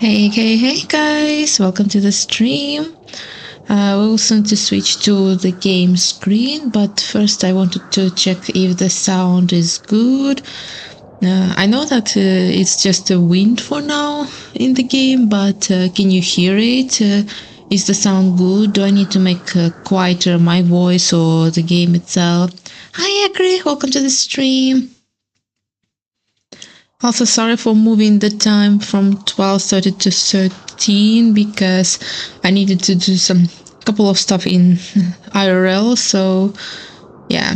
Hey guys, welcome to the stream. We will soon to switch to the game screen, but first I wanted to check if the sound is good. I know that it's just a wind for now in the game, but can you hear it? Is the sound good? Do I need to make quieter my voice or the game itself? Hi, Agri, welcome to the stream. Also, sorry for moving the time from 12:30 to 13 because I needed to do some couple of stuff in IRL. So, yeah,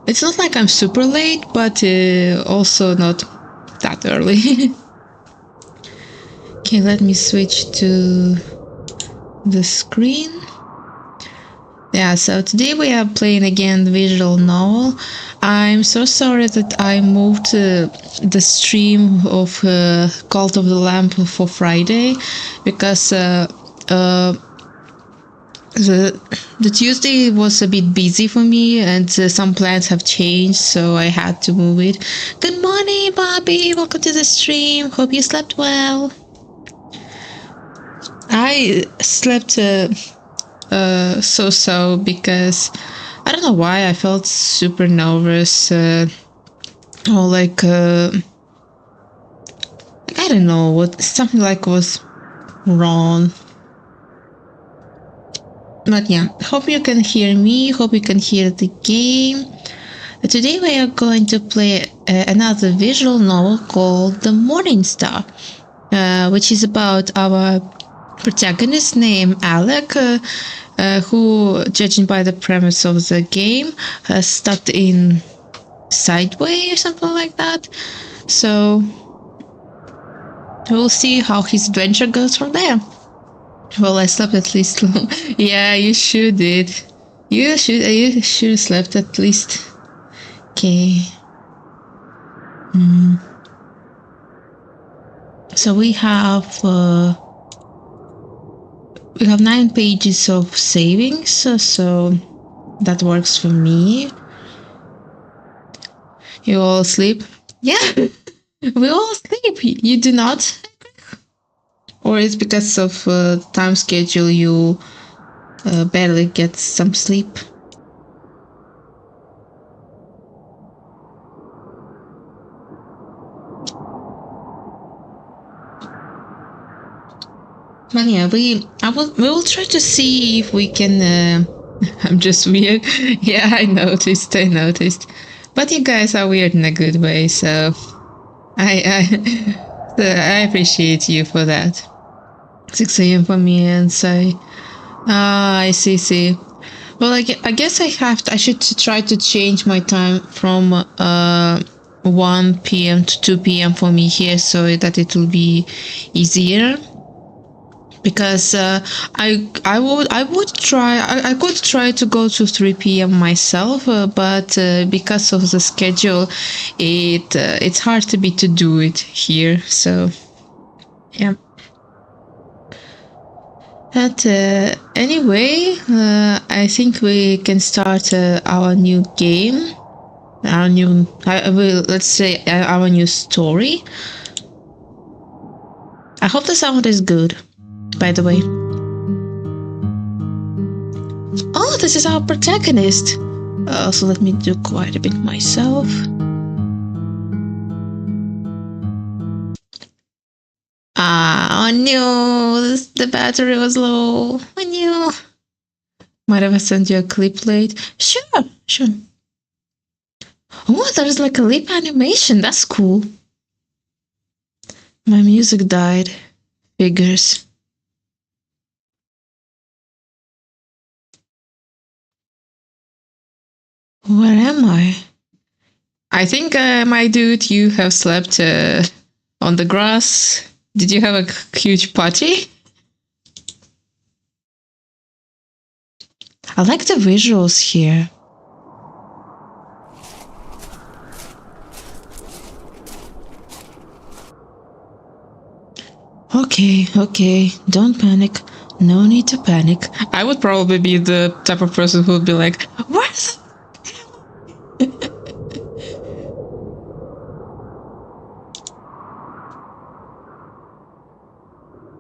it's not like I'm super late, but also not that early. Okay, let me switch to the screen. Yeah, so today we are playing again the visual novel. I'm so sorry that I moved the stream of Cult of the Lamp for Friday because the Tuesday was a bit busy for me and some plans have changed, so I had to move it. Good morning, Bobby. Welcome to the stream. Hope you slept well. I slept so because I don't know why I felt super nervous or like I don't know what something like was wrong. But yeah, hope you can hear me, hope you can hear the game. Today we are going to play another visual novel called The Morning Star, which is about our protagonist named Alec, who, judging by the premise of the game, has stuck in sideway or something like that. So we'll see how his adventure goes from there. Well, I slept at least long. Yeah, you should did. You should have slept at least. Okay. So we have 9 pages of savings, so that works for me. You all sleep? Yeah, we all sleep. You do not? Or it's because of time schedule you barely get some sleep? But yeah, we will try to see if we can. I'm just weird. Yeah, I noticed. But you guys are weird in a good way, so I appreciate you for that. 6 a.m. for me, and say, I see. Well, I guess I should try to change my time from 1 p.m. to 2 p.m. for me here, so that it will be easier. Because I could try to go to 3 p.m. myself, but because of the schedule, it's hard to do it here. So yeah. But anyway, I think we can start our new game, our new story. I hope the sound is good, by the way. Oh, this is our protagonist. So let me do quite a bit myself. Oh no, the battery was low. Oh no. Might have sent you a clip late. Sure. Oh, there's like a lip animation. That's cool. My music died. Figures. Where am I? I think, my dude, you have slept on the grass. Did you have a huge party? I like the visuals here. Okay, don't panic. No need to panic. I would probably be the type of person who would be like, where's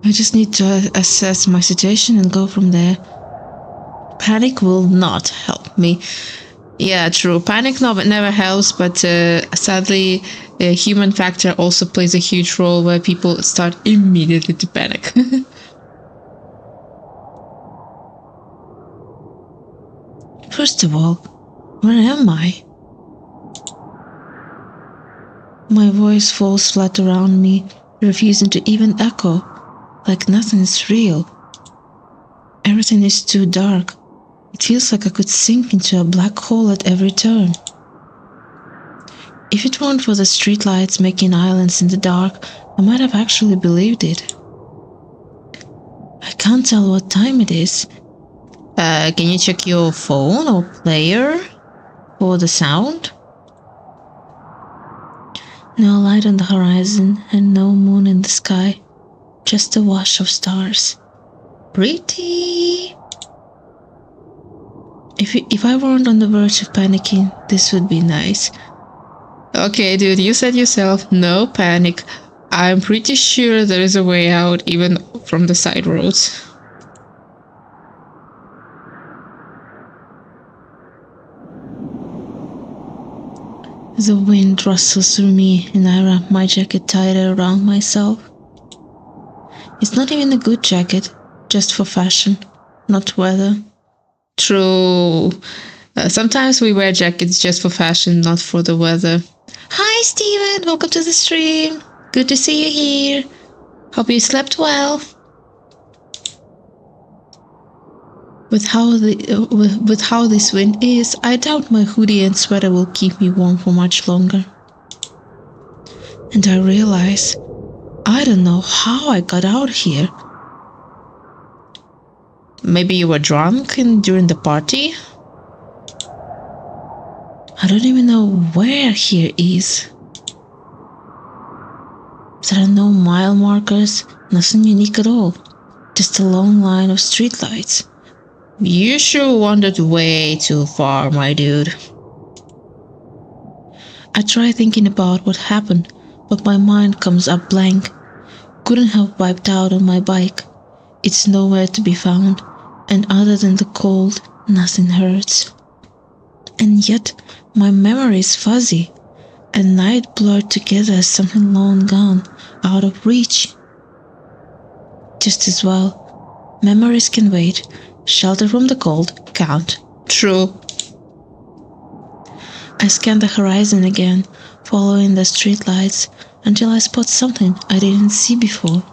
I just need to assess my situation and go from there. Panic will not help me. Yeah, true. Panic never helps, but sadly, the human factor also plays a huge role where people start immediately to panic. First of all, where am I? My voice falls flat around me, refusing to even echo, like nothing is real. Everything is too dark. It feels like I could sink into a black hole at every turn. If it weren't for the streetlights making islands in the dark, I might have actually believed it. I can't tell what time it is. Can you check your phone or player for the sound? No light on the horizon and no moon in the sky, just a wash of stars. Pretty! If I weren't on the verge of panicking, this would be nice. Okay, dude, you said yourself, no panic. I'm pretty sure there is a way out, even from the side roads. The wind rustles through me and I wrap my jacket tighter around myself. It's not even a good jacket, just for fashion, not weather. True. Sometimes we wear jackets just for fashion, not for the weather. Hi, Steven. Welcome to the stream. Good to see you here. Hope you slept well. With how this wind is, I doubt my hoodie and sweater will keep me warm for much longer. And I realize I don't know how I got out here. Maybe you were drunk during the party? I don't even know where here is. There are no mile markers, nothing unique at all. Just a long line of streetlights. You sure wandered way too far, my dude. I try thinking about what happened, but my mind comes up blank. Couldn't have wiped out on my bike. It's nowhere to be found, and other than the cold, nothing hurts. And yet, my memory is fuzzy, and night blurred together as something long gone, out of reach. Just as well, memories can wait. Shelter from the cold can't. True. I scan the horizon again, following the streetlights, until I spot something I didn't see before.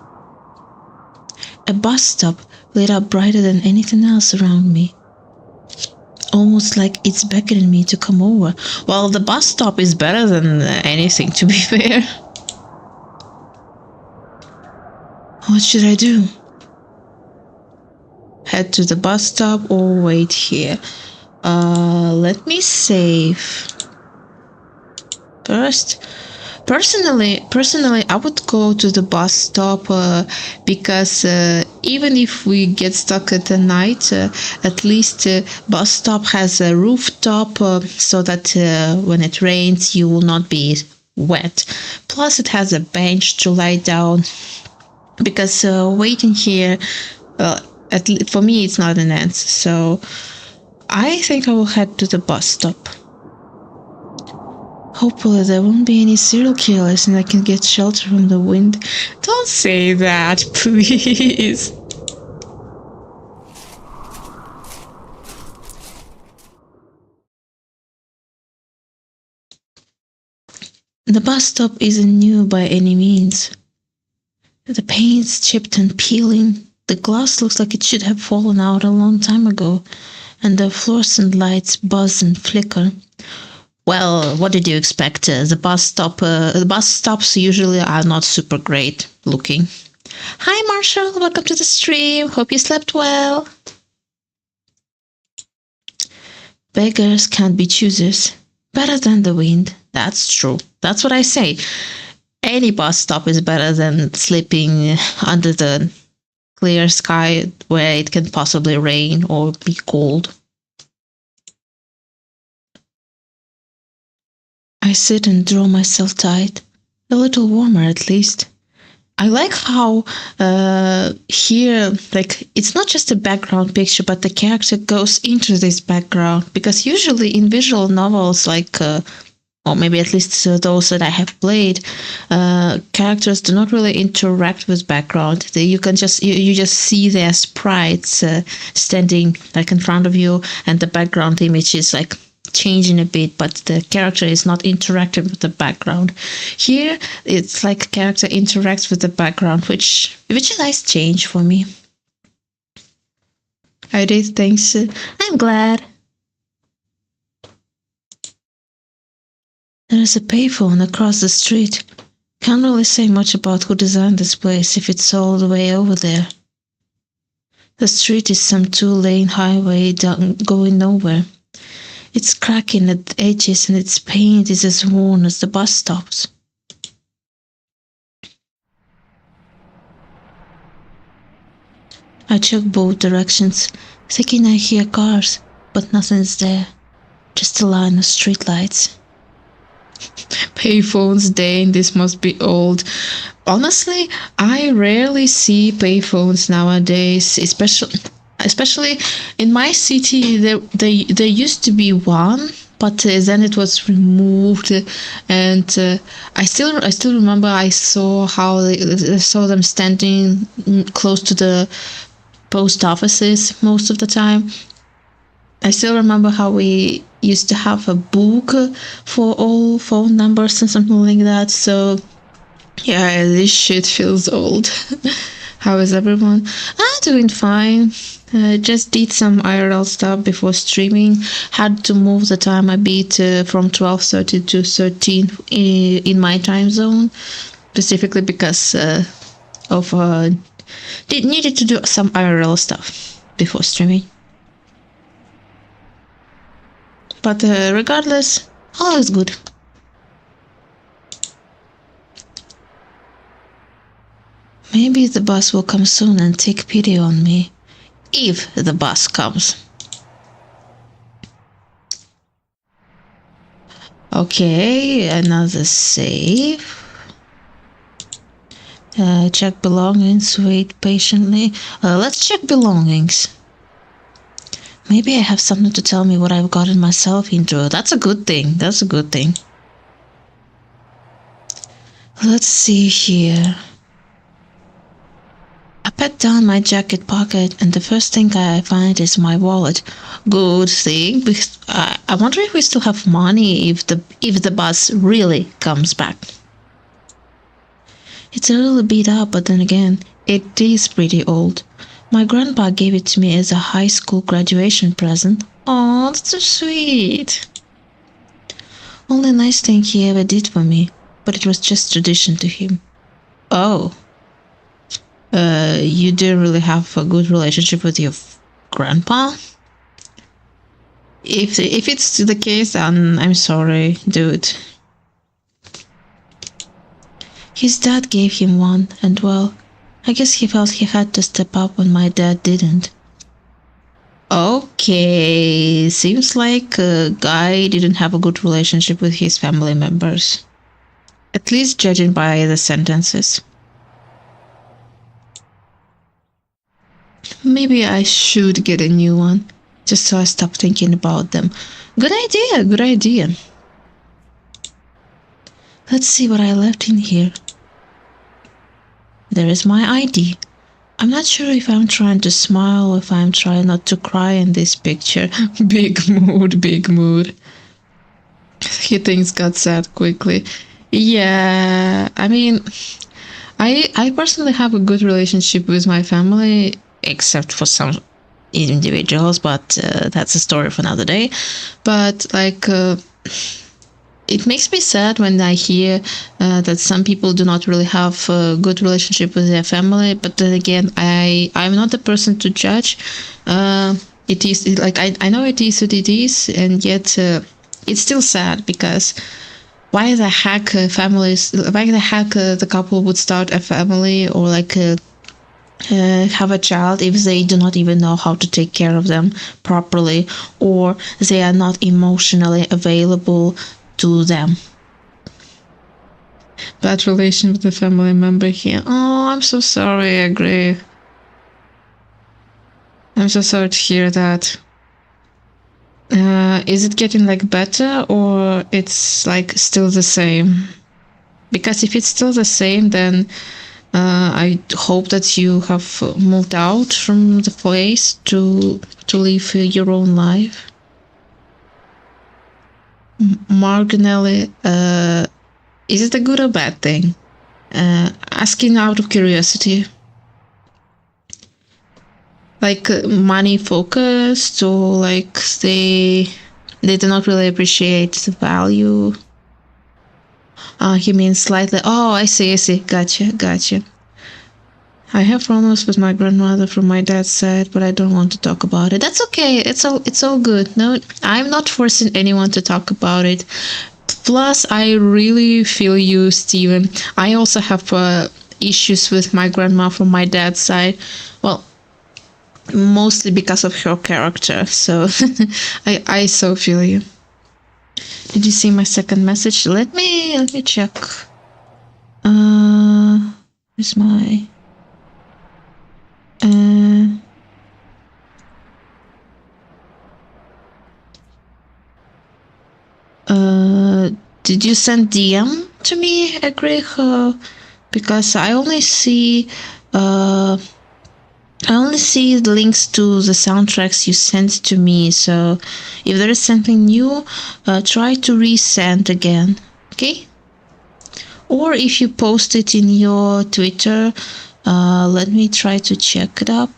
A bus stop lit up brighter than anything else around me. Almost like it's beckoning me to come over. Well, the bus stop is better than anything, to be fair. What should I do? Head to the bus stop or wait here? Let me save. First, personally, I would go to the bus stop because even if we get stuck at the night, at least bus stop has a rooftop so that when it rains, you will not be wet. Plus, it has a bench to lie down because waiting here, for me, it's not an answer. So I think I will head to the bus stop. Hopefully there won't be any serial killers and I can get shelter from the wind. Don't say that, please. The bus stop isn't new by any means. The paint's chipped and peeling. The glass looks like it should have fallen out a long time ago, and the fluorescent lights buzz and flicker. Well, what did you expect? The bus stops usually are not super great looking. Hi, Marshall. Welcome to the stream. Hope you slept well. Beggars can't be choosers. Better than the wind. That's true. That's what I say. Any bus stop is better than sleeping under the clear sky where it can possibly rain or be cold. I sit and draw myself tight, a little warmer at least. I like how here, like, it's not just a background picture, but the character goes into this background, because usually in visual novels, like, or maybe at least those that I have played, characters do not really interact with background. You can just you just see their sprites standing like in front of you, and the background image is like changing a bit, but the character is not interacting with the background. Here, it's like character interacts with the background, which is a nice change for me. I did things. I'm glad. There is a payphone across the street. Can't really say much about who designed this place if it's all the way over there. The street is some 2-lane highway going nowhere. It's cracking at the edges and its paint is as worn as the bus stops. I check both directions, thinking I hear cars, but nothing's there. Just a line of streetlights. Payphones, Dane, this must be old. Honestly, I rarely see payphones nowadays, especially in my city. There used to be one, but then it was removed, and I still remember I saw them standing close to the post offices most of the time. I still remember how we used to have a book for all phone numbers and something like that. So yeah, this shit feels old. How is everyone? I'm doing fine. Just did some IRL stuff before streaming. Had to move the time a bit from 12:30 to 13 in my time zone, specifically because of needed to do some IRL stuff before streaming. But regardless, all is good. Maybe the bus will come soon and take pity on me. If the bus comes. Okay, another save. Check belongings, wait patiently. Let's check belongings. Maybe I have something to tell me what I've gotten myself into. That's a good thing. That's a good thing. Let's see here. I pat down my jacket pocket and the first thing I find is my wallet. Good thing. I wonder if we still have money if the bus really comes back. It's a little beat up, but then again, it is pretty old. My grandpa gave it to me as a high school graduation present. Oh, that's so sweet. Only nice thing he ever did for me, but it was just tradition to him. Oh. You didn't really have a good relationship with your grandpa? If it's the case, then I'm sorry, dude. His dad gave him one, and well, I guess he felt he had to step up when my dad didn't. Okay, seems like a guy didn't have a good relationship with his family members. At least judging by the sentences. Maybe I should get a new one, just so I stop thinking about them. Good idea, good idea. Let's see what I left in here. There is my ID. I'm not sure if I'm trying to smile or if I'm trying not to cry in this picture. Big mood, big mood. He things got sad quickly. Yeah, I mean, I personally have a good relationship with my family, except for some individuals, but that's a story for another day. But like, it makes me sad when I hear that some people do not really have a good relationship with their family. But then again, I'm not the person to judge. It is like I know it is what it is, and yet it's still sad because why the heck the couple would start a family or like have a child if they do not even know how to take care of them properly, or they are not emotionally available to them. Bad relation with the family member here. Oh, I'm so sorry, I agree. I'm so sorry to hear that. Is it getting like better or it's like still the same? Because if it's still the same, then I hope that you have moved out from the place to live your own life. Marginally, is it a good or bad thing? Asking out of curiosity. Like money focused, or like they do not really appreciate the value. He means slightly. Oh, I see. Gotcha. I have problems with my grandmother from my dad's side, but I don't want to talk about it. That's okay. It's all good. No, I'm not forcing anyone to talk about it. Plus, I really feel you, Steven. I also have issues with my grandma from my dad's side. Well, mostly because of her character. So I so feel you. Did you see my second message? Let me check. Where's my did you send DM to me, Greg? Because I only see the links to the soundtracks you sent to me. So if there is something new, try to resend again. Okay? Or if you post it in your Twitter, let me try to check it up.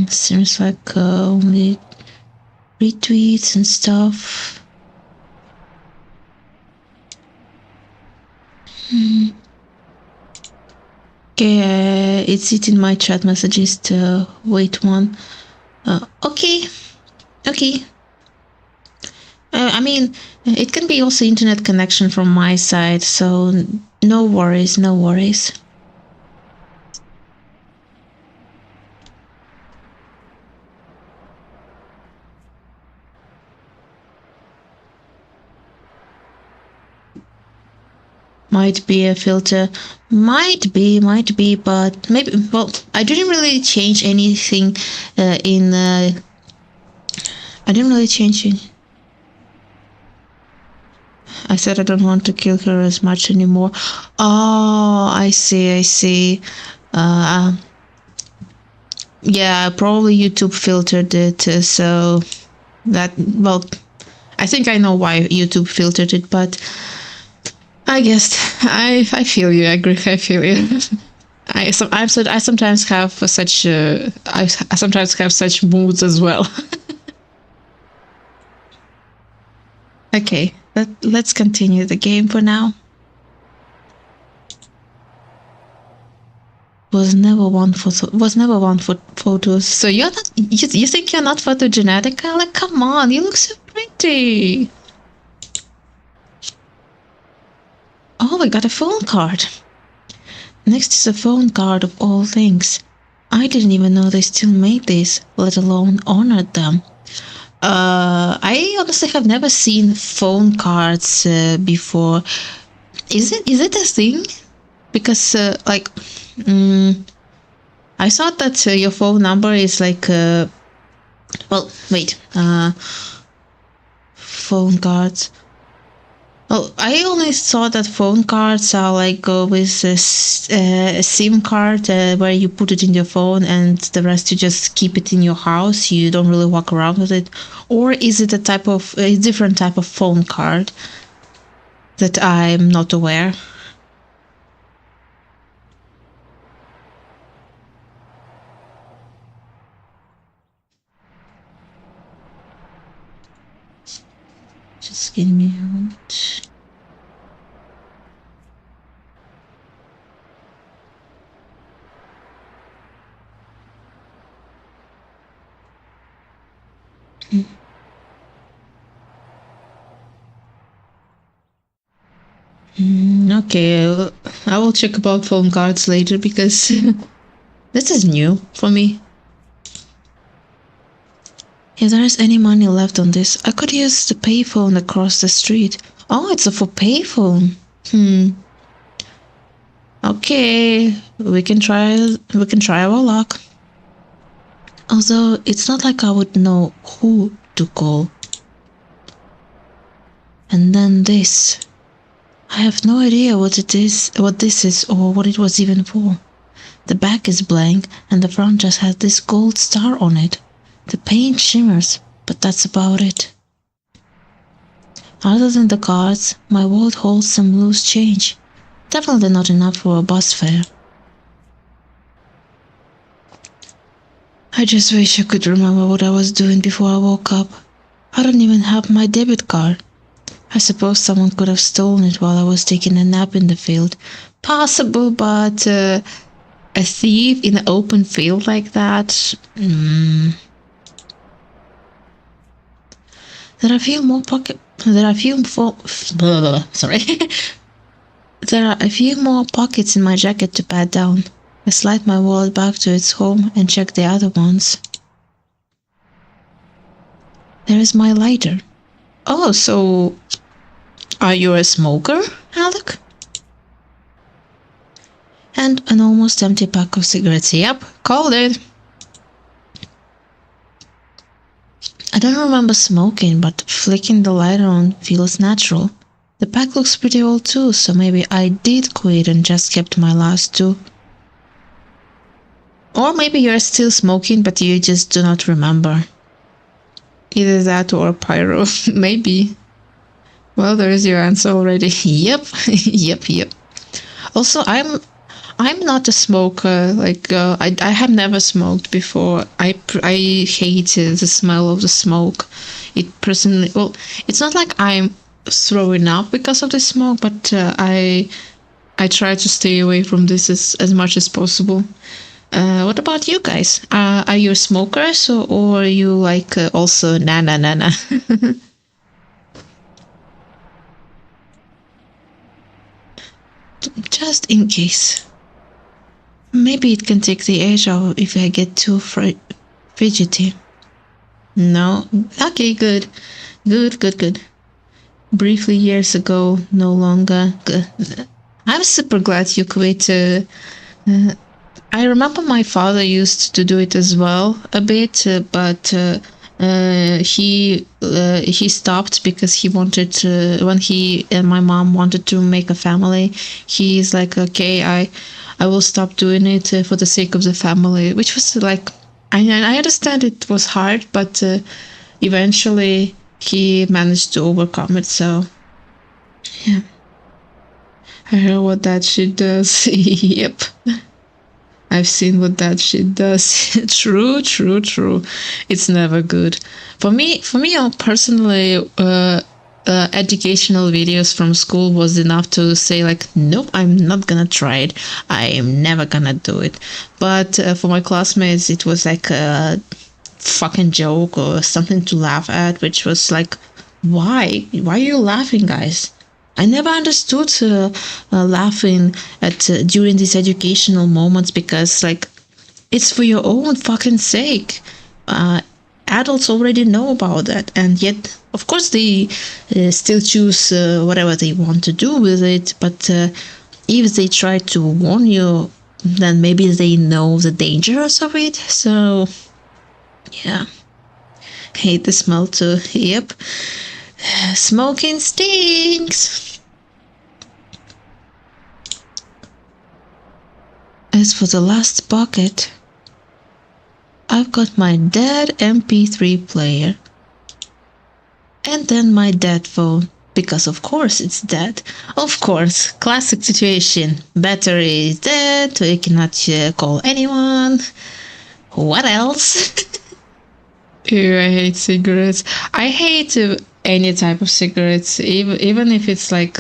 Seems like only retweets and stuff. Okay, it's it in my chat messages to wait one. Okay. I mean, it can be also internet connection from my side, so no worries. Might be a filter. Might be, but maybe. Well, I didn't really change anything I didn't really change it. I said I don't want to kill her as much anymore. Oh, I see. Yeah, probably YouTube filtered it, so that, well, I think I know why YouTube filtered it, but I guess I feel you. I agree. I feel you. I sometimes have such I sometimes have such moods as well. Okay, let's continue the game for now. Was never one for photos. So you're not. You think you're not photogenic, Alec? Come on, you look so pretty. Oh, I got a phone card. Next is a phone card of all things. I didn't even know they still made these, let alone honored them. I honestly have never seen phone cards before. Is it a thing? Because I thought that your phone number is like well, wait, phone cards. Oh, I only thought that phone cards are like with a SIM card where you put it in your phone and the rest you just keep it in your house. You don't really walk around with it. Or is it a different type of phone card that I'm not aware? Just give me a moment. Okay, I will check about phone cards later because this is new for me. If there is any money left on this, I could use the payphone across the street. Oh, it's a for payphone. Okay, we can try our luck. Although it's not like I would know who to call. And then this. I have no idea what this is, or what it was even for. The back is blank, and the front just has this gold star on it. The paint shimmers, but that's about it. Other than the cards, my wallet holds some loose change. Definitely not enough for a bus fare. I just wish I could remember what I was doing before I woke up. I don't even have my debit card. I suppose someone could have stolen it while I was taking a nap in the field. Possible, but a thief in an open field like that? There are a few more pockets in my jacket to pat down. I slide my wallet back to its home and check the other ones. There is my lighter. Oh, so are you a smoker, Alec? And an almost empty pack of cigarettes. Yep, called it. I don't remember smoking, but flicking the lighter on feels natural. The pack looks pretty old too, so maybe I did quit and just kept my last two. Or maybe you're still smoking, but you just do not remember. Either that or pyro. Maybe. Well, there is your answer already. Yep. Yep. Also, I'm not a smoker. Like, I have never smoked before. I hate the smell of the smoke. It's not like I'm throwing up because of the smoke, but I try to stay away from this as much as possible. What about you guys? Are you smokers or are you like also na? Just in case. Maybe it can take the edge off if I get too fidgety. No? Okay, good. Briefly years ago, no longer. Good. I'm super glad you quit. I remember my father used to do it as well a bit, but he stopped because he wanted to, when he and my mom wanted to make a family, he's like, okay, I will stop doing it for the sake of the family, which was like, I understand it was hard, but eventually he managed to overcome it. So yeah, I heard what that shit does. Yep, I've seen what that shit does. True. It's never good. For me personally, educational videos from school was enough to say like, nope, I'm not gonna try it. I am never gonna do it. But for my classmates, it was like a fucking joke or something to laugh at, which was like, why are you laughing, guys? I never understood laughing at during these educational moments, because like, it's for your own fucking sake. Adults already know about that, and yet of course they still choose whatever they want to do with it. But if they try to warn you, then maybe they know the dangers of it. So yeah, hate the smell too. Yep. Smoking stinks. As for the last bucket, I've got my dead MP3 player. And then my dead phone, because of course it's dead. Of course, classic situation. Battery is dead, we cannot call anyone. What else? Ew, I hate cigarettes. I hate any type of cigarettes, even if it's like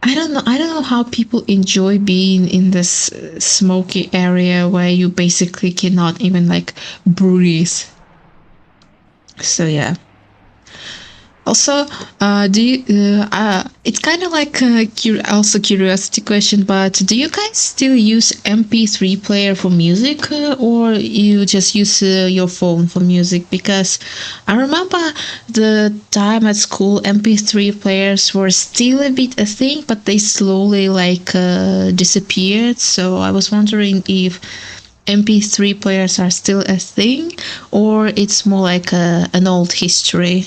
I don't know how people enjoy being in this smoky area where you basically cannot even like breathe. So yeah. Also, it's kind of like also curiosity question, but do you guys still use MP3 player for music, or you just use your phone for music? Because I remember the time at school, MP3 players were still a bit a thing, but they slowly disappeared. So I was wondering if MP3 players are still a thing, or it's more like an old history.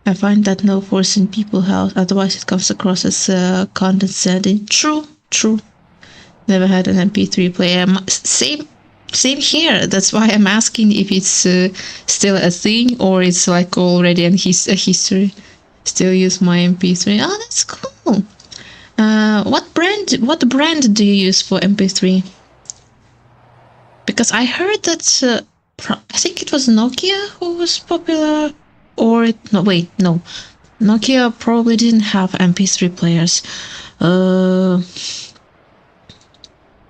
I find that no forcing people out, otherwise it comes across as condescending. True, true. Never had an MP3 player. Same here. That's why I'm asking if it's still a thing or it's like already a history. Still use my MP3. Oh, that's cool. What brand do you use for MP3? Because I heard that I think it was Nokia who was popular. Or no, wait, no. Nokia probably didn't have MP3 players.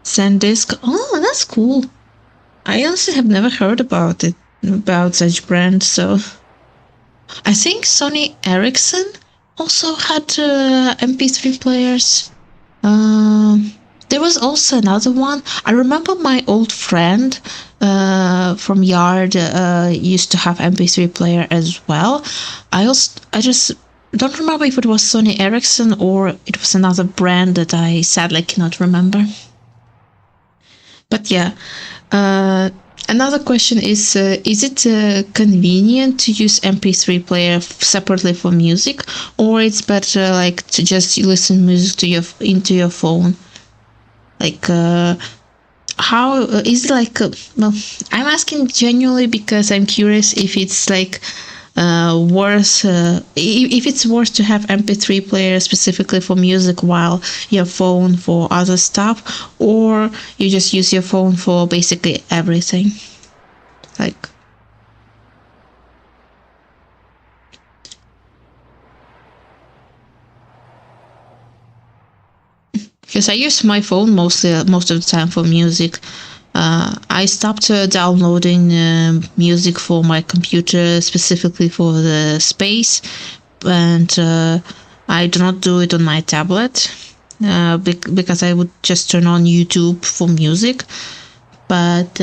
SanDisk. Oh, that's cool. I honestly have never heard about such brands. So I think Sony Ericsson also had MP3 players. There was also another one. I remember my old friend from Yard used to have MP3 player as well. I just don't remember if it was Sony Ericsson or it was another brand that I sadly cannot remember. But yeah, another question is it convenient to use MP3 player separately for music, or it's better like to just listen music to into your phone? Like, how is it like? Well, I'm asking genuinely because I'm curious if it's like worth if it's worth to have MP3 player specifically for music while your phone for other stuff, or you just use your phone for basically everything. Like, because I use my phone most of the time for music. I stopped downloading music for my computer specifically for the space, and I do not do it on my tablet because I would just turn on YouTube for music. But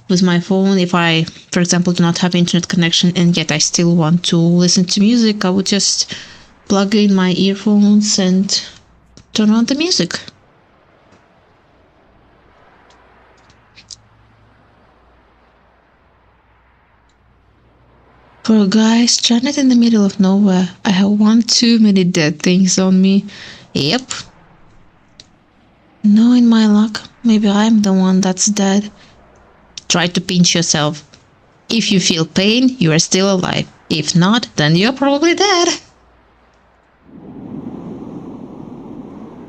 with my phone, if I, for example, do not have internet connection and yet I still want to listen to music, I would just plug in my earphones and turn on the music. Poor guy, stranded in the middle of nowhere. I have one too many dead things on me. Yep. Knowing my luck, maybe I'm the one that's dead. Try to pinch yourself. If you feel pain, you are still alive. If not, then you're probably dead.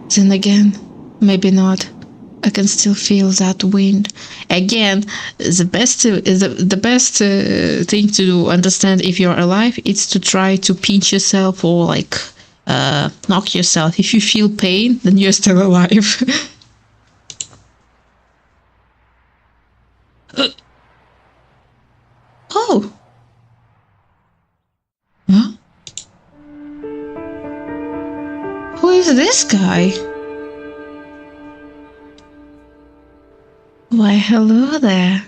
Then again, maybe not. I can still feel that wind. Again, the best thing to understand if you're alive is to try to pinch yourself or like knock yourself. If you feel pain, then you're still alive. Oh. Huh? Who is this guy? Why, hello there.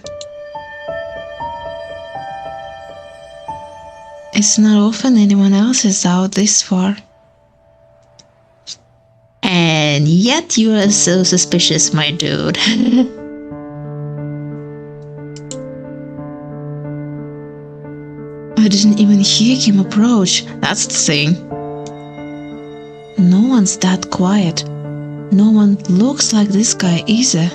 It's not often anyone else is out this far. And yet you are so suspicious, my dude. I didn't even hear him approach, that's the thing. No one's that quiet. No one looks like this guy either.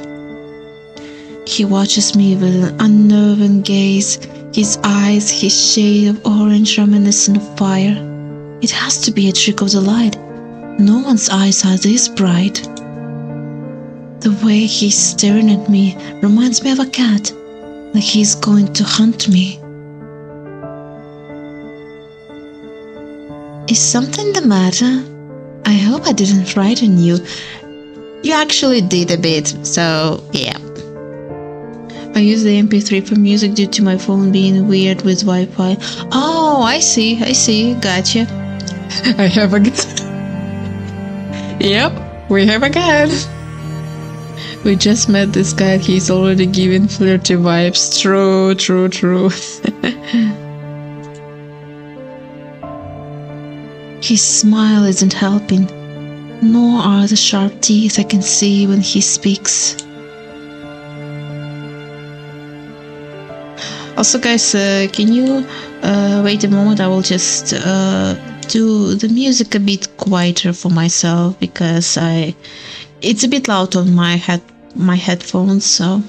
He watches me with an unnerving gaze, his eyes, his shade of orange reminiscent of fire. It has to be a trick of the light. No one's eyes are this bright. The way he's staring at me reminds me of a cat, like he's going to hunt me. Is something the matter? I hope I didn't frighten you. You actually did a bit, so yeah. I use the MP3 for music due to my phone being weird with Wi-Fi. Oh, I see, gotcha. I have a Yep, we have a guy. We just met this guy, he's already giving flirty vibes. True. His smile isn't helping, nor are the sharp teeth I can see when he speaks. Also, guys, can you wait a moment? I will just do the music a bit quieter for myself because it's a bit loud on my headphones. So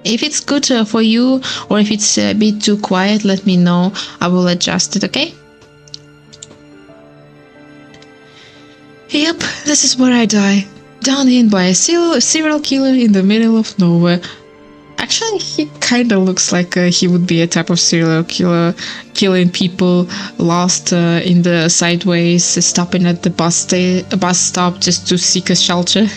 if it's good for you or if it's a bit too quiet, let me know. I will adjust it. Okay. Yep, this is where I die. Done in by a serial killer in the middle of nowhere. Actually, he kind of looks like he would be a type of serial killer, killing people lost in the sideways, stopping at the bus stop just to seek a shelter.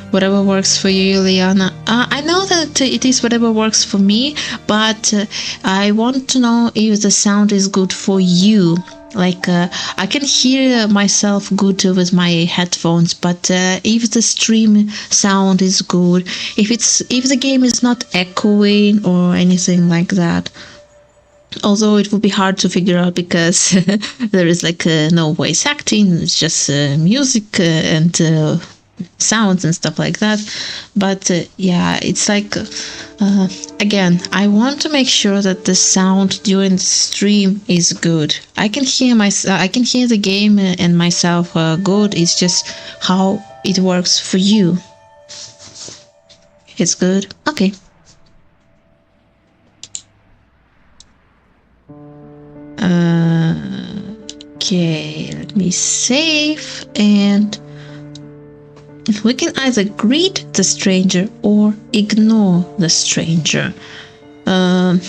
Whatever works for you, Liana. I know that it is whatever works for me, but I want to know if the sound is good for you. Like, I can hear myself good with my headphones, but if the stream sound is good, if the game is not echoing or anything like that. Although it will be hard to figure out because there is like no voice acting, it's just music and sounds and stuff like that. But yeah, it's like again, I want to make sure that the sound during the stream is good. I can hear the game and myself good. It's just how it works for you. It's good. Okay. Okay, let me save, and we can either greet the stranger or ignore the stranger. I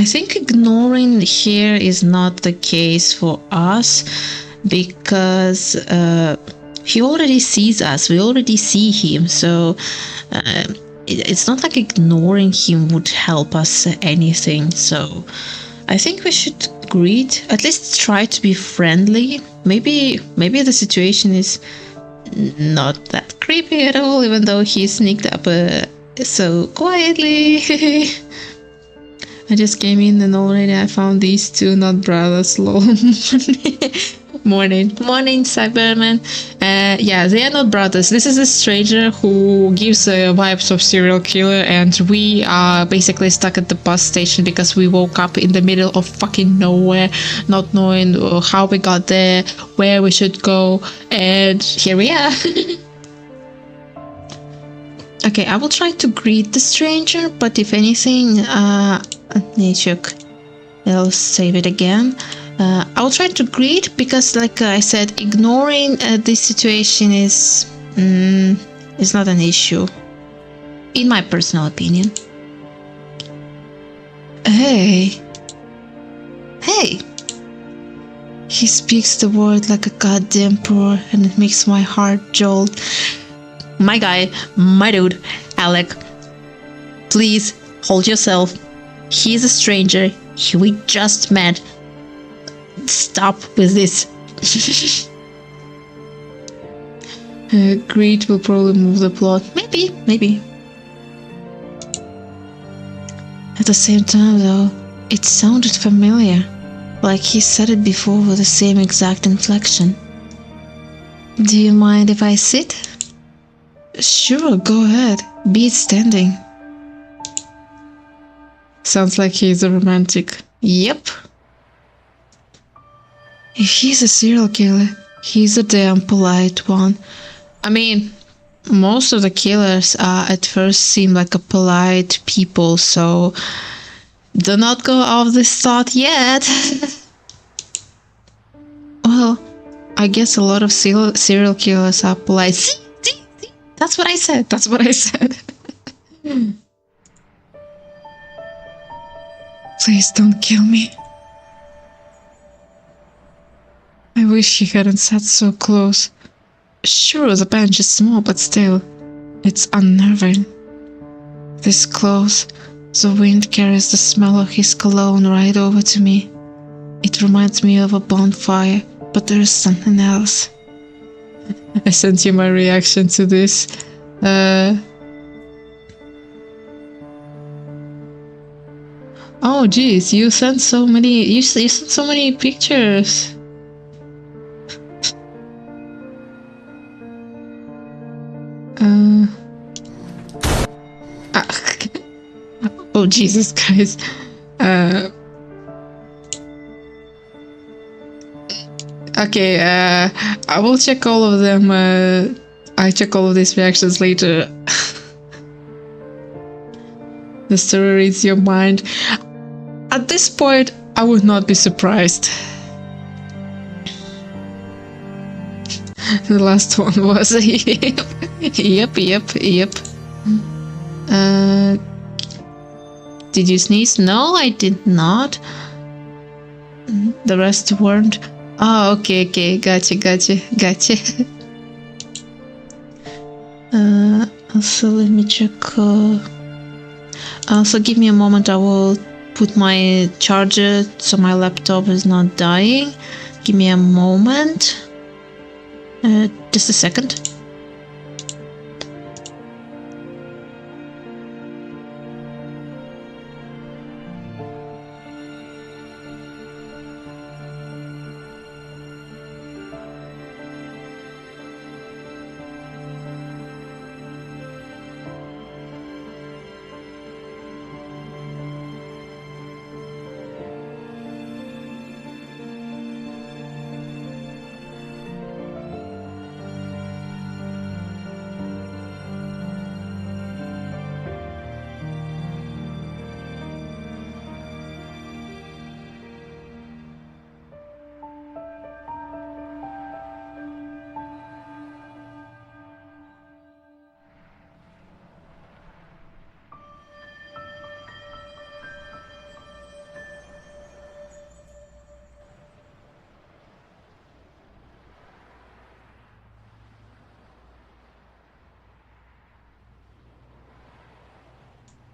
think ignoring here is not the case for us because he already sees us, we already see him, so it's not like ignoring him would help us anything. So I think we should greet, at least try to be friendly. Maybe the situation is not that creepy at all, even though he sneaked up so quietly. I just came in and already I found these two not brothers. Lol. Morning, Cyberman. Yeah, they are not brothers. This is a stranger who gives vibes of serial killer, and we are basically stuck at the bus station because we woke up in the middle of fucking nowhere, not knowing how we got there, where we should go, and here we are. Okay, I will try to greet the stranger, but if anything, I'll save it again. I will try to greet because, like I said, ignoring this situation is not an issue, in my personal opinion. Hey. He speaks the word like a goddamn pro, and it makes my heart jolt. My guy, my dude, Alec, please hold yourself. He's a stranger. We just met. Stop with this. Greed will probably move the plot. Maybe. At the same time, though, it sounded familiar. Like he said it before with the same exact inflection. Do you mind if I sit? Sure, go ahead. Be it standing. Sounds like he's a romantic. Yep. If he's a serial killer, he's a damn polite one. I mean, most of the killers at first seem like a polite people, so do not go off this thought yet. Well, I guess a lot of serial killers are polite. See? That's what I said. Please don't kill me. I wish he hadn't sat so close. Sure, the bench is small, but still. It's unnerving. This close, the wind carries the smell of his cologne right over to me. It reminds me of a bonfire, but there is something else. I sent you my reaction to this. Oh geez, you sent so many. You sent so many pictures. Oh Jesus Christ. Okay, I will check all of them. I check all of these reactions later. The story reads your mind. At this point, I would not be surprised. The last one was yep. Did you sneeze? No, I did not. The rest weren't. Oh, okay, gotcha. Also, let me check. Also, give me a moment. I will put my charger so my laptop is not dying. Give me a moment. Just a second.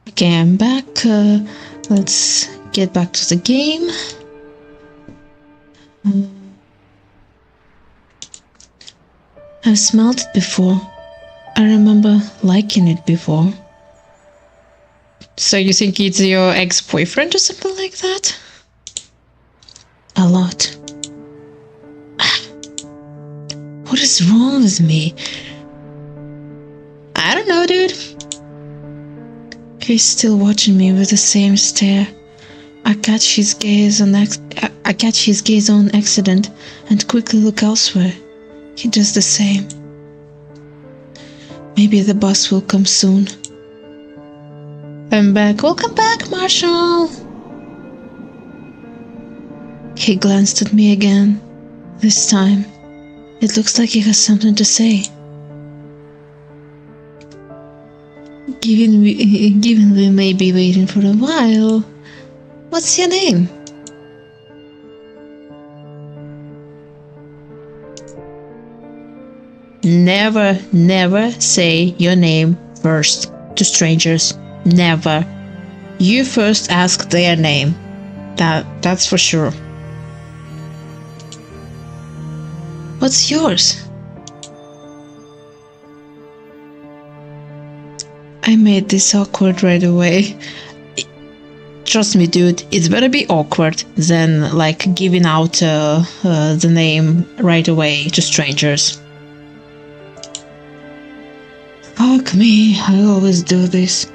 Okay, I'm back. Let's get back to the game. I've smelled it before. I remember liking it before. So you think it's your ex-boyfriend or something like that? A lot. What is wrong with me? I don't know, dude. He's still watching me with the same stare. I catch his gaze on accident and quickly look elsewhere. He does the same. Maybe the bus will come soon. I'm back. Welcome back, Marshall. He glanced at me again. This time, it looks like he has something to say. Given we may be waiting for a while, what's your name? Never say your name first to strangers. Never. You first ask their name. That's for sure. What's yours? I made this awkward right away. Trust me, dude, it's better be awkward than like giving out the name right away to strangers. Fuck me, I always do this.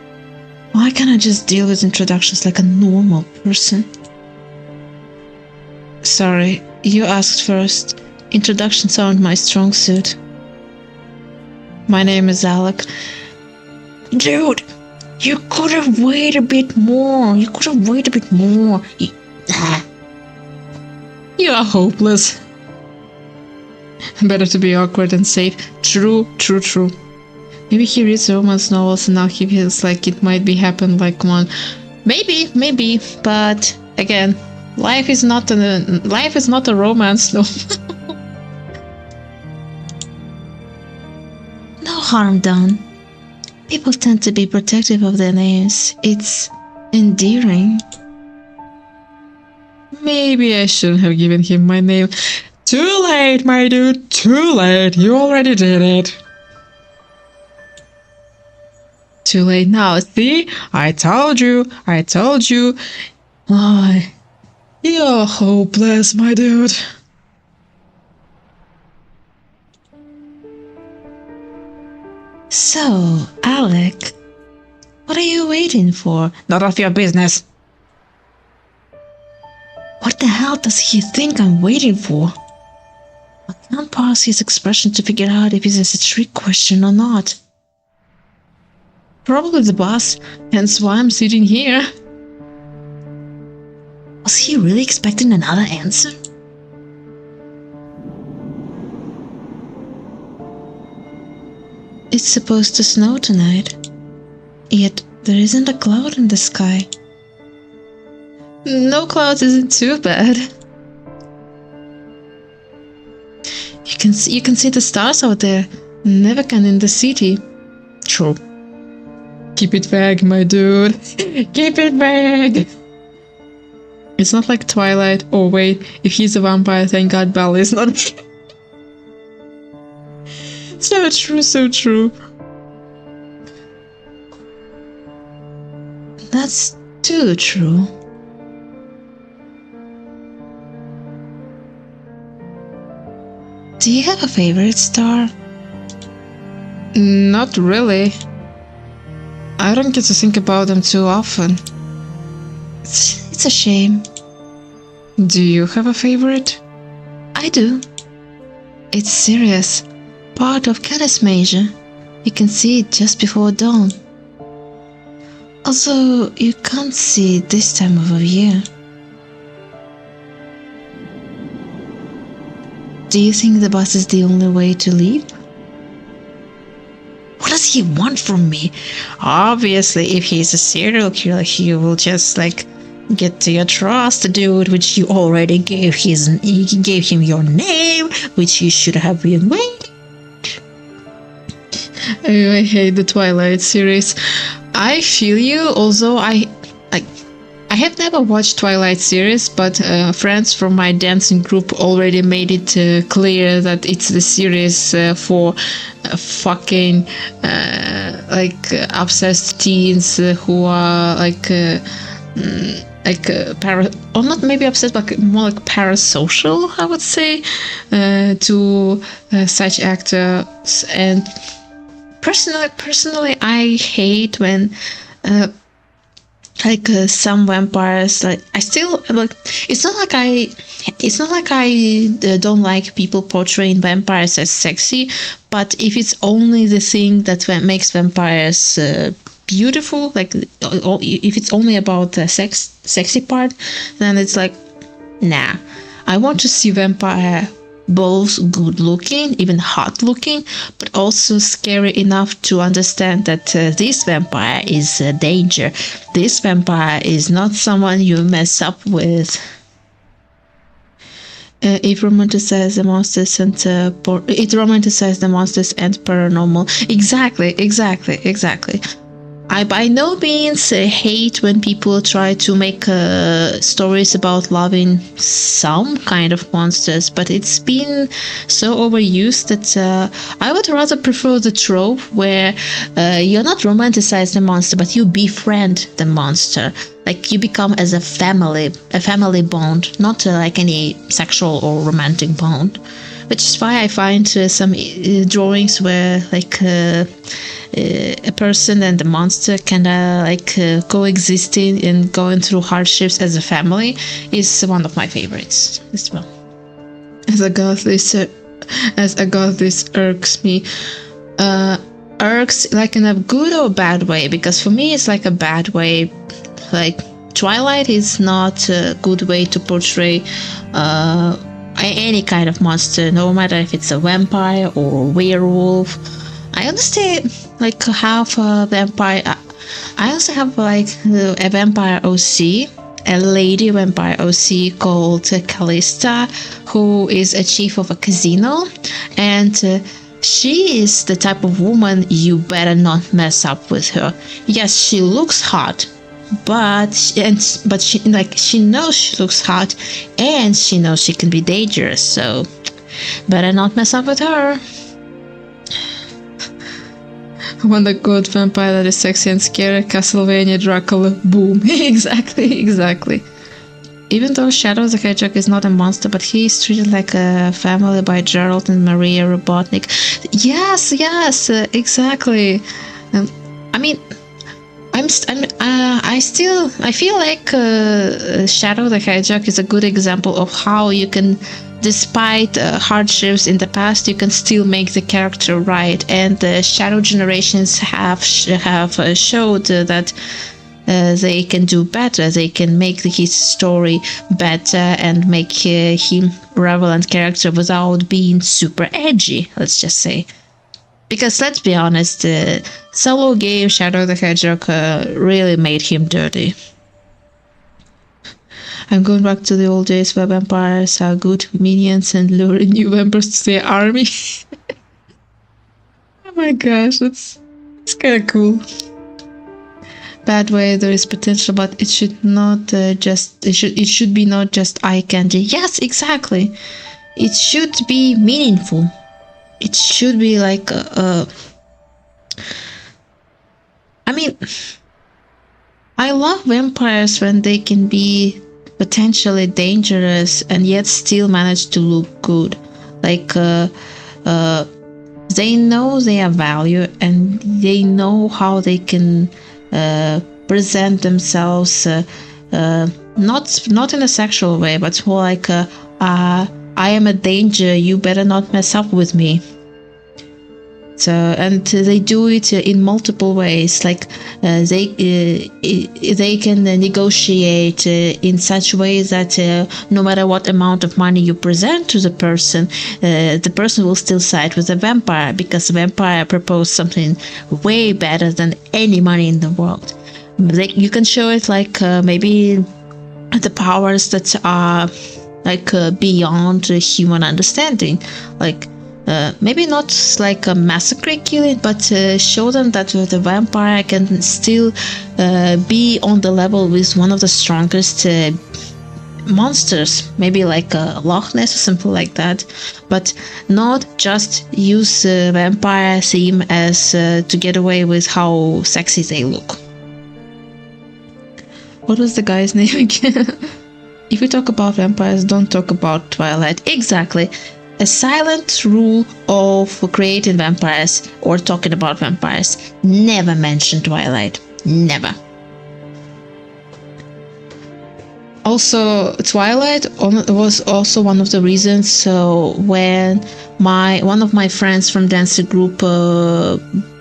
Why can't I just deal with introductions like a normal person? Sorry, you asked first. Introductions aren't my strong suit. My name is Alec. Dude, you could have waited a bit more. You are hopeless. Better to be awkward and safe. True. Maybe he reads romance novels and now he feels like it might be happen like one. Maybe, but again, life is not a romance novel. No harm done. People tend to be protective of their names. It's endearing. Maybe I shouldn't have given him my name. Too late, my dude. Too late. You already did it. Too late now. See? I told you. I told you. Oh, you're hopeless, my dude. So, Alec, what are you waiting for? None of your business. What the hell does he think I'm waiting for? I can't parse his expression to figure out if this is a trick question or not. Probably the boss, hence why I'm sitting here. Was he really expecting another answer? It's supposed to snow tonight, yet there isn't a cloud in the sky. No clouds isn't too bad. You can see the stars out there. Never can in the city. True. Keep it vague, my dude. Keep it vague. It's not like Twilight. Oh wait, if he's a vampire, thank God Belle is not. So true, so true. That's too true. Do you have a favorite star? Not really. I don't get to think about them too often. It's a shame. Do you have a favorite? I do. It's Sirius, part of Canis Major. You can see it just before dawn. Also, you can't see it this time of year. Do you think the bus is the only way to leave? What does he want from me? Obviously, if he's a serial killer, he will just get to your trust, dude, which you already gave him your name, which you should have been waiting. I hate the Twilight series. I feel you, although I have never watched Twilight series, but friends from my dancing group already made it clear that it's the series for fucking obsessed teens who are or not maybe obsessed, but more like parasocial, I would say, to such actors. And personally, I hate when some vampires, I still it's not like I don't like people portraying vampires as sexy, but if it's only the thing that makes vampires beautiful, if it's only about the sexy part, then it's nah. I want to see vampire both good looking, even hot looking, but also scary enough to understand that this vampire is a danger. This vampire is not someone you mess up with. It romanticizes the monsters and paranormal. Exactly. I by no means hate when people try to make stories about loving some kind of monsters, but it's been so overused that I would rather prefer the trope where you're not romanticize the monster, but you befriend the monster. You become as a family bond, not any sexual or romantic bond. Which is why I find some drawings where a person and the monster can coexisting and going through hardships as a family is one of my favorites as well. As a goth, this irks me. Irks in a good or bad way, because for me it's a bad way. Twilight is not a good way to portray any kind of monster, no matter if it's a vampire or a werewolf. I understand half a vampire. I also have a vampire OC, a lady vampire OC called Callista, who is a chief of a casino, and She is the type of woman you better not mess up with her. Yes, she looks hot, but she knows she looks hot, and she knows she can be dangerous. So better not mess up with her. Want a good vampire that is sexy and scary? Castlevania Dracula. Boom. Exactly. Even though Shadow the Hedgehog is not a monster, but he is treated like a family by Gerald and Maria Robotnik. Yes, exactly. I mean, I feel like Shadow the Hedgehog is a good example of how you can, despite hardships in the past, you can still make the character right. And the Shadow generations have showed that they can do better. They can make his story better and make him a relevant character without being super edgy, let's just say. Because let's be honest, the solo game Shadow the Hedgehog really made him dirty. I'm going back to the old days where vampires are good minions and lure new vampires to their army. Oh my gosh, it's kind of cool. Bad way, there is potential, but it should not it should be not just eye candy. Yes, exactly. It should be meaningful. It should be like I mean, I love vampires when they can be potentially dangerous and yet still manage to look good. Like they know their value and they know how they can present themselves, not in a sexual way, but more like I am a danger, you better not mess up with me. So, and they do it in multiple ways. Like they can negotiate in such ways that no matter what amount of money you present to the person will still side with the vampire, because the vampire proposed something way better than any money in the world. You can show it like maybe the powers that are like beyond human understanding, like maybe not like a massacre killing, but show them that the vampire can still be on the level with one of the strongest monsters, maybe like a Loch Ness or something like that, but not just use vampire theme as to get away with how sexy they look. What was the guy's name again? If we talk about vampires, don't talk about Twilight. Exactly. A silent rule of creating vampires or talking about vampires. Never mention Twilight. Never. Also, Twilight was also one of the reasons. So when one of my friends from dancing group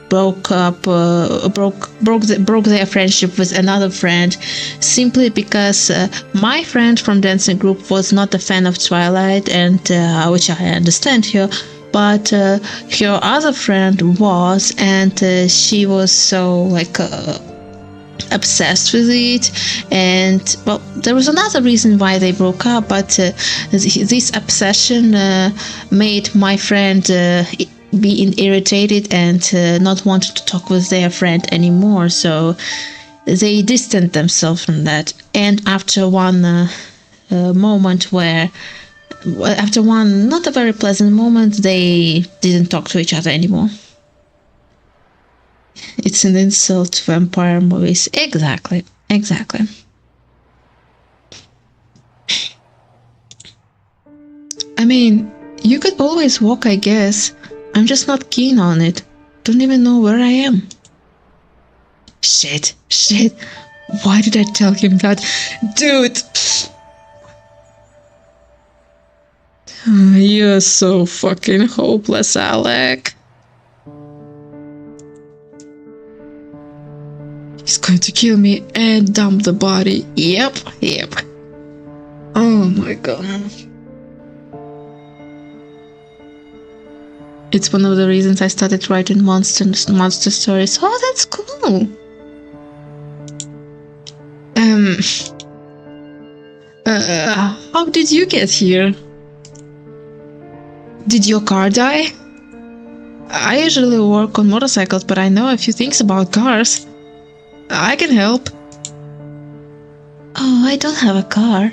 broke their friendship with another friend, simply because my friend from dancing group was not a fan of Twilight, and which I understand here, but her other friend was, and she was so like obsessed with it. And well, there was another reason why they broke up, but this obsession made my friend being irritated and not wanting to talk with their friend anymore, so they distanced themselves from that. And after one moment after one not a very pleasant moment, they didn't talk to each other anymore. It's an insult to vampire movies. Exactly. I mean, you could always walk, I guess. I'm just not keen on it. Don't even know where I am. Shit. Why did I tell him that? Dude! You're so fucking hopeless, Alec. He's going to kill me and dump the body. Yep. Oh my god. It's one of the reasons I started writing monster stories. Oh, that's cool. How did you get here? Did your car die? I usually work on motorcycles, but I know a few things about cars. I can help. Oh, I don't have a car.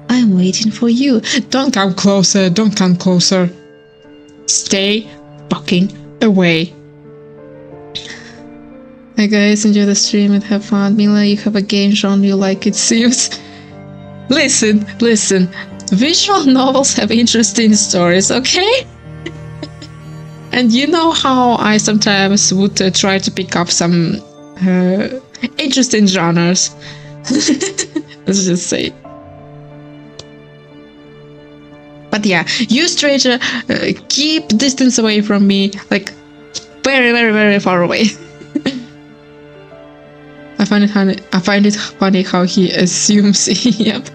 I'm waiting for you. Don't come closer, don't come closer. Stay fucking away. Hey guys, enjoy the stream and have fun. Mila, you have a game genre you like, it seems. Listen. Visual novels have interesting stories, okay? And you know how I sometimes would try to pick up some interesting genres. Let's just say. But yeah, you stranger, keep distance away from me, like very, very, very far away. I find it funny how he assumes. Yep.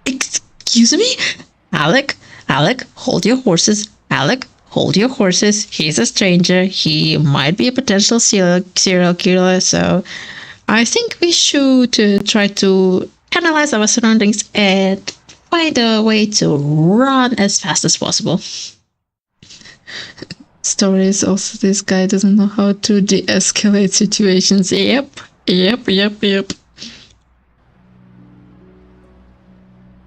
Excuse me? Alec, hold your horses. Alec, hold your horses. He's a stranger. He might be a potential serial killer, so I think we should try to analyze our surroundings and find a way to run as fast as possible. Stories also, this guy doesn't know how to de-escalate situations. Yep.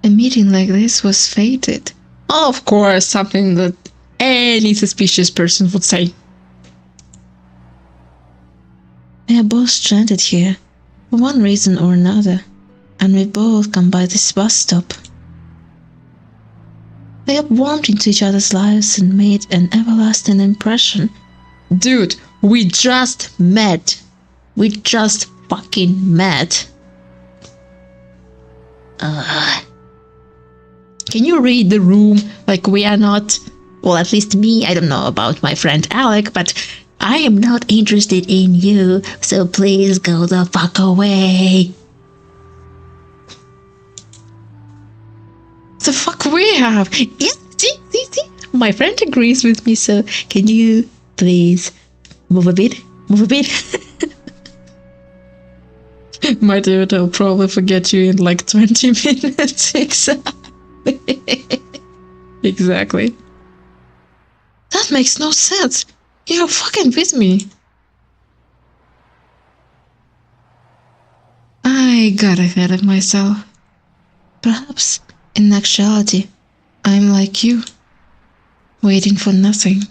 A meeting like this was fated. Of course, something that any suspicious person would say. We are both stranded here, for one reason or another, and we both come by this bus stop. We have warmed into each other's lives and made an everlasting impression. Dude, we just met. We just fucking met. Can you read the room like we are not... Well, at least me, I don't know about my friend Alec, but I am not interested in you, so please go the fuck away. The fuck we have? See? My friend agrees with me, so can you please move a bit? My dude, I'll probably forget you in like 20 minutes. Exactly. That makes no sense. You're fucking with me. I got ahead of myself. Perhaps, in actuality, I'm like you. Waiting for nothing.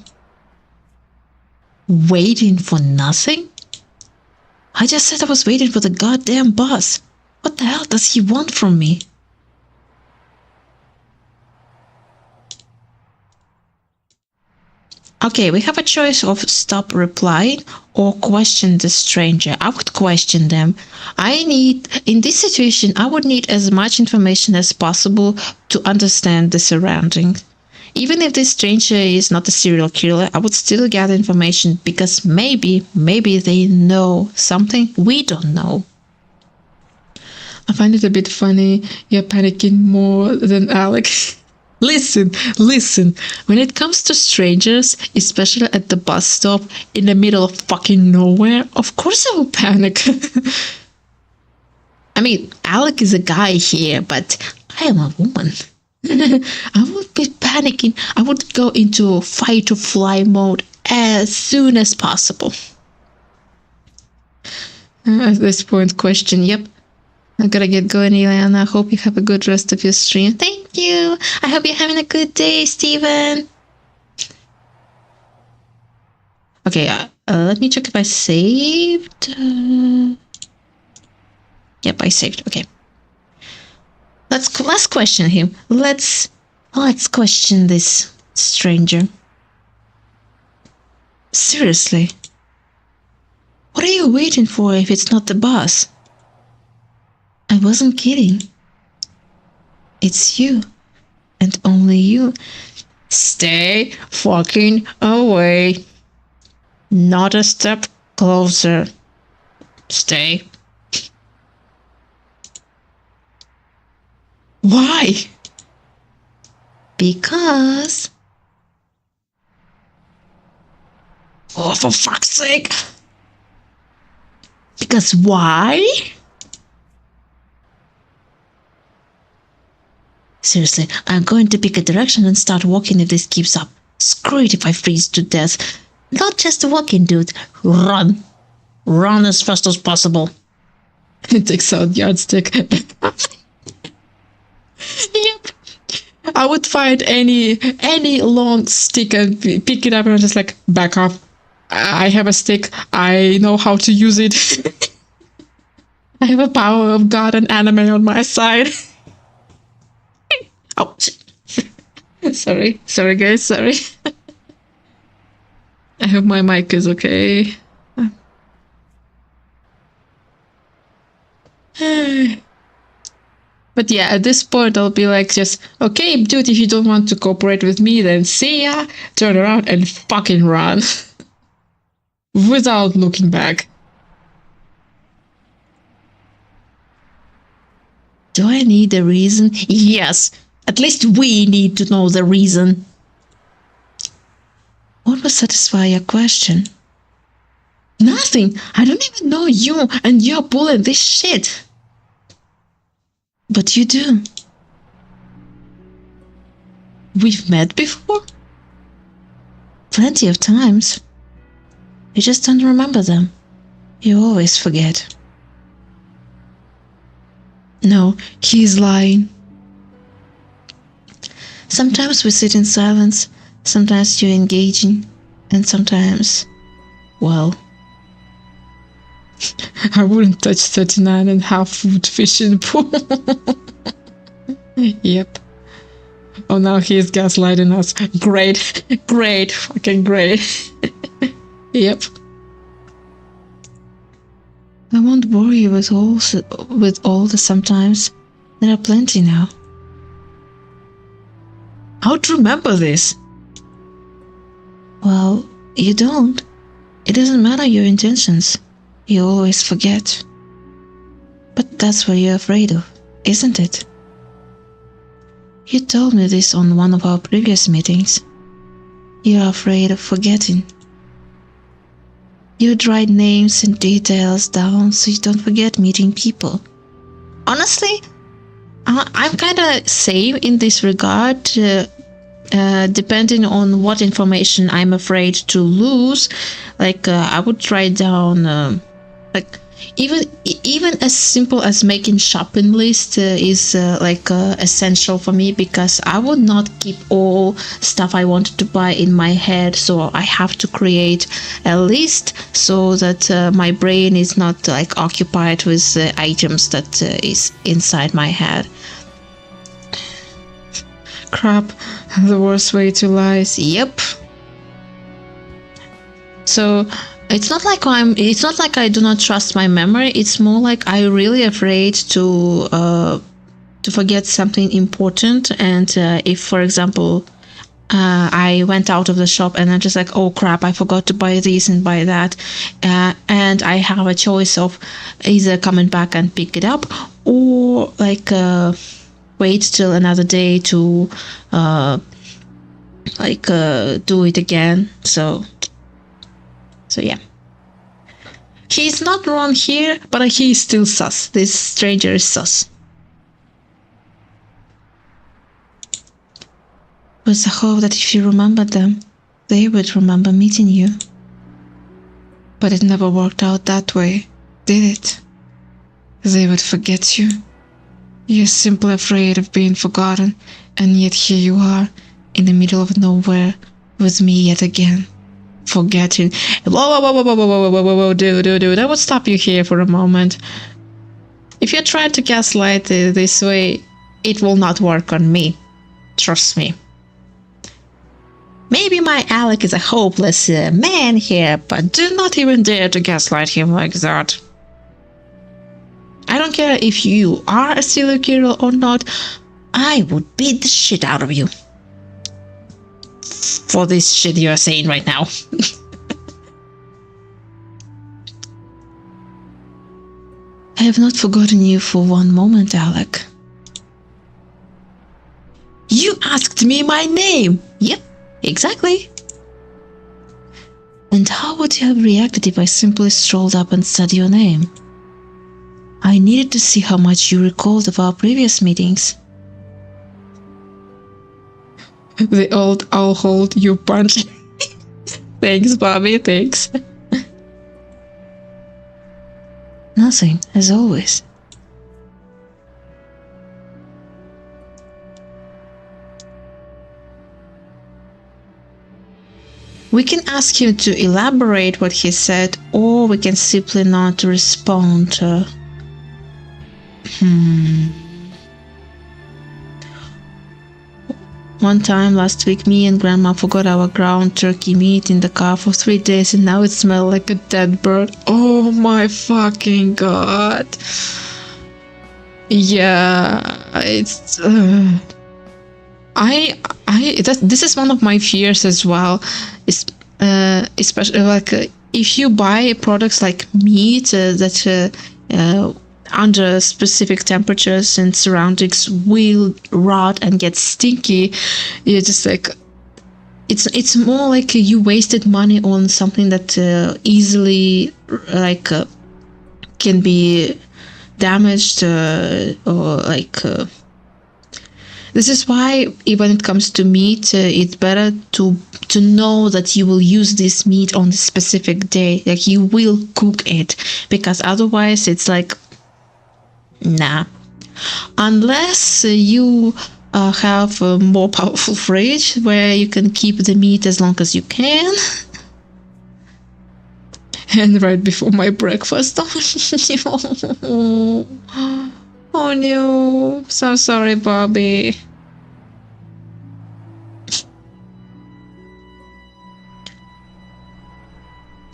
Waiting for nothing? I just said I was waiting for the goddamn bus. What the hell does he want from me? Okay, we have a choice of stop replying or question the stranger. I would question them. In this situation, I would need as much information as possible to understand the surroundings. Even if this stranger is not a serial killer, I would still gather information because maybe they know something we don't know. I find it a bit funny. You're panicking more than Alec. Listen. When it comes to strangers, especially at the bus stop in the middle of fucking nowhere, of course I will panic. I mean, Alec is a guy here, but I am a woman. I would be panicking. I would go into fight or fly mode as soon as possible. At this point, question, yep. I gotta get going, Ileana. I hope you have a good rest of your stream. Thank you. I hope you're having a good day, Steven. Okay, let me check if I saved. Yep, I saved. Okay. Let's question him. Let's question this stranger. Seriously. What are you waiting for if it's not the bus? I wasn't kidding. It's you. And only you. Stay fucking away. Not a step closer. Stay. Why? Because... Oh, for fuck's sake. Because why? Seriously, I'm going to pick a direction and start walking if this keeps up. Screw it if I freeze to death. Not just walking, dude. Run. Run as fast as possible. He takes out yardstick. Yep. I would find any long stick and pick it up and just like, back off. I have a stick. I know how to use it. I have a power of God and anime on my side. Oh, sorry guys, sorry. I hope my mic is okay. But yeah, at this point I'll be like, just, okay, dude, if you don't want to cooperate with me, then see ya, turn around and fucking run. Without looking back. Do I need a reason? Yes. At least we need to know the reason. What will satisfy your question? Nothing. I don't even know you, and you're pulling this shit. But you do. We've met before? Plenty of times. You just don't remember them. You always forget. No, he's lying. Sometimes we sit in silence, sometimes you're engaging, and sometimes, well, I wouldn't touch 39.5-foot fish in the pool. Yep. Oh, now he's gaslighting us. Great, great, fucking great. Yep. I won't bore you with all the sometimes. There are plenty now. How to remember this? Well, you don't. It doesn't matter your intentions. You always forget. But that's what you're afraid of, isn't it? You told me this on one of our previous meetings. You're afraid of forgetting. You'd write names and details down so you don't forget meeting people. Honestly, I'm kind of same in this regard, depending on what information I'm afraid to lose. Like, I would write down, like, even as simple as making shopping list is essential for me, because I would not keep all stuff I wanted to buy in my head, so I have to create a list so that my brain is not like occupied with items that is inside my head. Crap, the worst way to lie. Yep. So it's not like I do not trust my memory. It's more like I'm really afraid to forget something important. And if, for example, I went out of the shop and I'm just like, oh crap, I forgot to buy this and buy that, and I have a choice of either coming back and pick it up, or like wait till another day to do it again. So yeah. He's not wrong here, but he's still sus. This stranger is sus. With the hope that if you remembered them, they would remember meeting you. But it never worked out that way, did it? They would forget you. You're simply afraid of being forgotten, and yet here you are, in the middle of nowhere, with me yet again. Forgetting. Whoa, dude, I would stop you here for a moment. If you try to gaslight this way, it will not work on me. Trust me. Maybe my Alec is a hopeless man here, but do not even dare to gaslight him like that. I don't care if you are a serial killer or not, I would beat the shit out of you. For this shit you're saying right now. I have not forgotten you for one moment, Alec. You asked me my name! Yep, exactly. And how would you have reacted if I simply strolled up and said your name? I needed to see how much you recalled of our previous meetings. The old "I'll hold you" punch. Thanks, Bobby, thanks. Nothing, as always. We can ask him to elaborate what he said, or we can simply not respond. One time last week, me and Grandma forgot our ground turkey meat in the car for 3 days, and now it smells like a dead bird. Oh my fucking god. Yeah, it's... this is one of my fears as well. Especially like if you buy products like meat that under specific temperatures and surroundings will rot and get stinky, you're just like, it's more like you wasted money on something that easily like can be damaged or like this is why when it comes to meat, it's better to know that you will use this meat on this specific day, like you will cook it, because otherwise it's like, nah. Unless you have a more powerful fridge where you can keep the meat as long as you can. And right before my breakfast. Oh no, so sorry, Bobby.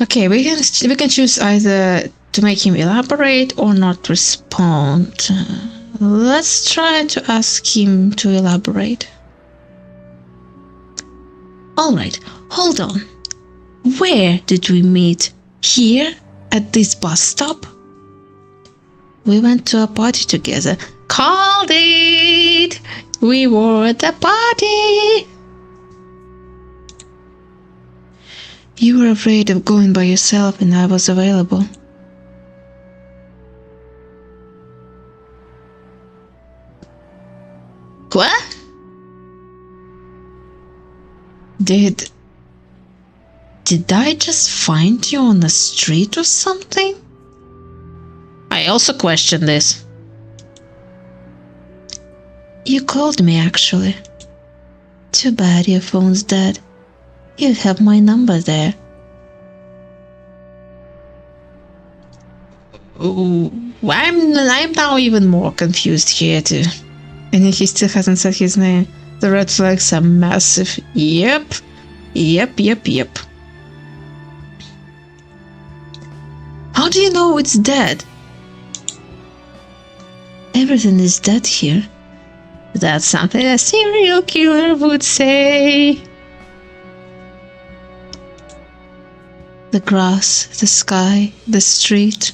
Okay, we can choose either to make him elaborate or not respond. Let's try to ask him to elaborate. Alright, hold on. Where did we meet? Here? At this bus stop? We went to a party together. Called it! We were at a party! You were afraid of going by yourself and I was available. What? Did I just find you on the street or something? I also question this. You called me, actually. Too bad your phone's dead. You have my number there. Oh, I'm now even more confused here too. And he still hasn't said his name. The red flags are massive. Yep. How do you know it's dead? Everything is dead here. That's something a serial killer would say. The grass, the sky, the street.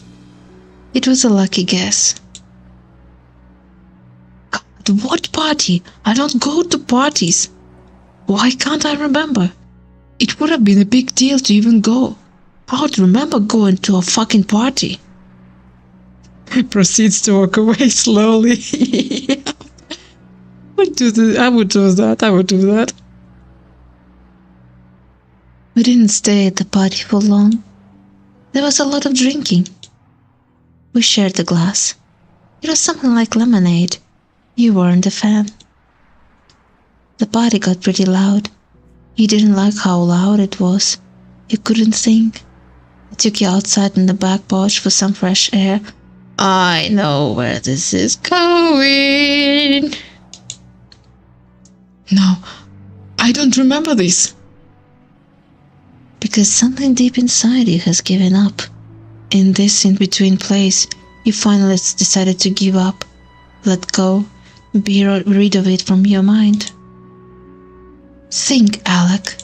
It was a lucky guess. God, what party? I don't go to parties. Why can't I remember? It would have been a big deal to even go. I would remember going to a fucking party. Proceeds to walk away slowly. I would do that. We didn't stay at the party for long. There was a lot of drinking. We shared the glass. It was something like lemonade. You weren't a fan. The party got pretty loud. You didn't like how loud it was. You couldn't think. I took you outside in the back porch for some fresh air. I know where this is going. No, I don't remember this. Because something deep inside you has given up. In this in-between place, you finally decided to give up, let go, be rid of it from your mind. Think, Alec.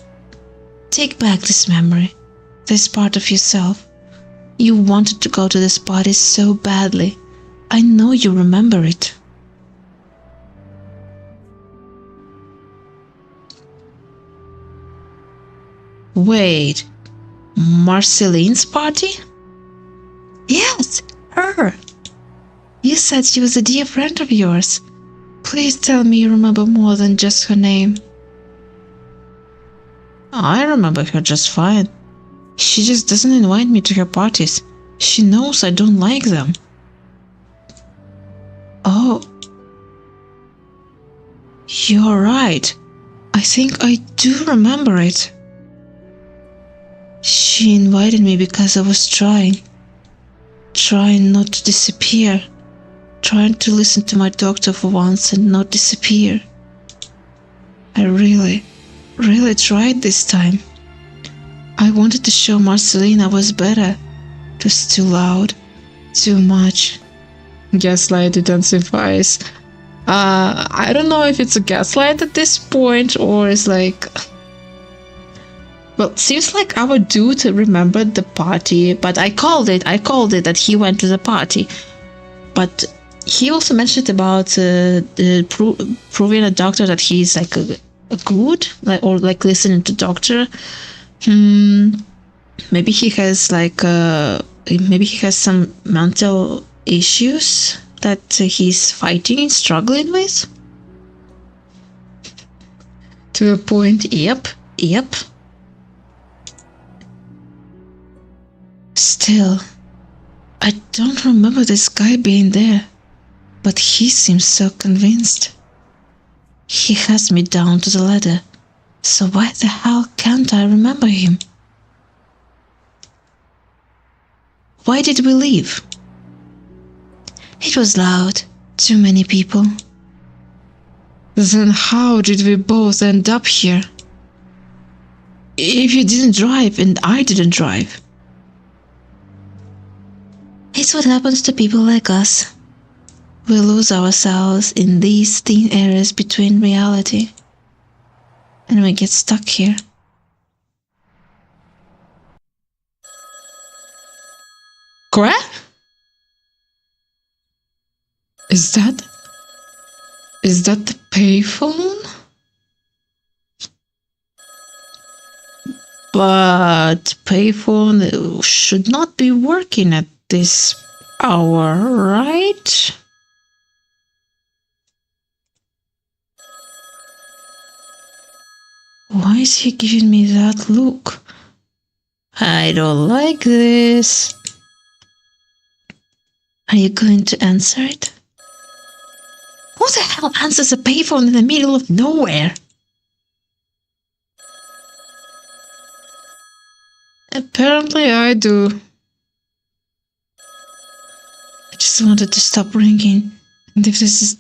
Take back this memory, this part of yourself. You wanted to go to this party so badly. I know you remember it. Wait, Marceline's party? Yes, her. You said she was a dear friend of yours. Please tell me you remember more than just her name. I remember her just fine. She just doesn't invite me to her parties. She knows I don't like them. Oh. You're right. I think I do remember it. She invited me because I was trying not to disappear, trying to listen to my doctor for once and not disappear. I really tried this time. I wanted to show Marceline I was better. It was too loud, too much. Gaslight intensifies. I don't know if it's a gaslight at this point or it's like... Well, seems like our dude remembered the party, but I called it that he went to the party. But he also mentioned about proving a doctor that he's like a good, or listening to doctor. Maybe he has maybe he has some mental issues that he's fighting, struggling with. To a point, yep. Still, I don't remember this guy being there, but he seems so convinced. He has me down to the ladder, so why the hell can't I remember him? Why did we leave? It was loud, too many people. Then how did we both end up here? If you didn't drive and I didn't drive. It's what happens to people like us. We lose ourselves in these thin areas between reality, and we get stuck here. Correct? Is that the payphone? But payphone should not be working at this hour, right? Why is he giving me that look? I don't like this. Are you going to answer it? Who the hell answers a payphone in the middle of nowhere? Apparently I do. I just wanted to stop ringing, and if this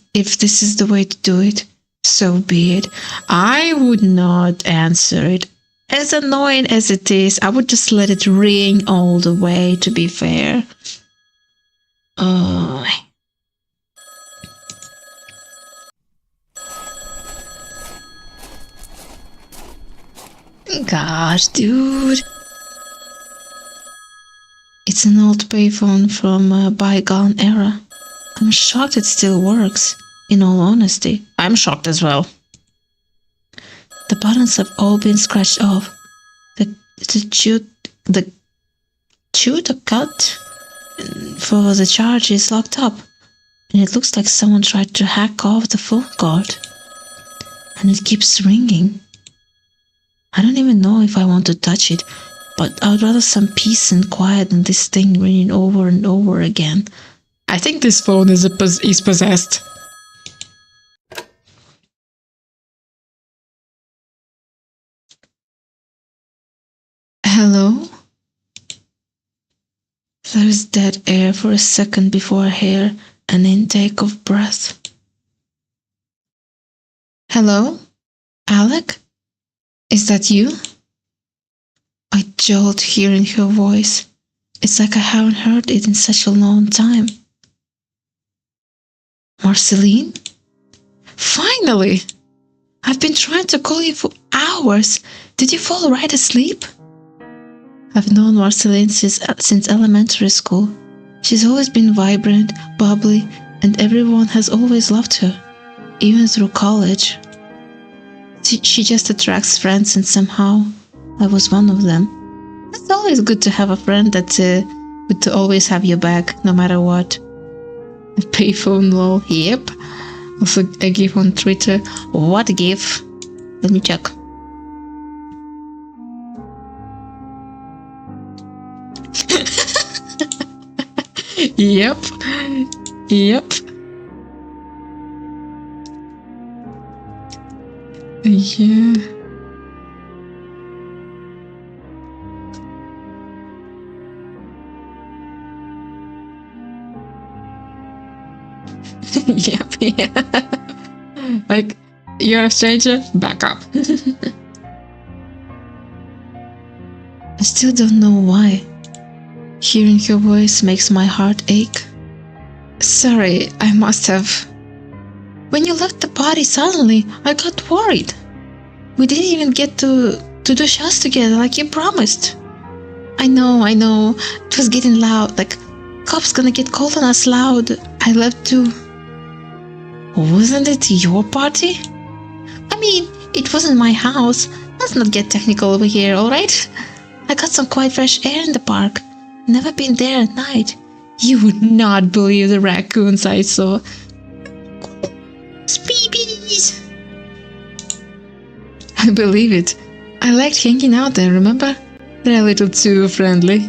is the way to do it, so be it. I would not answer it. As annoying as it is, I would just let it ring all the way, to be fair. Gosh, dude. It's an old payphone from a bygone era. I'm shocked it still works, in all honesty. I'm shocked as well. The buttons have all been scratched off. The chute or cut for the charge is locked up, and it looks like someone tried to hack off the phone cord. And it keeps ringing. I don't even know if I want to touch it, but I'd rather some peace and quiet than this thing ringing over and over again. I think this phone is possessed. Hello? There is dead air for a second before I hear an intake of breath. Hello? Alec? Is that you? I jolt hearing her voice. It's like I haven't heard it in such a long time. Marceline? Finally! I've been trying to call you for hours. Did you fall right asleep? I've known Marceline since elementary school. She's always been vibrant, bubbly, and everyone has always loved her, even through college. She just attracts friends, and somehow I was one of them. It's always good to have a friend that would always have your back, no matter what. A payphone lol, yep. Also a GIF on Twitter. What GIF? Let me check. Yep. Yep. Yeah. Yep. Yeah. Like, you're a stranger, back up. I still don't know why. Hearing her voice makes my heart ache. Sorry, I must have. When you left the party suddenly, I got worried. We didn't even get to do shots together like you promised. I know. It was getting loud, like cops gonna get called on us loud. I left too. Wasn't it your party? I mean, it wasn't my house. Let's not get technical over here, alright? I got some quite fresh air in the park. Never been there at night. You would not believe the raccoons I saw. Babies! I believe it. I liked hanging out there, remember? They're a little too friendly.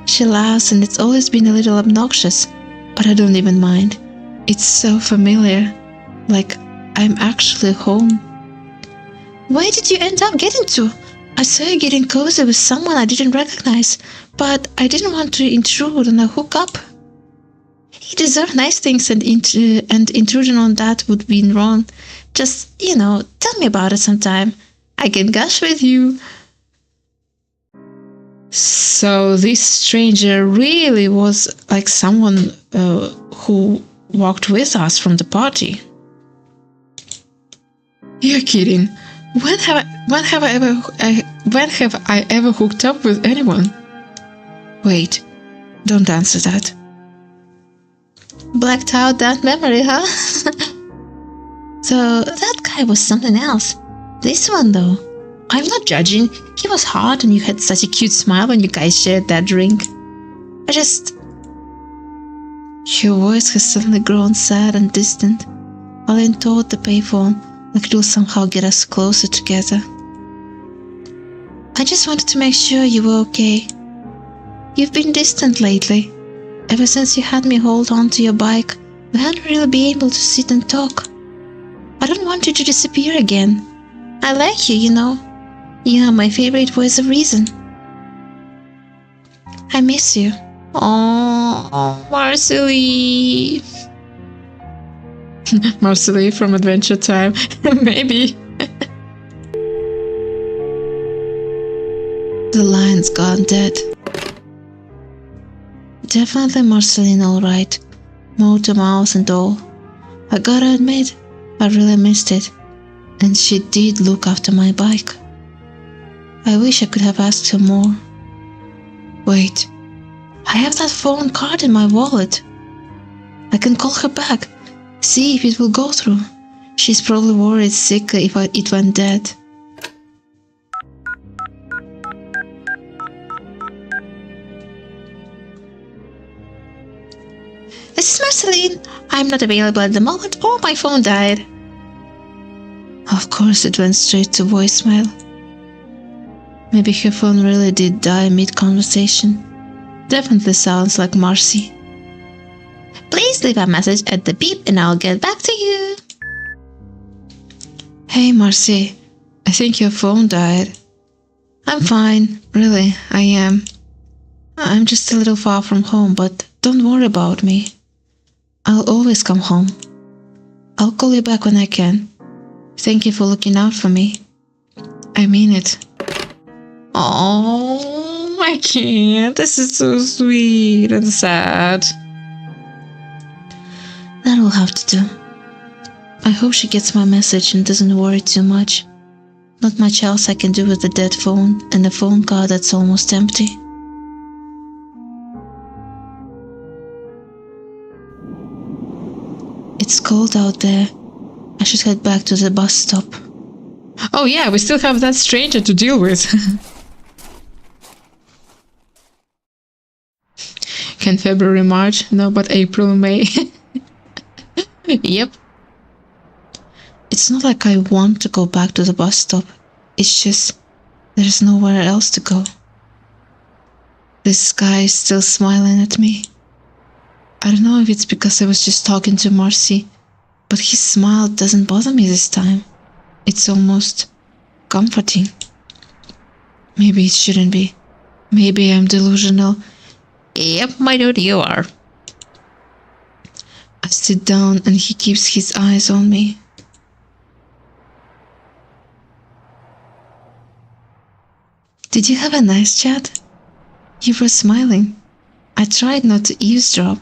She laughs and it's always been a little obnoxious, but I don't even mind. It's so familiar. Like, I'm actually home. Where did you end up getting to? I saw you getting cozy with someone I didn't recognize, but I didn't want to intrude on a hookup. You deserve nice things, and intrusion on that would be wrong. Just, tell me about it sometime. I can gush with you. So this stranger really was like someone who walked with us from the party. You're kidding. When have I ever hooked up with anyone? Wait, don't answer that. Blacked out that memory, huh? So that guy was something else. This one though, I'm not judging. He was hot and you had such a cute smile when you guys shared that drink. Her voice has suddenly grown sad and distant, while I toward the payphone, like it will somehow get us closer together. I just wanted to make sure you were okay. You've been distant lately. Ever since you had me hold on to your bike, we hadn't really been able to sit and talk. I don't want you to disappear again. I like you, You are my favorite voice of reason. I miss you. Oh, Marcely. Marcely from Adventure Time. Maybe. The line's gone dead. Definitely Marceline, alright. Motor mouth and all. I gotta admit, I really missed it. And she did look after my bike. I wish I could have asked her more. Wait, I have that phone card in my wallet. I can call her back, see if it will go through. She's probably worried sick if it went dead. This is Marceline. I'm not available at the moment. Oh, my phone died. Of course it went straight to voicemail. Maybe her phone really did die mid-conversation. Definitely sounds like Marcy. Please leave a message at the beep and I'll get back to you. Hey Marcy, I think your phone died. I'm fine, really, I am. I'm just a little far from home, but don't worry about me. I'll always come home. I'll call you back when I can. Thank you for looking out for me. I mean it. Oh, I can't. This is so sweet and sad. That'll have to do. I hope she gets my message and doesn't worry too much. Not much else I can do with a dead phone and a phone card that's almost empty. It's cold out there. I should head back to the bus stop. Oh yeah, we still have that stranger to deal with. Can February, March? No, but April, May. Yep. It's not like I want to go back to the bus stop. It's just, there's nowhere else to go. This guy is still smiling at me. I don't know if it's because I was just talking to Marcy, but his smile doesn't bother me this time. It's almost comforting. Maybe it shouldn't be. Maybe I'm delusional. Yep, my dude, you are. I sit down and he keeps his eyes on me. Did you have a nice chat? You were smiling. I tried not to eavesdrop.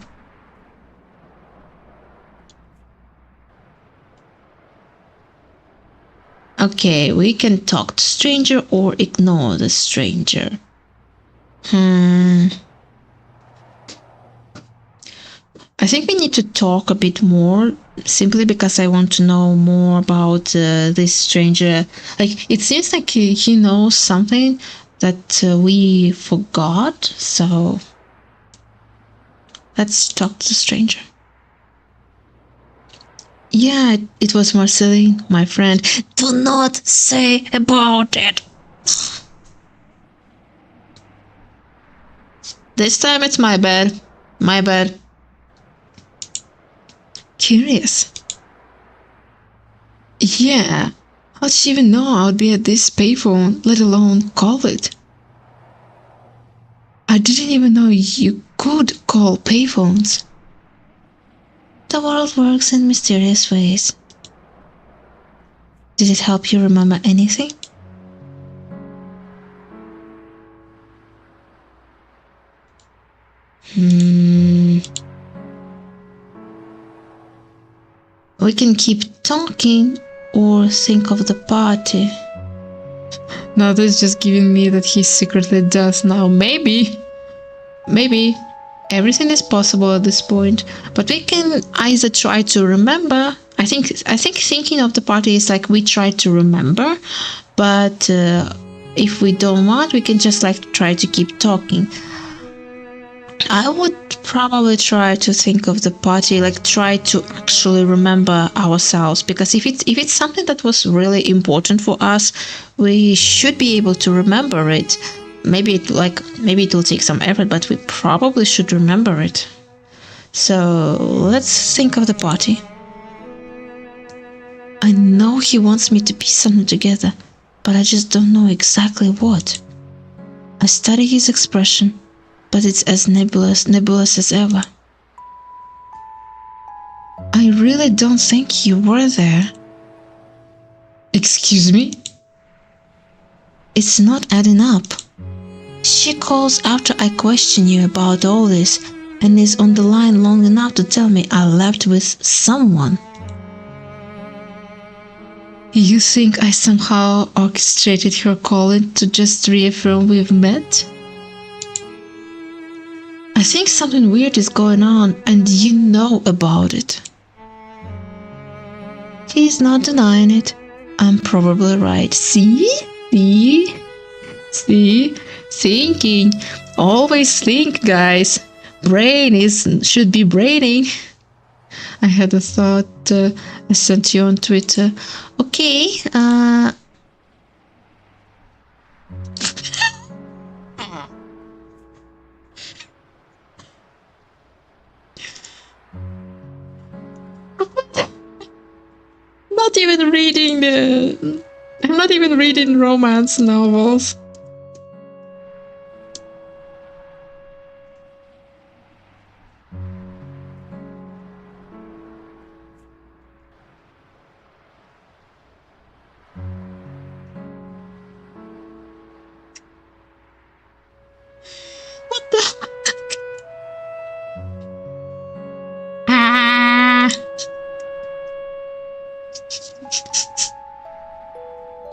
Okay, we can talk to stranger or ignore the stranger. I think we need to talk a bit more, simply because I want to know more about this stranger. Like, it seems like he knows something that we forgot, so let's talk to the stranger. Yeah, it was Marceline, my friend. Do not say about it. This time it's my bad. My bad. Curious. Yeah, how'd she even know I would be at this payphone, let alone call it? I didn't even know you could call payphones. The world works in mysterious ways. Did it help you remember anything? We can keep talking or think of the party. Now that's just giving me that he secretly does now. Maybe. Everything is possible at this point. But we can either try to remember. I think thinking of the party is like we try to remember. But if we don't want, we can just like try to keep talking. I would probably try to think of the party, like try to actually remember ourselves, because if it's something that was really important for us, we should be able to remember it. Maybe it will take some effort, but we probably should remember it. So let's think of the party. I know he wants me to piece something together, but I just don't know exactly what. I study his expression, but it's as nebulous as ever. I really don't think you were there. Excuse me? It's not adding up. She calls after I question you about all this and is on the line long enough to tell me I left with someone. You think I somehow orchestrated her calling to just reaffirm we've met? I think something weird is going on and you know about it. He's not denying it. I'm probably right. See? Thinking. Always think, guys. Brain should be braining. I had a thought. I sent you on Twitter. Okay. I'm not even reading romance novels. What the heck?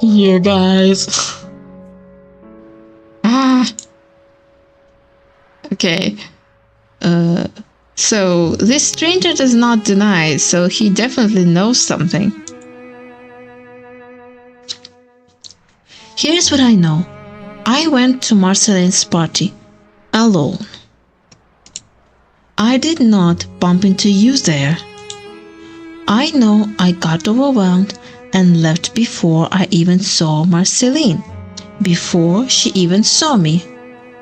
You guys. Okay. So this stranger does not deny, so he definitely knows something. Here's what I know. I went to Marceline's party alone. I did not bump into you there. I know I got overwhelmed and left before I even saw Marceline, before she even saw me.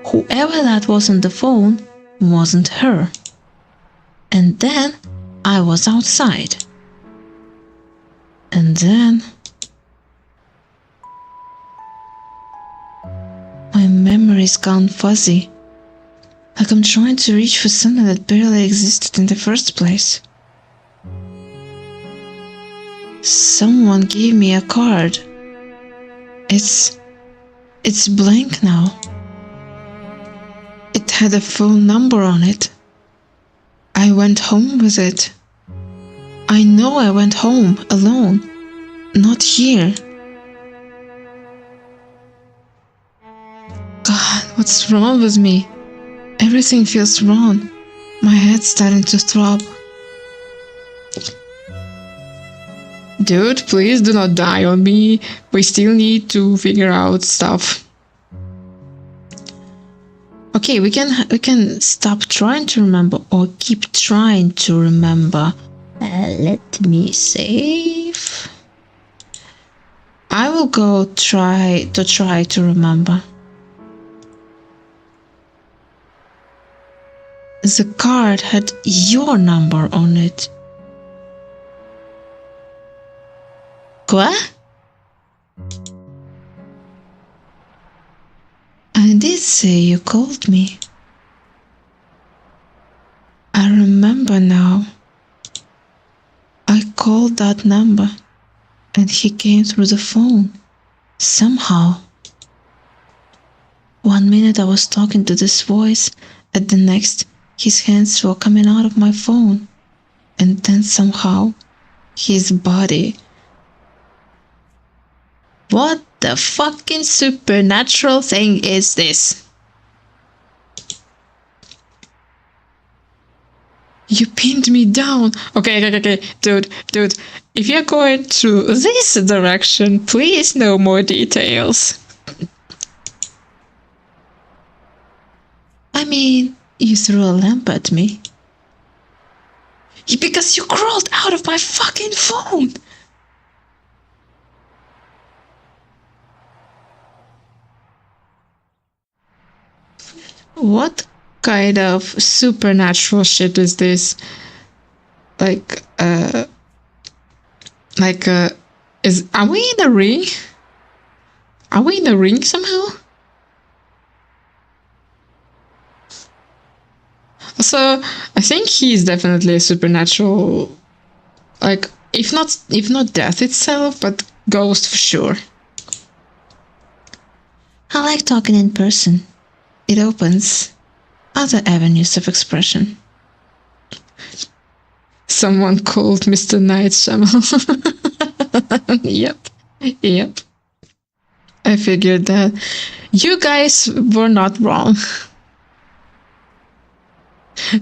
Whoever that was on the phone wasn't her. And then I was outside. And then my memory's gone fuzzy. Like I'm trying to reach for something that barely existed in the first place. Someone gave me a card. It's blank now. It had a phone number on it. I went home with it. I know I went home alone, not here. God, what's wrong with me? Everything feels wrong. My head's starting to throb. Dude, please do not die on me. We still need to figure out stuff. Okay, we can stop trying to remember or keep trying to remember. Let me save. I will go try to remember. The card had your number on it. What? I did say you called me. I remember now. I called that number and he came through the phone. Somehow. 1 minute I was talking to this voice, at the next his hands were coming out of my phone. And then somehow his body. What the fucking supernatural thing is this? You pinned me down. Okay. Dude. If you're going to this direction, please no more details. I mean, you threw a lamp at me. Because you crawled out of my fucking phone. What kind of supernatural shit is this? Are we in a ring? Are we in a ring somehow? So I think he's definitely a supernatural, like if not death itself, but ghost for sure. I like talking in person. It opens other avenues of expression. Someone called Mr. Night Shyamalan. Yep. I figured that. You guys were not wrong.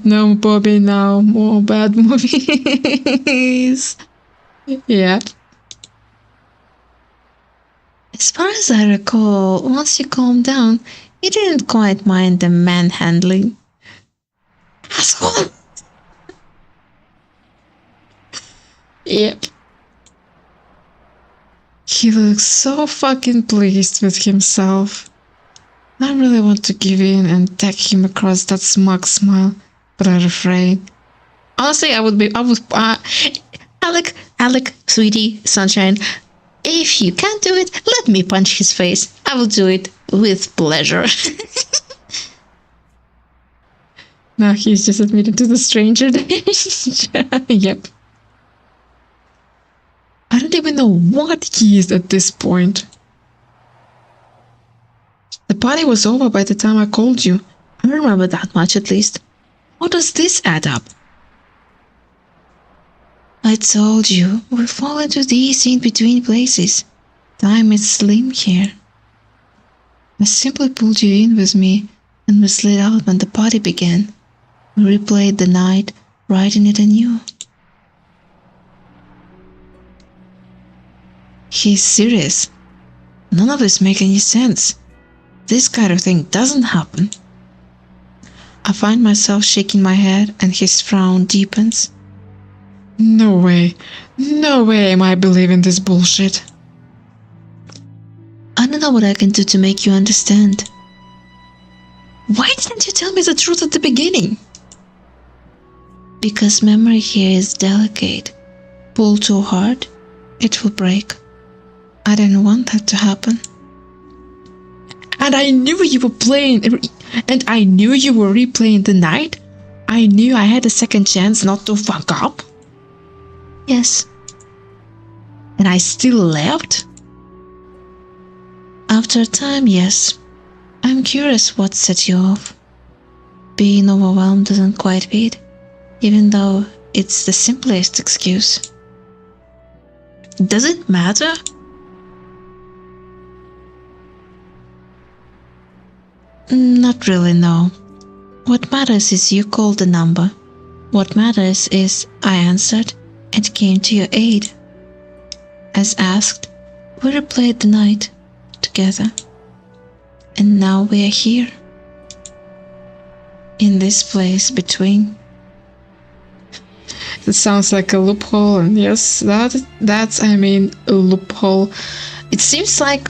No, Bobby, now more bad movies. Yeah. As far as I recall, once you calmed down, you didn't quite mind the manhandling. Asshole! Yep. He looks so fucking pleased with himself. I really want to give in and tag him across that smug smile, but I refrain. Honestly, Alec, sweetie, sunshine, if you can't do it, let me punch his face. I will do it with pleasure. Now he's just admitted to the stranger. Yep. I don't even know what he is at this point. The party was over by the time I called you. I remember that much at least. How does this add up? I told you, we fall into these in-between places. Time is slim here. I simply pulled you in with me, and we slid out when the party began. We replayed the night, writing it anew. He's serious. None of this makes any sense. This kind of thing doesn't happen. I find myself shaking my head and his frown deepens. No way am I believing this bullshit. I don't know what I can do to make you understand. Why didn't you tell me the truth at the beginning? Because memory here is delicate. Pull too hard, it will break. I didn't want that to happen. And I knew you were replaying the night. I knew I had a second chance not to fuck up. Yes. And I still left? After a time, yes. I'm curious what set you off. Being overwhelmed doesn't quite fit, even though it's the simplest excuse. Does it matter? Not really, no. What matters is you called the number. What matters is I answered and came to your aid. As asked, we replayed the night together. And now we are here. In this place between. It sounds like a loophole, and yes, that's a loophole. It seems like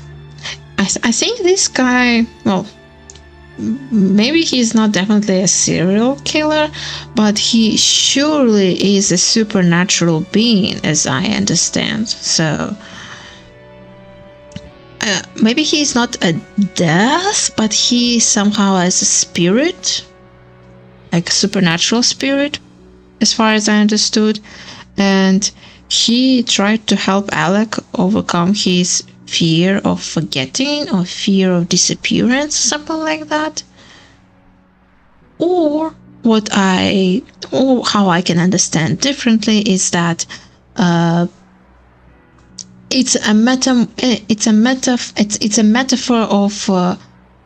I think this guy, well, maybe he's not definitely a serial killer, but he surely is a supernatural being, as I understand. So maybe he's not a death, but he somehow has a spirit, like a supernatural spirit, as far as I understood. And he tried to help Alec overcome his fear of forgetting or fear of disappearance, something like that. Or how I can understand differently is that it's a metaphor of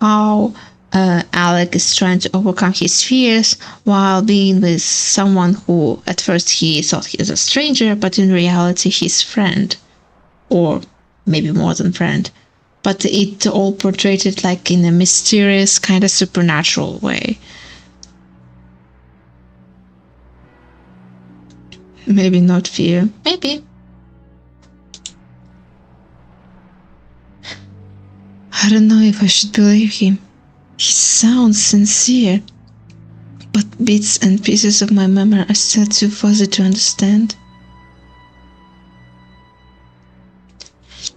how Alec is trying to overcome his fears while being with someone who at first he thought he was a stranger, but in reality his friend, or maybe more than friend. But it all portrayed it like in a mysterious kind of supernatural way. Maybe not fear. Maybe. I don't know if I should believe him. He sounds sincere, but bits and pieces of my memory are still too fuzzy to understand.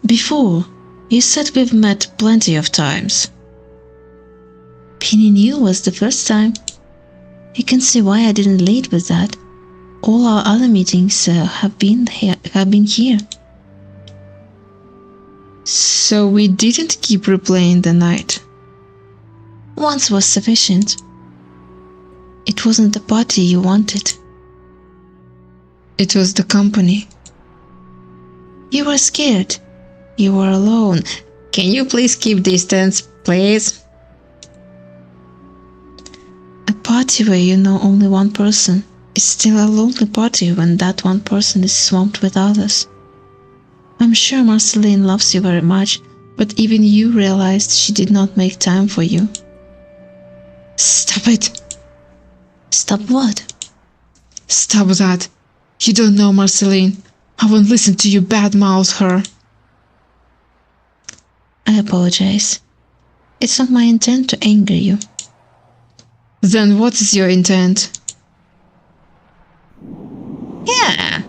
Before, you said we've met plenty of times. Meaning you was the first time. You can see why I didn't lead with that. All our other meetings have been here. So we didn't keep replaying the night. Once was sufficient. It wasn't the party you wanted. It was the company. You were scared. You were alone. Can you please keep distance, please? A party where you know only one person is still a lonely party when that one person is swamped with others. I'm sure Marceline loves you very much, but even you realized she did not make time for you. Stop it. Stop what? Stop that. You don't know Marceline. I won't listen to you badmouth her. I apologize. It's not my intent to anger you. Then what is your intent? Yeah.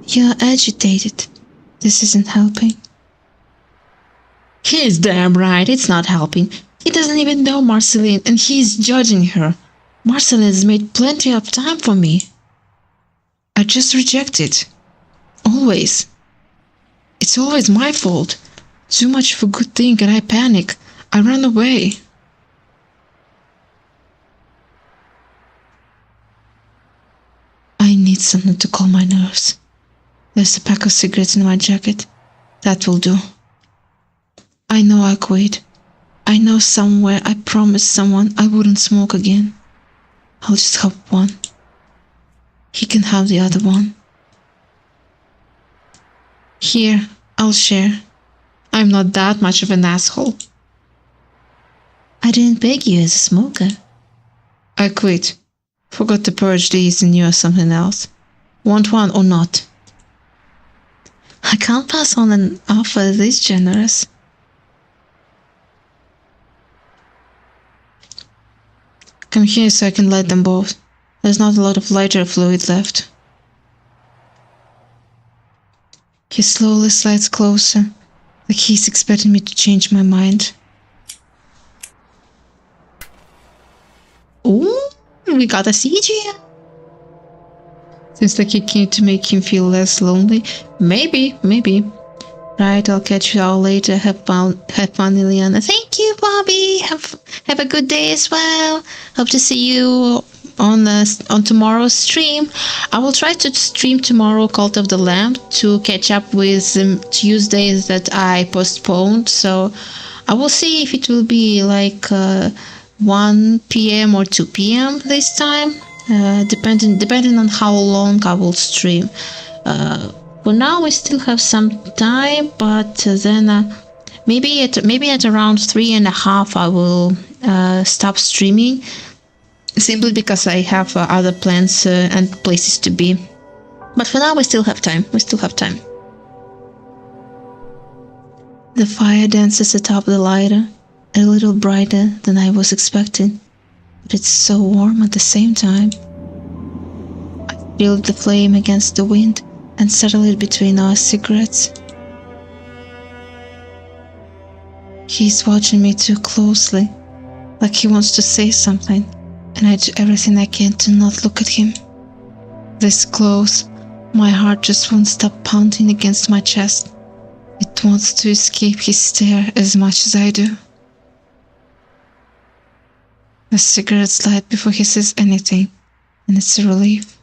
You're agitated. This isn't helping. He's damn right, it's not helping. He doesn't even know Marceline, and he's judging her. Marceline has made plenty of time for me. I just reject it. Always. It's always my fault. Too much of a good thing and I panic. I run away. I need something to calm my nerves. There's a pack of cigarettes in my jacket. That will do. I know I quit. I know somewhere I promised someone I wouldn't smoke again. I'll just have one. He can have the other one. Here, I'll share. I'm not that much of an asshole. I didn't beg you as a smoker. I quit. Forgot to purge these and you are something else. Want one or not? I can't pass on an offer this generous. Come here so I can light them both. There's not a lot of lighter fluid left. He slowly slides closer, like he's expecting me to change my mind. Ooh, we got a CG. Seems like he came to make him feel less lonely. Maybe. Right, I'll catch you all later. Have fun, Liliana. Thank you, Bobby. Have a good day as well. Hope to see you on tomorrow's stream. I will try to stream tomorrow Cult of the Lamb to catch up with Tuesdays that I postponed. So I will see if it will be like 1 p.m. or 2 p.m. this time, depending on how long I will stream. For now, we still have some time, but then maybe at around 3:30 I will stop streaming, simply because I have other plans and places to be. But for now, we still have time. The fire dances atop the lighter, a little brighter than I was expecting, but it's so warm at the same time. I feel the flame against the wind and settle it between our cigarettes. He's watching me too closely, like he wants to say something, and I do everything I can to not look at him. This close, my heart just won't stop pounding against my chest. It wants to escape his stare as much as I do. The cigarettes light before he says anything, and it's a relief.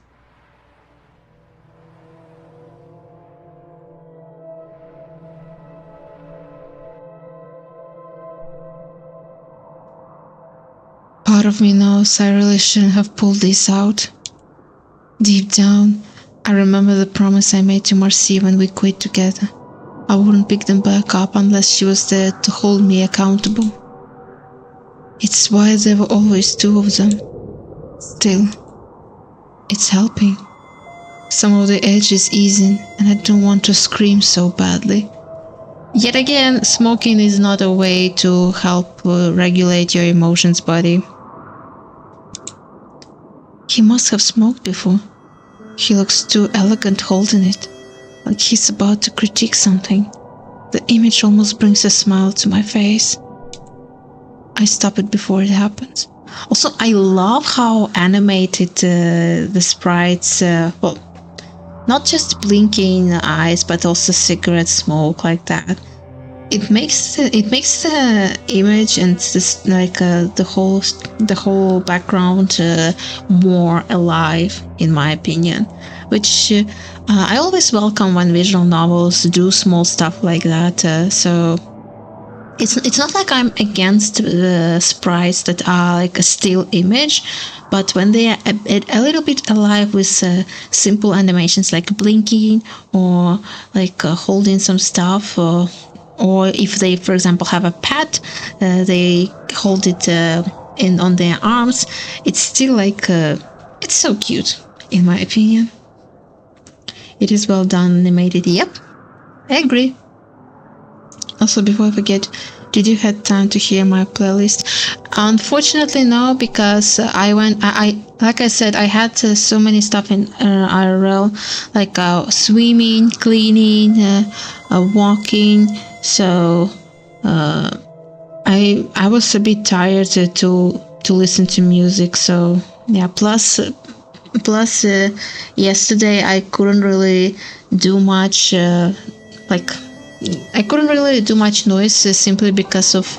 Part of me knows I really shouldn't have pulled this out. Deep down, I remember the promise I made to Marcy when we quit together. I wouldn't pick them back up unless she was there to hold me accountable. It's why there were always two of them. Still, it's helping. Some of the edge is easing, and I don't want to scream so badly. Yet again, smoking is not a way to help regulate your emotions, buddy. He must have smoked before. He looks too elegant holding it, like he's about to critique something. The image almost brings a smile to my face. I stop it before it happens. Also, I love how animated the sprites, well, not just blinking eyes, but also cigarette smoke like that. It makes the image and this the whole background more alive, in my opinion. Which I always welcome when visual novels do small stuff like that. So it's not like I'm against sprites that are like a still image, but when they are a little bit alive with simple animations like blinking or like holding some stuff, or if they, for example, have a pet, they hold it on their arms. It's still like it's so cute, in my opinion. It is well done, animated. Yep, I agree. Also, before I forget, did you have time to hear my playlist? Unfortunately, no, because I like I said, I had so many stuff in IRL, like swimming, cleaning, walking. So I was a bit tired to listen to music. So yeah. Plus yesterday I couldn't really do much. I couldn't really do much noise simply because of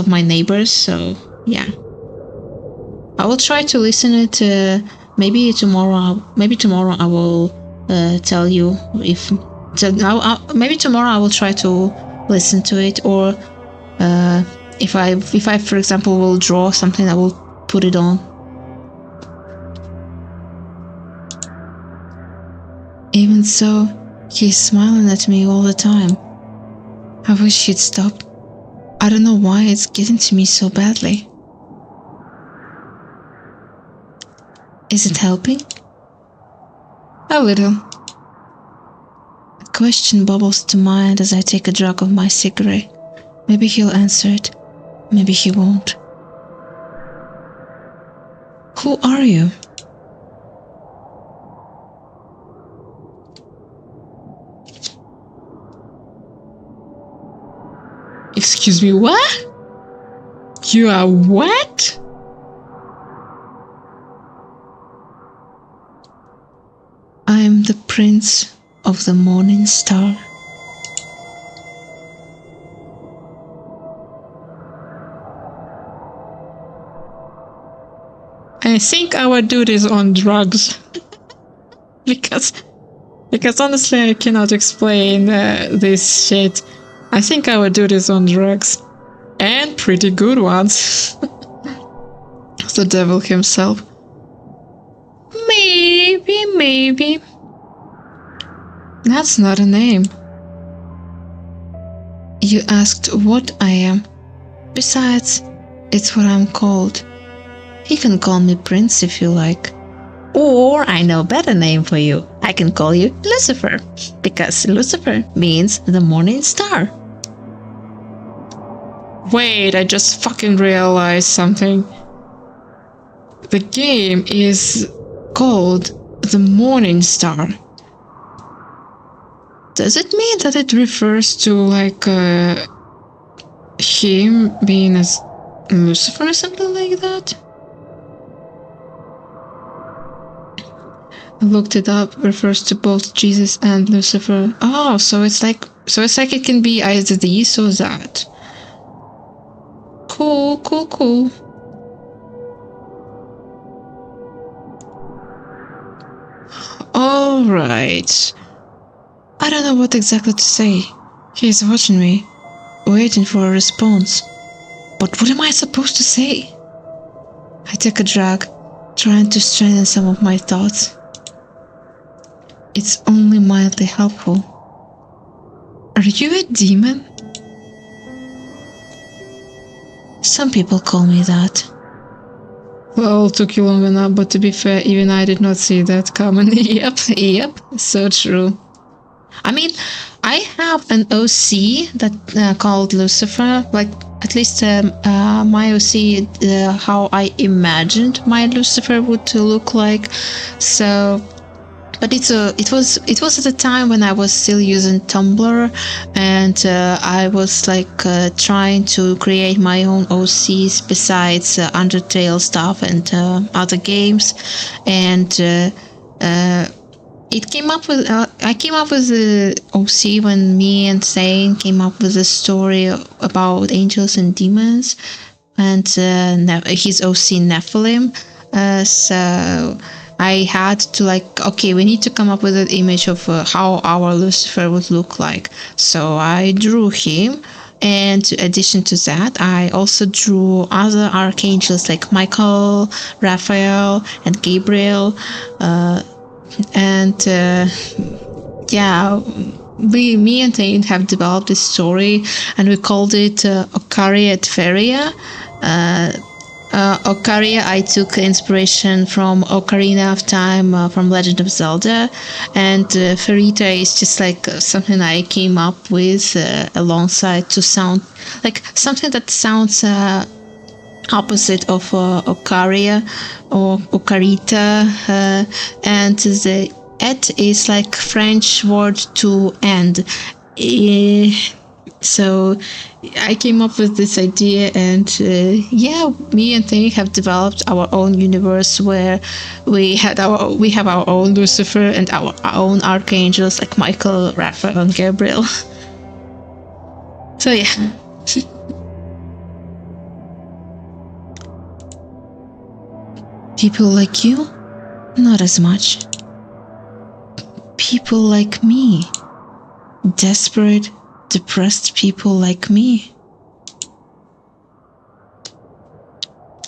my neighbors. So yeah, I will try to listen it. Maybe tomorrow I will tell you if. Maybe tomorrow I will try to listen to it, or if I for example will draw something, I will put it on. Even so, he's smiling at me all the time. I wish he'd stop. I don't know why it's getting to me so badly. Is it helping? A little. A question bubbles to mind as I take a drag of my cigarette. Maybe he'll answer it. Maybe he won't. Who are you? Excuse me, what? You are what? I'm the Prince of the Morning Star. I think our dude is on drugs. because honestly I cannot explain this shit. I think our dude is on drugs. And pretty good ones. The devil himself. Maybe. That's not a name. You asked what I am. Besides, it's what I'm called. You can call me Prince if you like. Or I know a better name for you. I can call you Lucifer. Because Lucifer means the morning star. Wait, I just fucking realized something. The game is called the Morning Star. Does it mean that it refers to like him being as Lucifer or something like that? I looked it up. Refers to both Jesus and Lucifer. Oh, so it's like it can be either this or that. Cool. Alright. I don't know what exactly to say. He's watching me, waiting for a response. But what am I supposed to say? I take a drag, trying to straighten some of my thoughts. It's only mildly helpful. Are you a demon? Some people call me that. Well, took you long enough, but to be fair, even I did not see that coming. Yep, so true. I mean, I have an OC that called Lucifer, like at least my OC, how I imagined my Lucifer would look like. So, but it was at a time when I was still using Tumblr, and I was like trying to create my own OCs besides Undertale stuff and other games, and it came up with I came up with the OC when me and Zane came up with a story about angels and demons, and his OC Nephilim. So I had to okay, we need to come up with an image of how our Lucifer would look like. So I drew him, and in addition to that, I also drew other archangels like Michael, Raphael, and Gabriel. Me and Tain have developed this story, and we called it Ocaria et Feria. Ocaria, I took inspiration from Ocarina of Time from Legend of Zelda, and Ferita is just like something I came up with alongside to sound like something that sounds opposite of Ocaria or Ocarita, and the et is like French word to end. So I came up with this idea, and me and Thane have developed our own universe where we have our own Lucifer and our own archangels like Michael, Raphael, and Gabriel. So yeah. People like you? Not as much. People like me. Desperate, depressed people like me.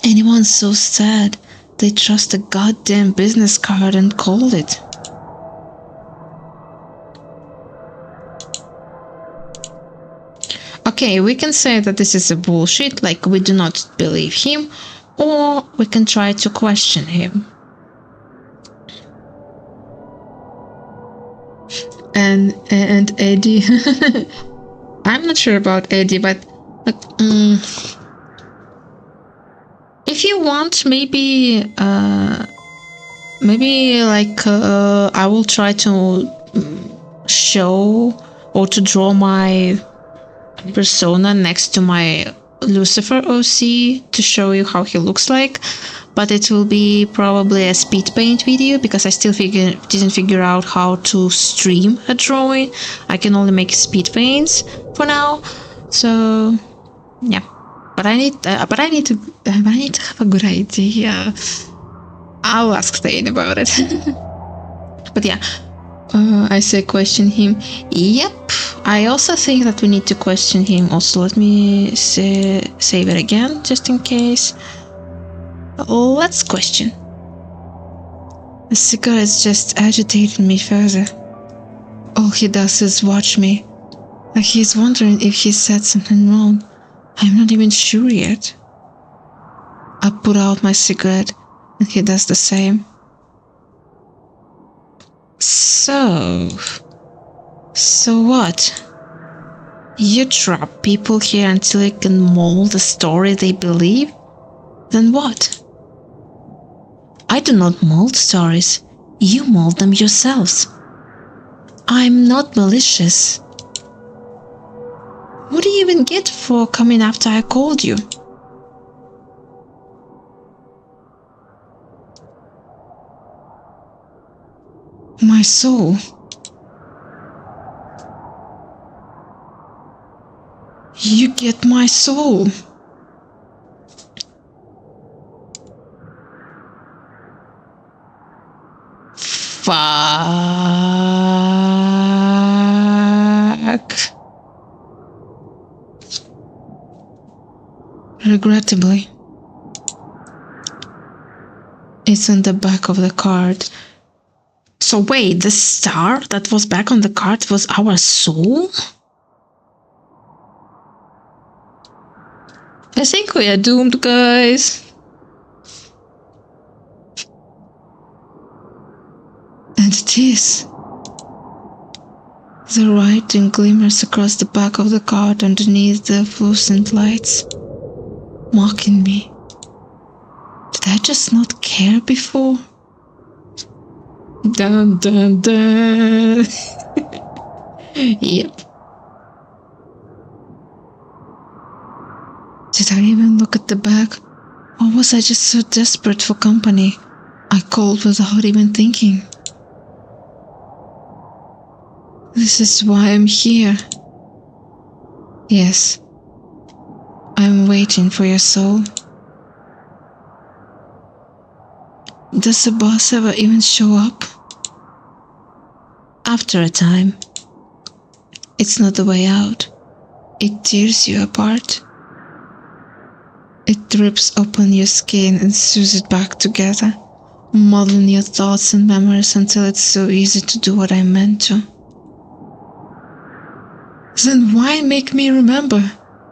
Anyone so sad they trust a goddamn business card and called it. Okay, we can say that this is a bullshit, like we do not believe him, or we can try to question him. And Eddie, I'm not sure about Eddie, but If you want, maybe like I will try to show or to draw my persona next to my Lucifer OC to show you how he looks like, but it will be probably a speed paint video because I still didn't figure out how to stream a drawing. I can only make speed paints for now, so yeah. But I need to have a good idea. I'll ask Thane about it. But yeah, I say question him. Yep. I also think that we need to question him. Also, let me save it again, just in case. Let's question. The cigarette's just agitating me further. All he does is watch me. Like he's wondering if he said something wrong. I'm not even sure yet. I put out my cigarette, and he does the same. So what? You trap people here until you can mold the story they believe? Then what? I do not mold stories. You mold them yourselves. I'm not malicious. What do you even get for coming after I called you? My soul. You get my soul. Fuck. Regrettably, it's on the back of the card. So wait, the star that was back on the card was our soul? I think we are doomed, guys. And it is. The writing glimmers across the back of the card underneath the fluorescent lights, mocking me. Did I just not care before? Dun dun dun. Yep. Did I even look at the back? Or was I just so desperate for company? I called without even thinking. This is why I'm here. Yes. I'm waiting for your soul. Does the boss ever even show up? After a time. It's not the way out. It tears you apart. It rips open your skin and sews it back together, modeling your thoughts and memories until it's so easy to do what I meant to. Then why make me remember?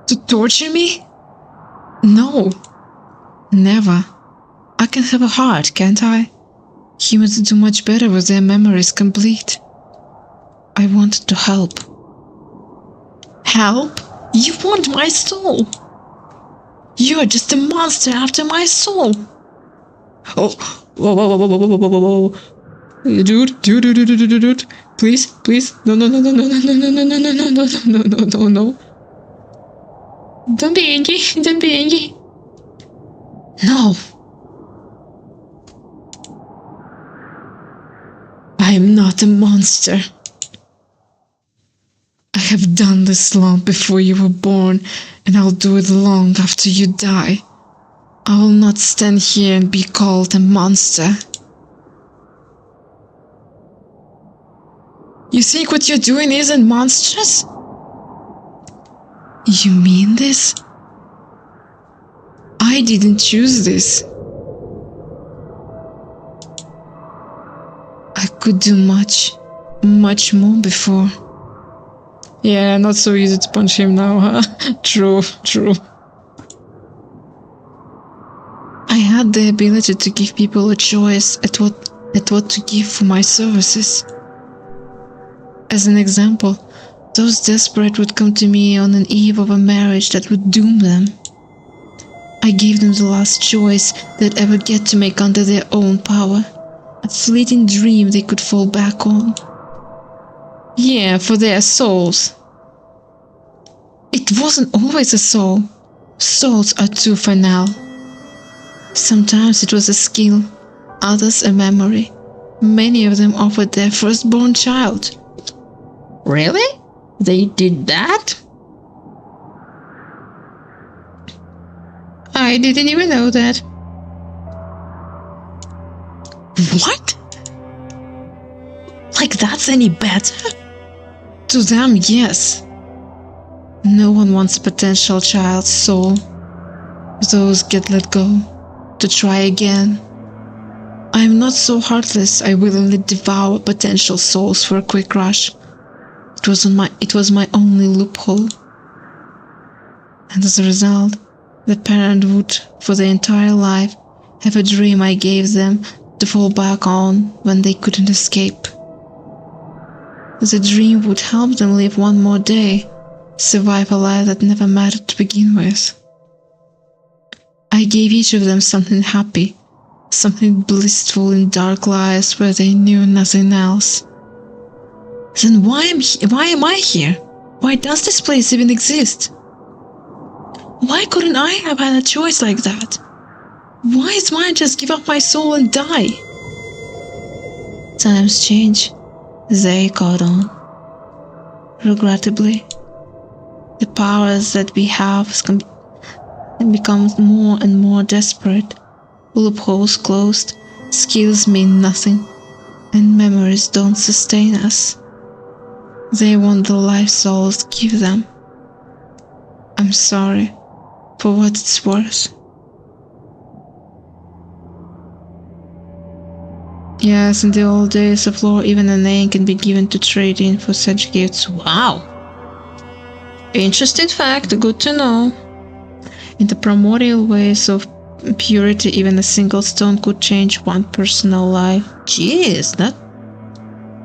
To torture me? No. Never. I can have a heart, can't I? Humans do much better with their memories complete. I wanted to help. Help? You want my soul? You're just a monster after my soul. Oh, whoa. Dude. Please. No. Don't be angry. No. I am not a monster. I have done this long before you were born, and I'll do it long after you die. I will not stand here and be called a monster. You think what you're doing isn't monstrous? You mean this? I didn't choose this. I could do much more before. Yeah, not so easy to punch him now, huh? True. I had the ability to give people a choice at what to give for my services. As an example, Those desperate would come to me on an eve of a marriage that would doom them. I gave them the last choice they'd ever get to make under their own power. A fleeting dream they could fall back on. Yeah, for their souls. It wasn't always a soul. Souls are too banal. Sometimes it was a skill, others a memory. Many of them offered their firstborn child. Really? They did that? I didn't even know that. What? Like that's any better? To them, yes. No one wants a potential child's soul. Those get let go, to try again. I am not so heartless I willingly devour potential souls for a quick rush. It was my only loophole. And as a result, the parent would, for their entire life, have a dream I gave them to fall back on when they couldn't escape. The dream would help them live one more day, survive a life that never mattered to begin with. I gave each of them something happy, something blissful in dark lives where they knew nothing else. Then why am I here? Why does this place even exist? Why couldn't I have had a choice like that? Why is mine just give up my soul and die? Times change. They caught on. Regrettably, the powers that we have can become more and more desperate. Loopholes closed, skills mean nothing, and memories don't sustain us. They want the life souls give them. I'm sorry, for what it's worth. Yes, in the old days of lore, even a name can be given to trade in for such gifts. Wow! Interesting fact, good to know. In the primordial ways of purity, even a single stone could change one personal life. Jeez, that...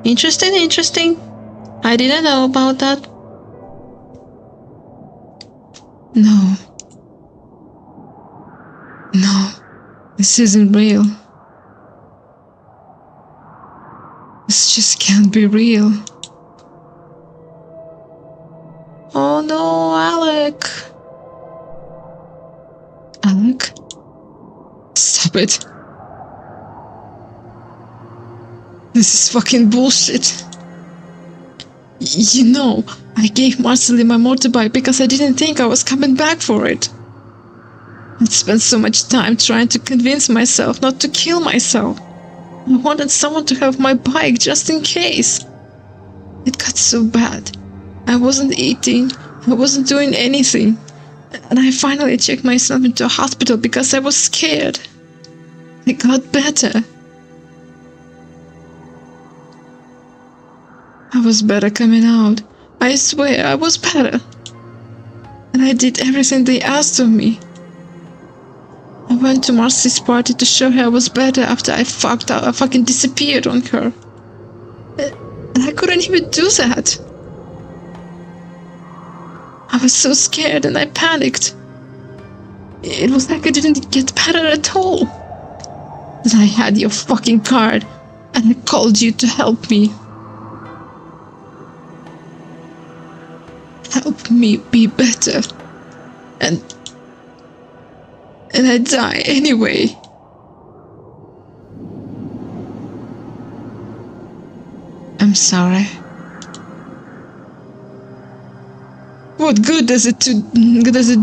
Interesting. I didn't know about that. No, this isn't real. This just can't be real. Oh no, Alec. Alec? Stop it. This is fucking bullshit. You know, I gave Marcely my motorbike because I didn't think I was coming back for it. I spent so much time trying to convince myself not to kill myself. I wanted someone to have my bike just in case. It got so bad. I wasn't eating, I wasn't doing anything. And I finally checked myself into a hospital because I was scared. I got better. I was better coming out. I swear I was better. And I did everything they asked of me. I went to Marcy's party to show her I was better after I fucking disappeared on her. And I couldn't even do that. I was so scared and I panicked. It was like I didn't get better at all. Then I had your fucking card and I called you to help me. Help me be better. And I die anyway. I'm sorry. What good does it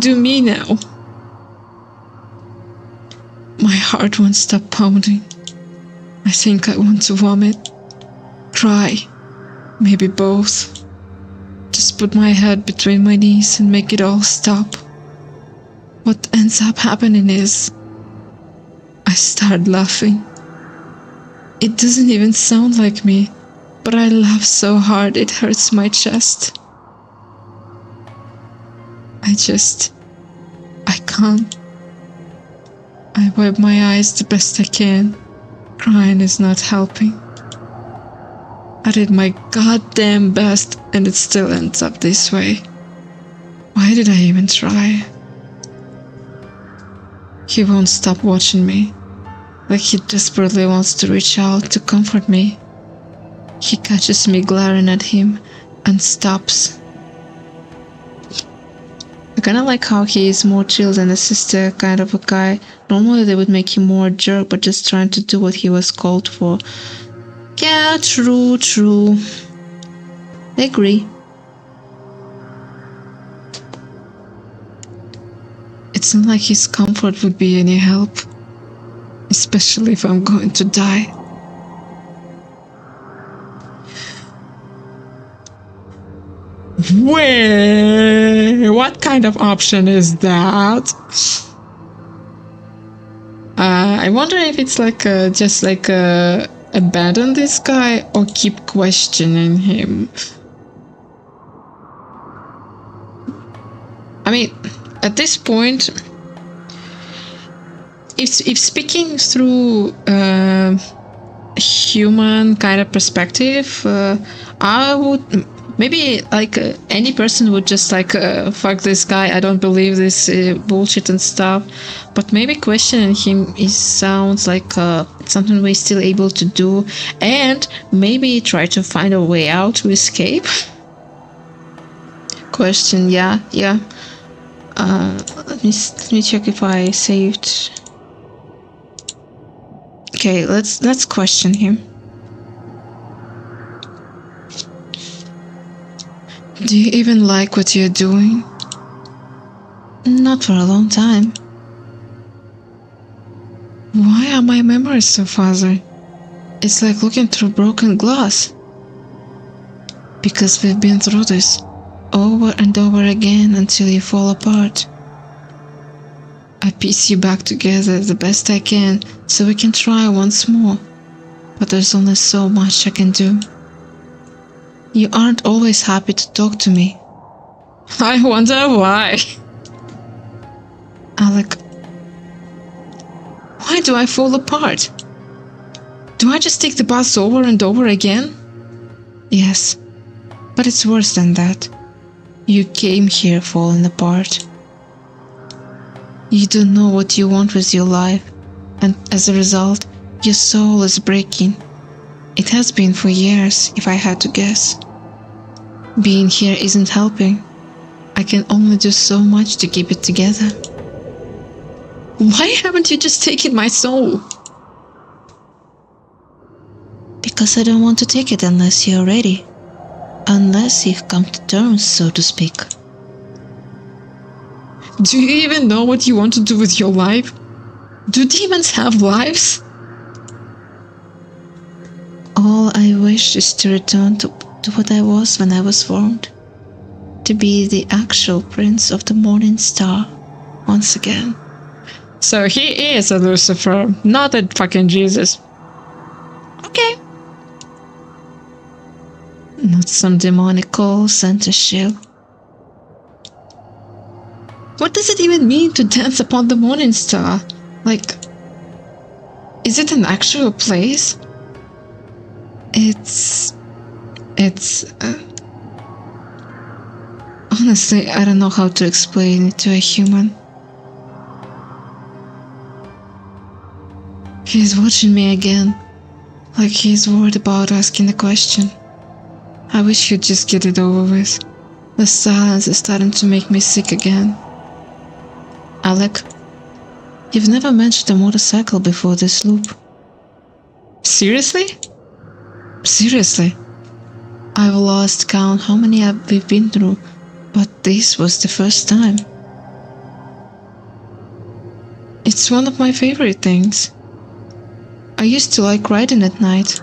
do me now? My heart won't stop pounding. I think I want to vomit. Cry. Maybe both. Just put my head between my knees and make it all stop. What ends up happening is I start laughing. It doesn't even sound like me, but I laugh so hard it hurts my chest. I can't. I wipe my eyes the best I can. Crying is not helping. I did my goddamn best and it still ends up this way. Why did I even try? He won't stop watching me, like he desperately wants to reach out to comfort me. He catches me glaring at him and stops. I kinda like how he is more chill than a sister kind of a guy. Normally they would make him more a jerk, but just trying to do what he was called for. Yeah, true. I agree. It's not like his comfort would be any help, especially if I'm going to die. Wait, what kind of option is that? I wonder if it's like just like abandon this guy or keep questioning him. I mean, at this point, if speaking through human kind of perspective, I would maybe like any person would just like fuck this guy, I don't believe this bullshit and stuff, but maybe questioning him sounds like something we're still able to do, and maybe try to find a way out to escape. Question, yeah. Let me check if I saved. Okay, let's question him. Do you even like what you're doing? Not for a long time. Why are my memories so fuzzy? It's like looking through broken glass. Because we've been through this over and over again until you fall apart. I piece you back together the best I can so we can try once more, but there's only so much I can do. You aren't always happy to talk to me. I wonder why. Alec, why do I fall apart? Do I just take the bus over and over again? Yes, but it's worse than that. You came here falling apart. You don't know what you want with your life, and as a result, your soul is breaking. It has been for years, if I had to guess. Being here isn't helping. I can only do so much to keep it together. Why haven't you just taken my soul? Because I don't want to take it unless you're ready. Unless you've come to terms, so to speak. Do you even know what you want to do with your life? Do demons have lives? All I wish is to return to what I was when I was formed. To be the actual prince of the morning star once again. So he is a Lucifer, not a fucking Jesus. Okay. Not some demonic call center shill. What does it even mean to dance upon the morning star? Like, is it an actual place? It's honestly, I don't know how to explain it to a human. He's watching me again, like he's worried about asking a question. I wish he'd just get it over with. The silence is starting to make me sick again. Alec, you've never mentioned a motorcycle before this loop. Seriously? Seriously. I've lost count how many we've been through, but this was the first time. It's one of my favorite things. I used to like riding at night.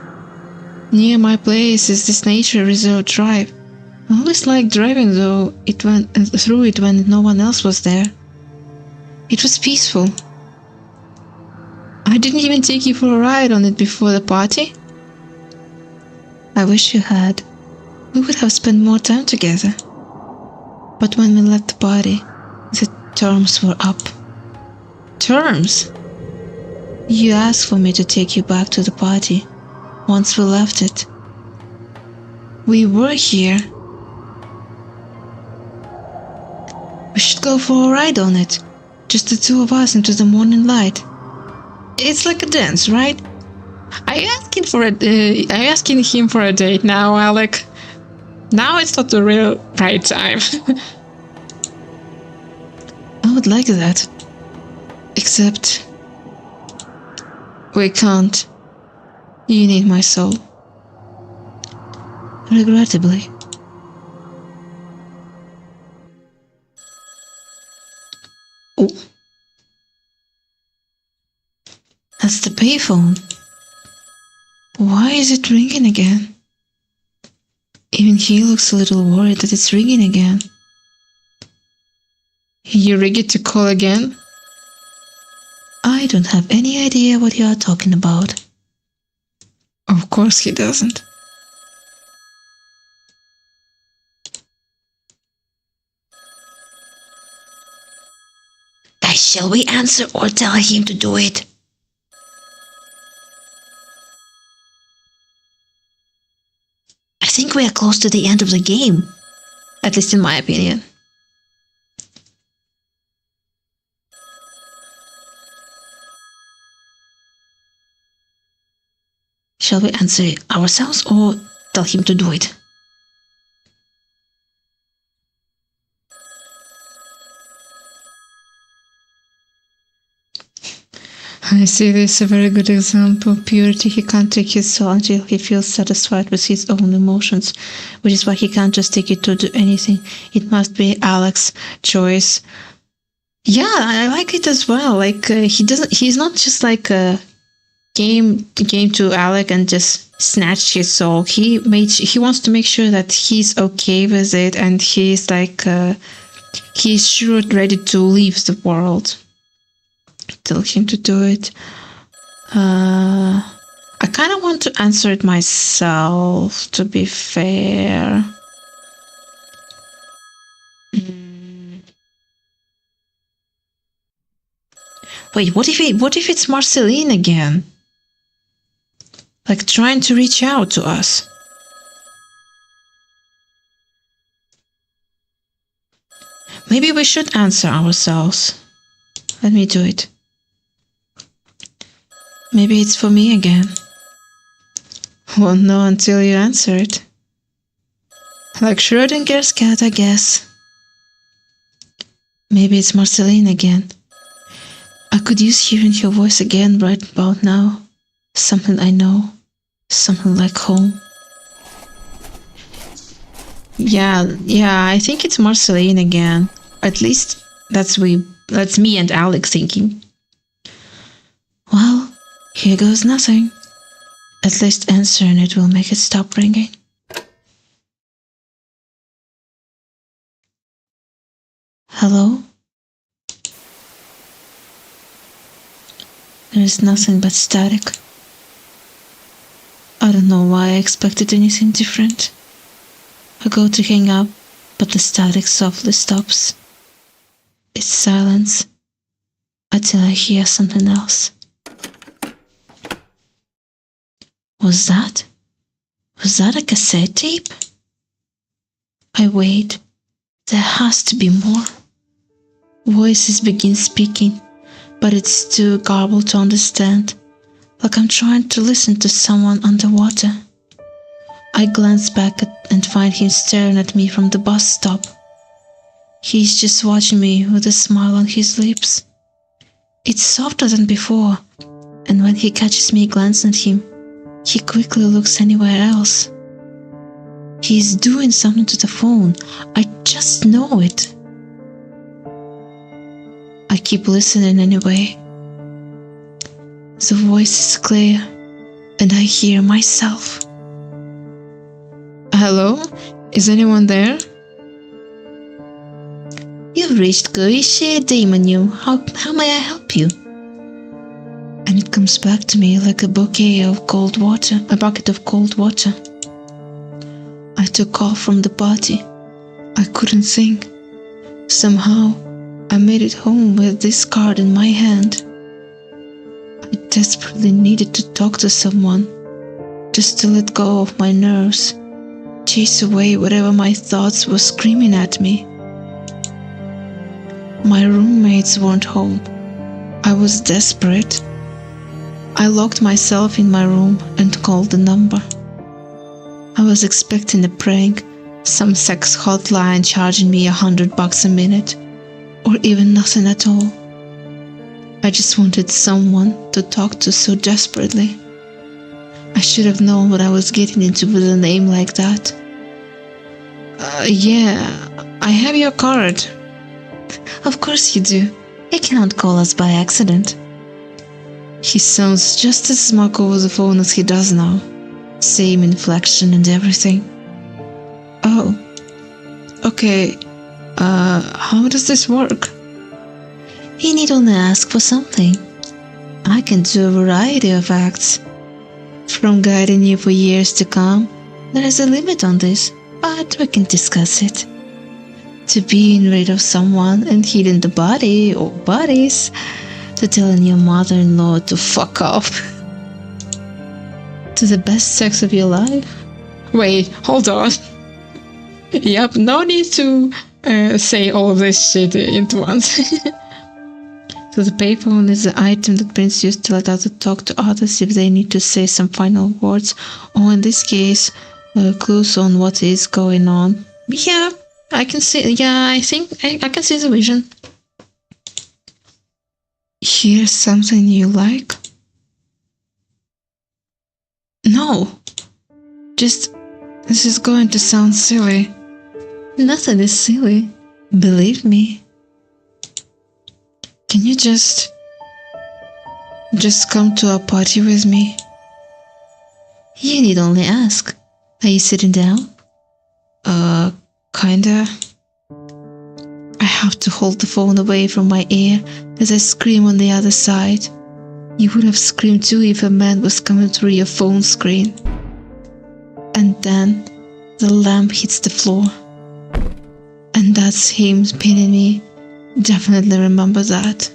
Near my place is this nature reserve drive. I always liked driving though through it when no one else was there. It was peaceful. I didn't even take you for a ride on it before the party. I wish you had. We would have spent more time together. But when we left the party, the terms were up. Terms? You asked for me to take you back to the party once we left it. We were here. We should go for a ride on it. Just the two of us into the morning light. It's like a dance, right? I'm asking him for a date now, Alec. Now it's not the real right time. I would like that. Except... we can't. You need my soul. Regrettably. Oh. That's the payphone. Why is it ringing again? Even he looks a little worried that it's ringing again. You ring it to call again? I don't have any idea what you are talking about. Of course he doesn't. Guys, shall we answer or tell him to do it? I think we are close to the end of the game. At least in my opinion. Shall we answer it ourselves or tell him to do it? I see this is a very good example of purity. He can't take his soul until he feels satisfied with his own emotions, which is why he can't just take it to do anything. It must be Alec's choice. Yeah, I like it as well. Like he's not just like a game to Alec and just snatch his soul. He wants to make sure that he's okay with it, and he's like he's sure ready to leave the world. Tell him to do it. I kind of want to answer it myself, to be fair. Wait, what if it's Marceline again? Like trying to reach out to us. Maybe we should answer ourselves. Let me do it. Maybe it's for me again. Won't know until you answer it. Like Schrödinger's cat, I guess. Maybe it's Marceline again. I could use hearing her voice again right about now. Something I know. Something like home. Yeah, I think it's Marceline again. At least that's me and Alec thinking. Well, here goes nothing. At least answering it will make it stop ringing. Hello? There is nothing but static. I don't know why I expected anything different. I go to hang up, but the static softly stops. It's silence until I hear something else. Was that a cassette tape? I wait. There has to be more. Voices begin speaking, but it's too garbled to understand, like I'm trying to listen to someone underwater. I glance back and find him staring at me from the bus stop. He's just watching me with a smile on his lips. It's softer than before, and when he catches me glancing at him, he quickly looks anywhere else. He's doing something to the phone. I just know it. I keep listening anyway. The voice is clear, and I hear myself. Hello? Is anyone there? You've reached Goishe Daemonu. How may I help you? And it comes back to me like a bucket of cold water. I took off from the party. I couldn't think. Somehow, I made it home with this card in my hand. I desperately needed to talk to someone, just to let go of my nerves, chase away whatever my thoughts were screaming at me. My roommates weren't home. I was desperate. I locked myself in my room and called the number. I was expecting a prank, some sex hotline charging me $100 a minute, or even nothing at all. I just wanted someone to talk to so desperately. I should have known what I was getting into with a name like that. Yeah, I have your card. Of course you do. You can't call us by accident. He sounds just as smug over the phone as he does now. Same inflection and everything. Oh. Okay. How does this work? You need only ask for something. I can do a variety of acts. From guiding you for years to come, there is a limit on this, but we can discuss it. To being rid of someone and healing the body or bodies, to telling your mother-in-law to fuck off, to the best sex of your life. Wait, hold on. Yep, no need to say all of this shit into once. So the payphone is the item that Prince used to let others talk to others if they need to say some final words, or in this case, clues on what is going on. Yeah, I can see. Yeah, I think I can see the vision. Here's something you like? No. Just, this is going to sound silly. Nothing is silly. Believe me. Can you just come to a party with me? You need only ask. Are you sitting down? Kinda. I have to hold the phone away from my ear as I scream on the other side. You would have screamed too if a man was coming through your phone screen. And then the lamp hits the floor. And that's him pinning me. Definitely remember that.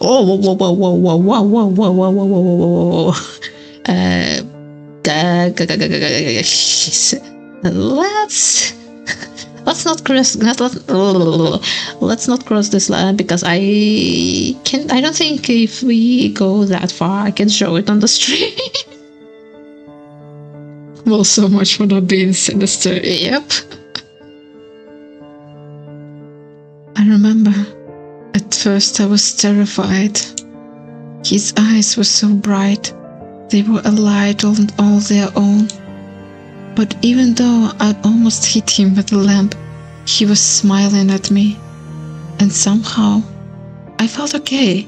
Oh, whoa, whoa, whoa, whoa, whoa, whoa, whoa, whoa, whoa, whoa, whoa, whoa, whoa. Let's not cross this line, because I don't think if we go that far I can show it on the stream. Well, so much for not being sinister. Yep. I remember, at first I was terrified. His eyes were so bright, they were a light on all their own. But even though I almost hit him with the lamp, he was smiling at me. And somehow, I felt okay.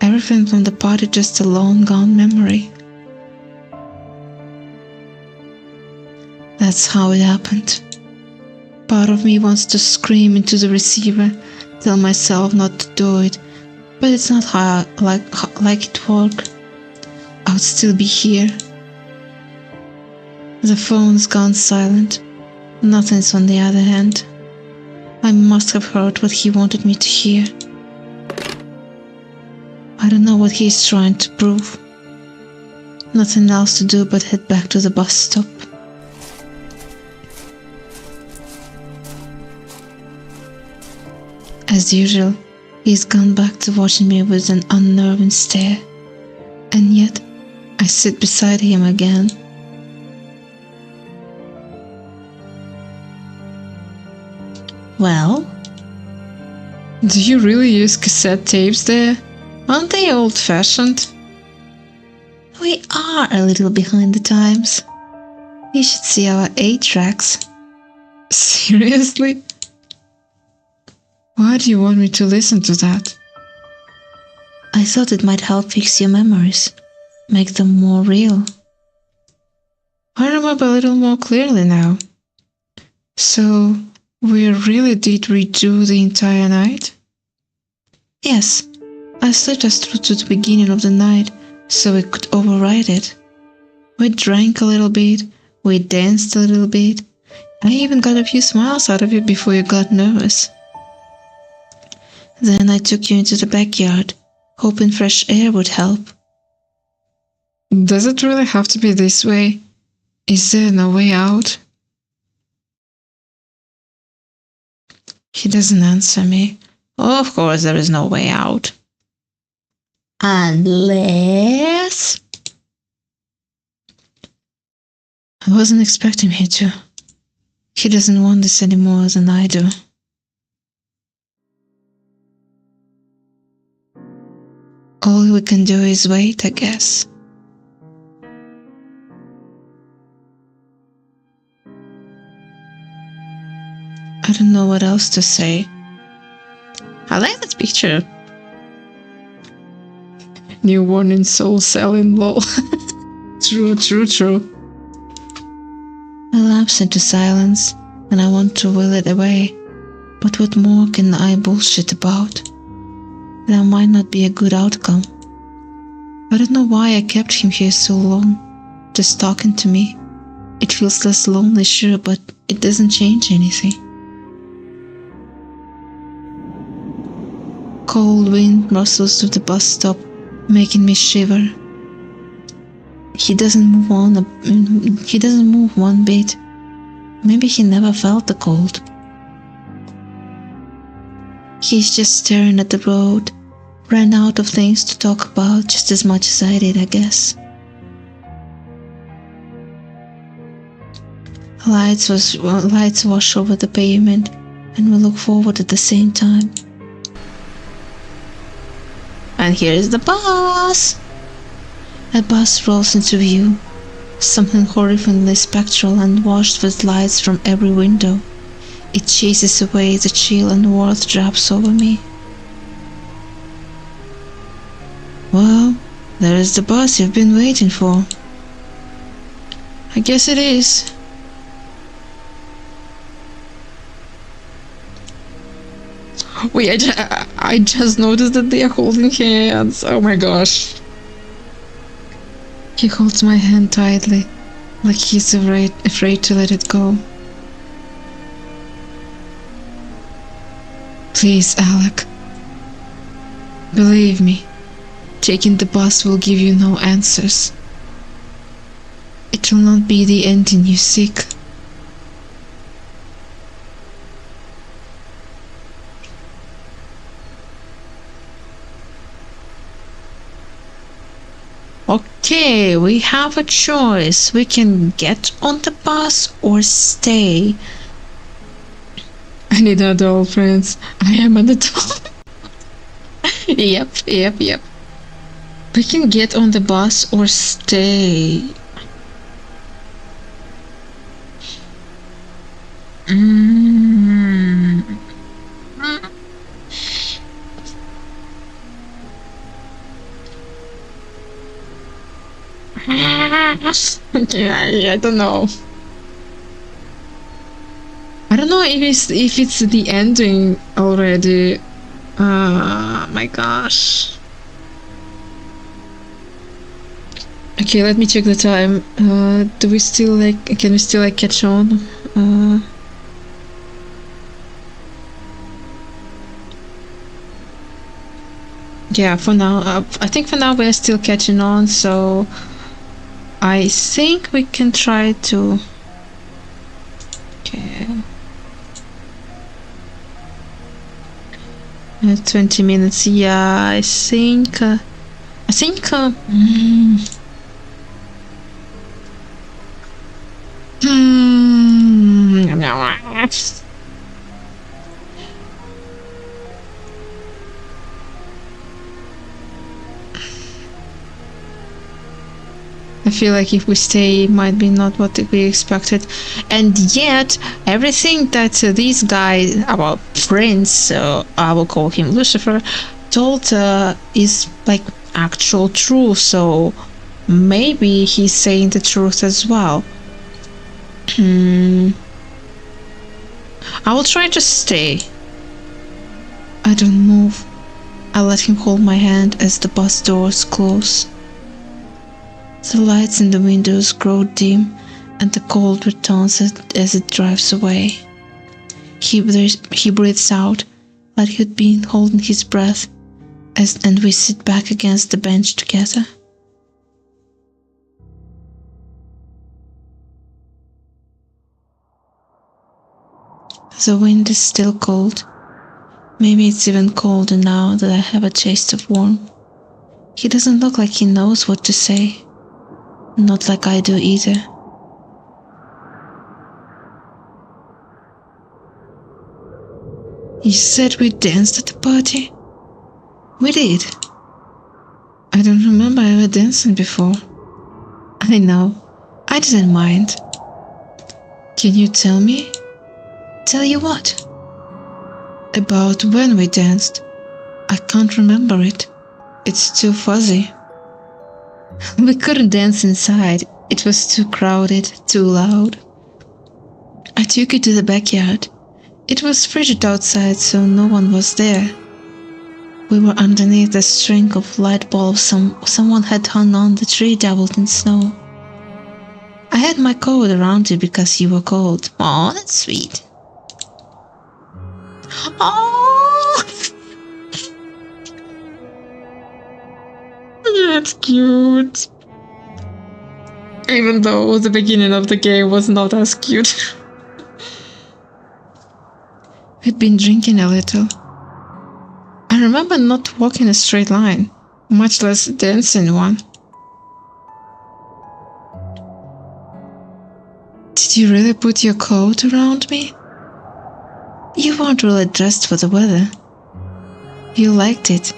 Everything from the party just a long-gone memory. That's how it happened. Part of me wants to scream into the receiver, tell myself not to do it, but it's not how like it worked. I would still be here. The phone's gone silent. Nothing's on the other hand. I must have heard what he wanted me to hear. I don't know what he's trying to prove. Nothing else to do but head back to the bus stop. As usual, he's gone back to watching me with an unnerving stare. And yet, I sit beside him again. Well? Do you really use cassette tapes there? Aren't they old-fashioned? We are a little behind the times. You should see our 8-tracks. Seriously? Why do you want me to listen to that? I thought it might help fix your memories, make them more real. I remember a little more clearly now. So, we really did redo the entire night? Yes, I slipped us through to the beginning of the night so we could override it. We drank a little bit, we danced a little bit. I even got a few smiles out of you before you got nervous. Then I took you into the backyard, hoping fresh air would help. Does it really have to be this way? Is there no way out? He doesn't answer me. Of course there is no way out. Unless... I wasn't expecting him to. He doesn't want this anymore than I do. All we can do is wait, I guess. I don't know what else to say. I like that picture. New warning, soul selling, lol. True. I lapse into silence, and I want to will it away. But what more can I bullshit about? There might not be a good outcome. I don't know why I kept him here so long, just talking to me. It feels less lonely, sure, but it doesn't change anything. Cold wind rustles through the bus stop, making me shiver. He doesn't move one bit. Maybe he never felt the cold. He's just staring at the road, ran out of things to talk about just as much as I did, I guess. Lights wash over the pavement, and we look forward at the same time. And here is the bus! A bus rolls into view, something horrifyingly spectral and washed with lights from every window. It chases away the chill and warmth drops over me. Well, there is the bus you've been waiting for. I guess it is. Wait, I just noticed that they are holding hands. Oh my gosh. He holds my hand tightly, like he's afraid to let it go. Please, Alec. Believe me, taking the bus will give you no answers. It will not be the ending you seek. Okay, we have a choice. We can get on the bus or stay. I need adult friends. I am an adult. Yep. We can get on the bus or stay. Yeah, I don't know. I don't know if it's the ending already. My gosh. Okay, let me check the time. Do we still can we still catch on? Yeah, for now, I think for now we're still catching on, so I think we can try to... Okay. 20 minutes, yeah, I think... I feel like if we stay, it might be not what we expected. And yet, everything that this guy, our prince, I will call him Lucifer, told is like actual truth. So maybe he's saying the truth as well. I will try to stay. I don't move. I let him hold my hand as the bus doors close. The lights in the windows grow dim, and the cold returns as it drives away. He breathes out, like he'd been holding his breath, and we sit back against the bench together. The wind is still cold. Maybe it's even colder now that I have a taste of warmth. He doesn't look like he knows what to say. Not like I do either. You said we danced at the party? We did. I don't remember ever dancing before. I know. I didn't mind. Can you tell me? Tell you what? About when we danced. I can't remember it. It's too fuzzy. We couldn't dance inside. It was too crowded, too loud. I took you to the backyard. It was frigid outside, so no one was there. We were underneath a string of light bulbs someone had hung on the tree dabbled in snow. I had my coat around you because you were cold. Aw, that's sweet. Oh, that's cute. Even though the beginning of the game was not as cute. We'd been drinking a little. I remember not walking a straight line, much less dancing one. Did you really put your coat around me? You weren't really dressed for the weather. You liked it,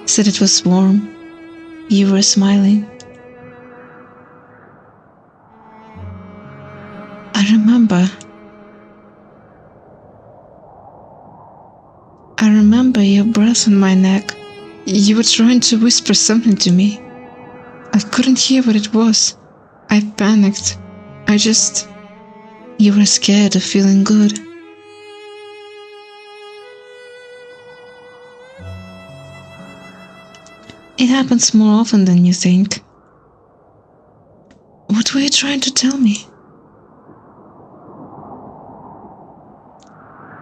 said it was warm. You were smiling. I remember your breath on my neck. You were trying to whisper something to me. I couldn't hear what it was. I panicked. You were scared of feeling good. It happens more often than you think. What were you trying to tell me?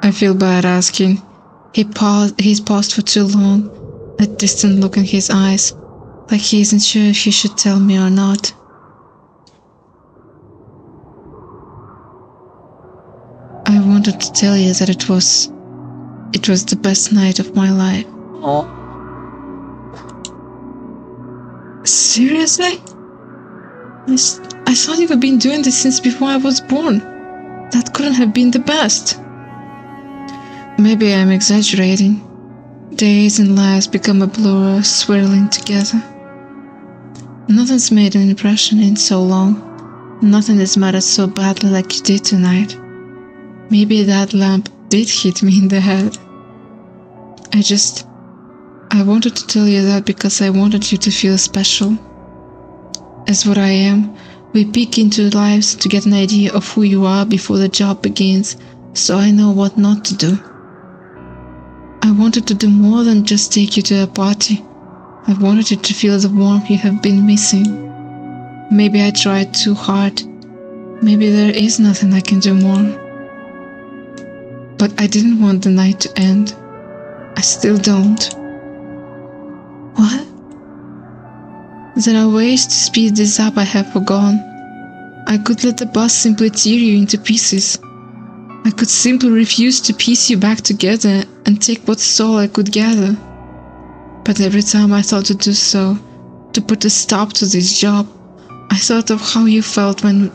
I feel bad asking. He's paused for too long, a distant look in his eyes, like he isn't sure if he should tell me or not. I wanted to tell you that it was the best night of my life. Oh. Seriously? I thought you had been doing this since before I was born. That couldn't have been the best. Maybe I'm exaggerating. Days and lives become a blur, swirling together. Nothing's made an impression in so long. Nothing has mattered so badly like you did tonight. Maybe that lamp did hit me in the head. I wanted to tell you that because I wanted you to feel special. As what I am, we peek into lives to get an idea of who you are before the job begins, so I know what not to do. I wanted to do more than just take you to a party. I wanted you to feel the warmth you have been missing. Maybe I tried too hard. Maybe there is nothing I can do more. But I didn't want the night to end. I still don't. What? There are ways to speed this up I have forgone. I could let the bus simply tear you into pieces. I could simply refuse to piece you back together and take what soul I could gather. But every time I thought to do so, to put a stop to this job, I thought of how you felt when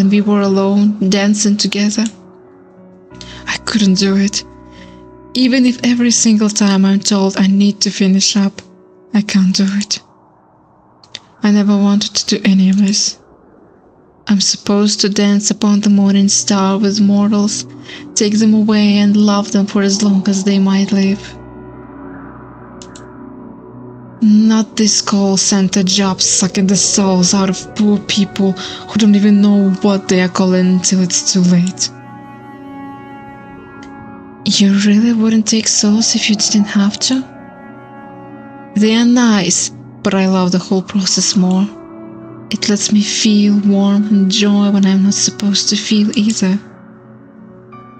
we were alone, dancing together. I couldn't do it. Even if every single time I'm told I need to finish up, I can't do it. I never wanted to do any of this. I'm supposed to dance upon the morning star with mortals, take them away and love them for as long as they might live. Not this call center job sucking the souls out of poor people who don't even know what they are calling until it's too late. You really wouldn't take souls if you didn't have to? They are nice, but I love the whole process more. It lets me feel warmth and joy when I'm not supposed to feel either.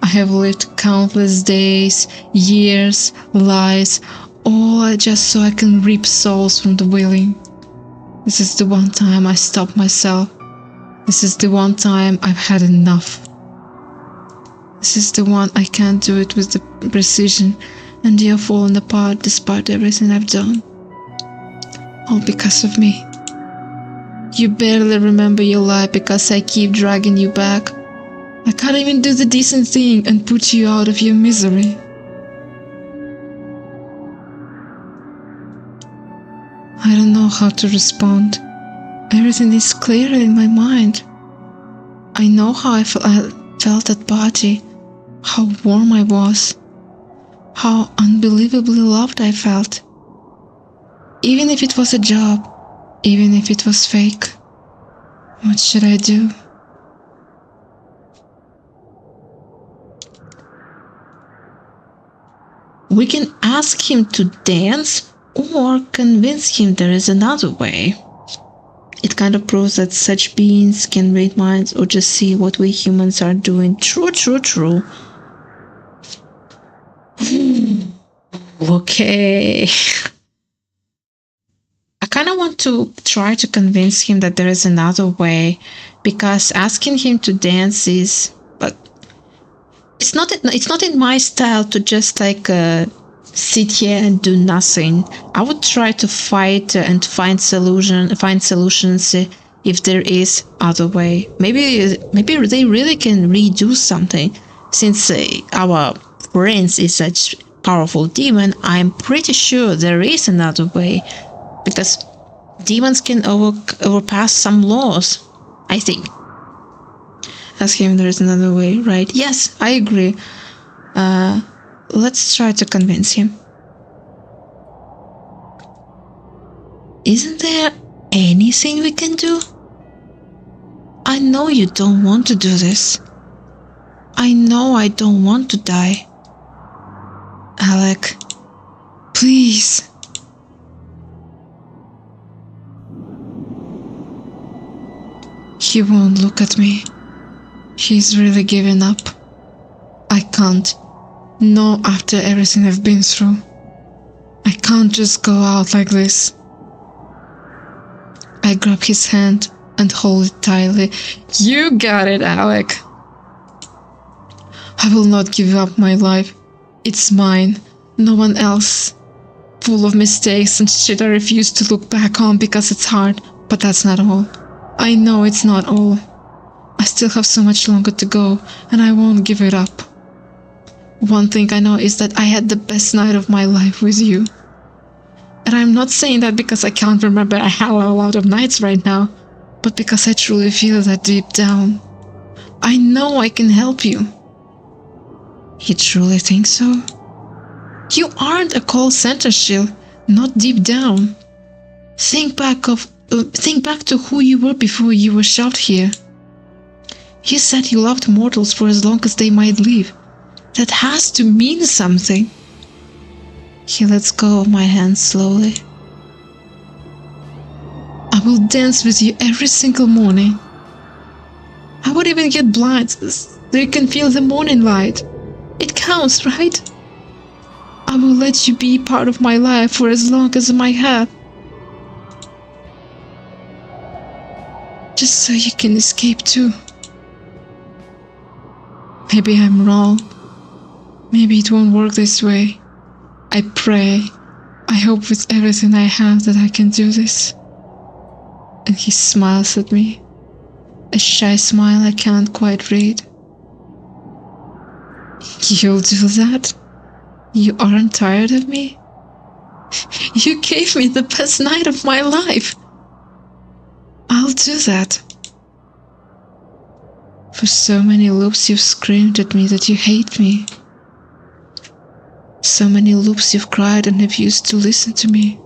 I have lived countless days, years, lives, all just so I can reap souls from the willing. This is the one time I stop myself. This is the one time I've had enough. This is the one. I can't do it with the precision, and you're falling apart despite everything I've done. All because of me. You barely remember your life because I keep dragging you back. I can't even do the decent thing and put you out of your misery. I don't know how to respond. Everything is clear in my mind. I know how I felt at party, how warm I was, how unbelievably loved I felt. Even if it was a job, even if it was fake, what should I do? We can ask him to dance or convince him there is another way. It kind of proves that such beings can read minds or just see what we humans are doing. True, true, true. Okay. I kind of want to try to convince him that there is another way, because asking him to dance is, but it's not in my style to just like sit here and do nothing. I would try to fight and find solutions if there is other way. Maybe they really can redo something. Since our prince is such powerful demon, I'm pretty sure there is another way, because demons can overpass some laws, I think. Ask him there is another way, right? Yes, I agree. Let's try to convince him. Isn't there anything we can do? I know you don't want to do this. I know I don't want to die. Alec, please. He won't look at me. He's really giving up. I can't. No, after everything I've been through. I can't just go out like this. I grab his hand and hold it tightly. You got it, Alec. I will not give up my life. It's mine. No one else. Full of mistakes and shit I refuse to look back on because it's hard. But that's not all. I know it's not all. I still have so much longer to go, and I won't give it up. One thing I know is that I had the best night of my life with you. And I'm not saying that because I can't remember a hell of a lot of nights right now, but because I truly feel that deep down. I know I can help you. You truly think so? You aren't a call center shill, not deep down. Think back to who you were before you were shoved here. You said you loved mortals for as long as they might live. That has to mean something. He lets go of my hand slowly. I will dance with you every single morning. I would even get blind so you can feel the morning light. It counts, right? I will let you be part of my life for as long as I have. Just so you can escape too. Maybe I'm wrong. Maybe it won't work this way. I pray, I hope with everything I have that I can do this. And he smiles at me. A shy smile I can't quite read. You'll do that? You aren't tired of me? You gave me the best night of my life. I'll do that. For so many loops you've screamed at me that you hate me. So many loops you've cried and refused to listen to me.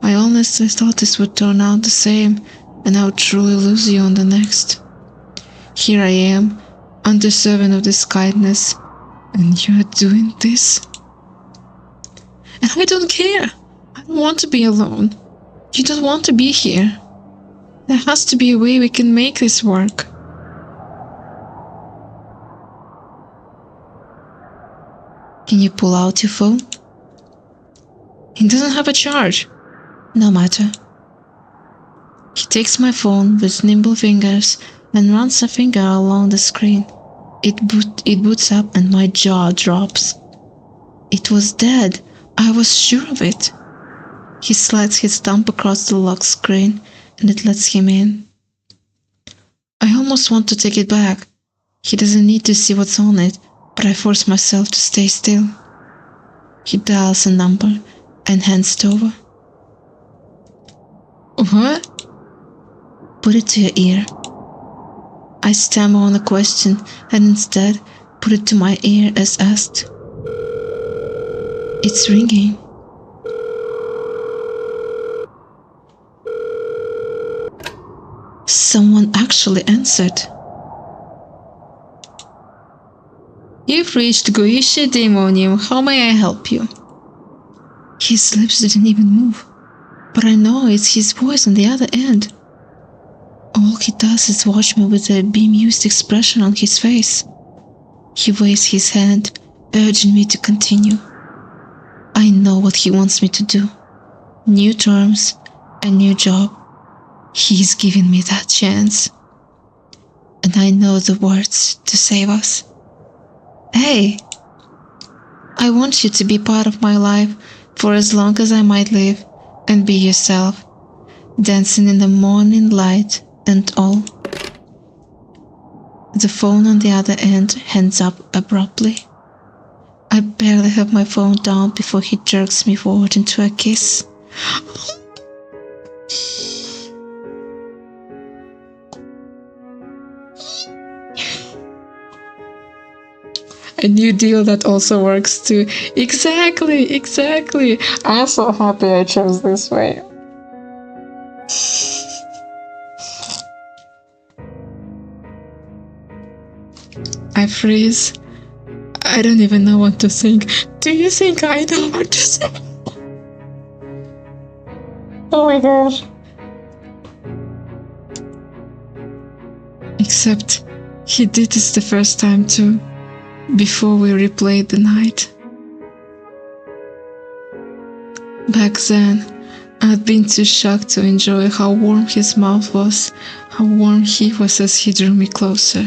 I honestly thought this would turn out the same, and I would truly lose you on the next. Here I am, undeserving of this kindness, and you are doing this? And I don't care. I don't want to be alone. You don't want to be here. There has to be a way we can make this work. Can you pull out your phone? It doesn't have a charge. No matter. He takes my phone with nimble fingers and runs a finger along the screen. It boots up and my jaw drops. It was dead. I was sure of it. He slides his thumb across the lock screen and it lets him in. I almost want to take it back. He doesn't need to see what's on it, but I force myself to stay still. He dials a number and hands it over. What? Put it to your ear. I stammer on a question and instead put it to my ear as asked. It's ringing. Someone actually answered. You've reached Goishi Daemonium. How may I help you? His lips didn't even move, but I know it's his voice on the other end. All he does is watch me with a bemused expression on his face. He waves his hand, urging me to continue. I know what he wants me to do. New terms, a new job. He's giving me that chance. And I know the words to save us. Hey, I want you to be part of my life for as long as I might live and be yourself, dancing in the morning light and all. The phone on the other end hangs up abruptly. I barely have my phone down before he jerks me forward into a kiss. A new deal that also works too. Exactly. I'm so happy I chose this way. I freeze. I don't even know what to think. Do you think I know what to say? Oh my gosh. Except he did this the first time too, before we replayed the night. Back then, I'd been too shocked to enjoy how warm his mouth was, how warm he was as he drew me closer.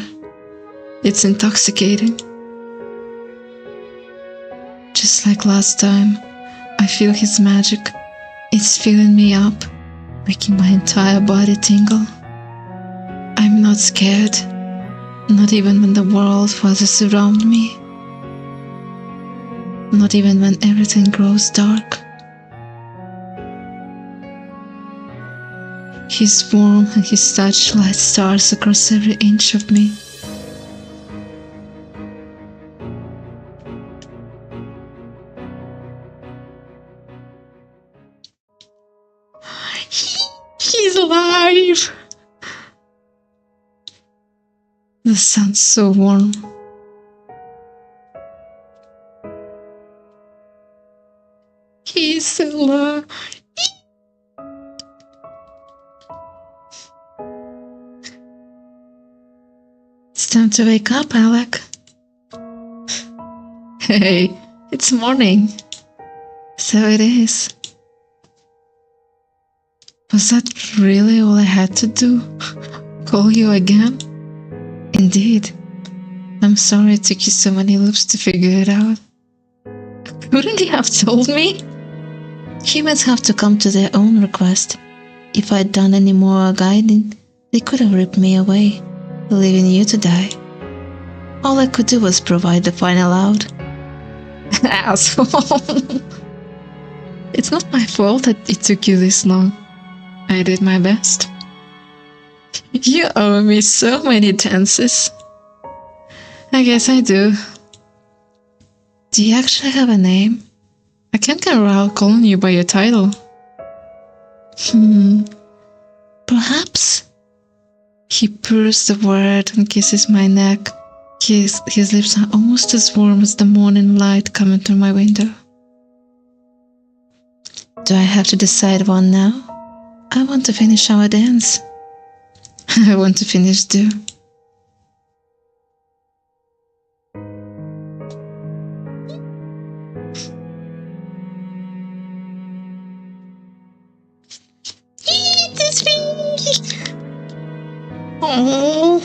It's intoxicating. Just like last time, I feel his magic. It's filling me up, making my entire body tingle. I'm not scared, not even when the world falls around me, not even when everything grows dark. His warmth and his touch light stars across every inch of me. He's alive! The sun's so warm. He's alive. It's time to wake up, Alec. Hey, it's morning. So it is. Was that really all I had to do? Call you again? Indeed. I'm sorry it took you so many loops to figure it out. Couldn't you have told me? Humans have to come to their own request. If I'd done any more guiding, they could have ripped me away, leaving you to die. All I could do was provide the final out. Asshole. It's not my fault that it took you this long. I did my best. You owe me so many dances. I guess I do. Do you actually have a name? I can't get around calling you by your title. Perhaps. He purrs the word and kisses my neck. His lips are almost as warm as the morning light coming through my window. Do I have to decide one now? I want to finish our dance. I want to finish too. It's me. Oh.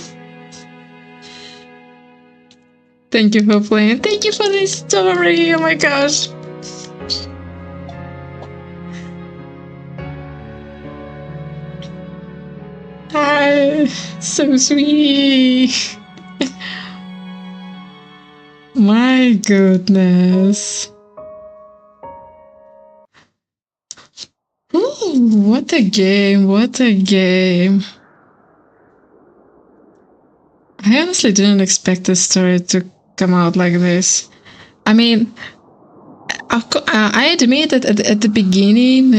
Thank you for playing. Thank you for this story. Oh my gosh. Hi. So sweet. My goodness. Ooh, what a game. What a game. I honestly didn't expect this story to come out like this. I mean, I admit that at the beginning,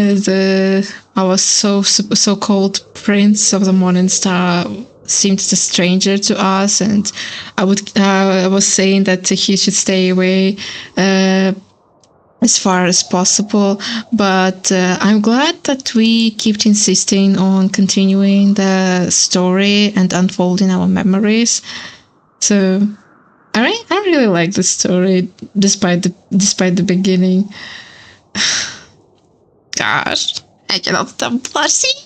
our so-called Prince of the Morning Star seemed a stranger to us, and I was saying that he should stay away as far as possible. But I'm glad that we kept insisting on continuing the story and unfolding our memories. So I really like the story despite the beginning. Gosh, I cannot stop blushing.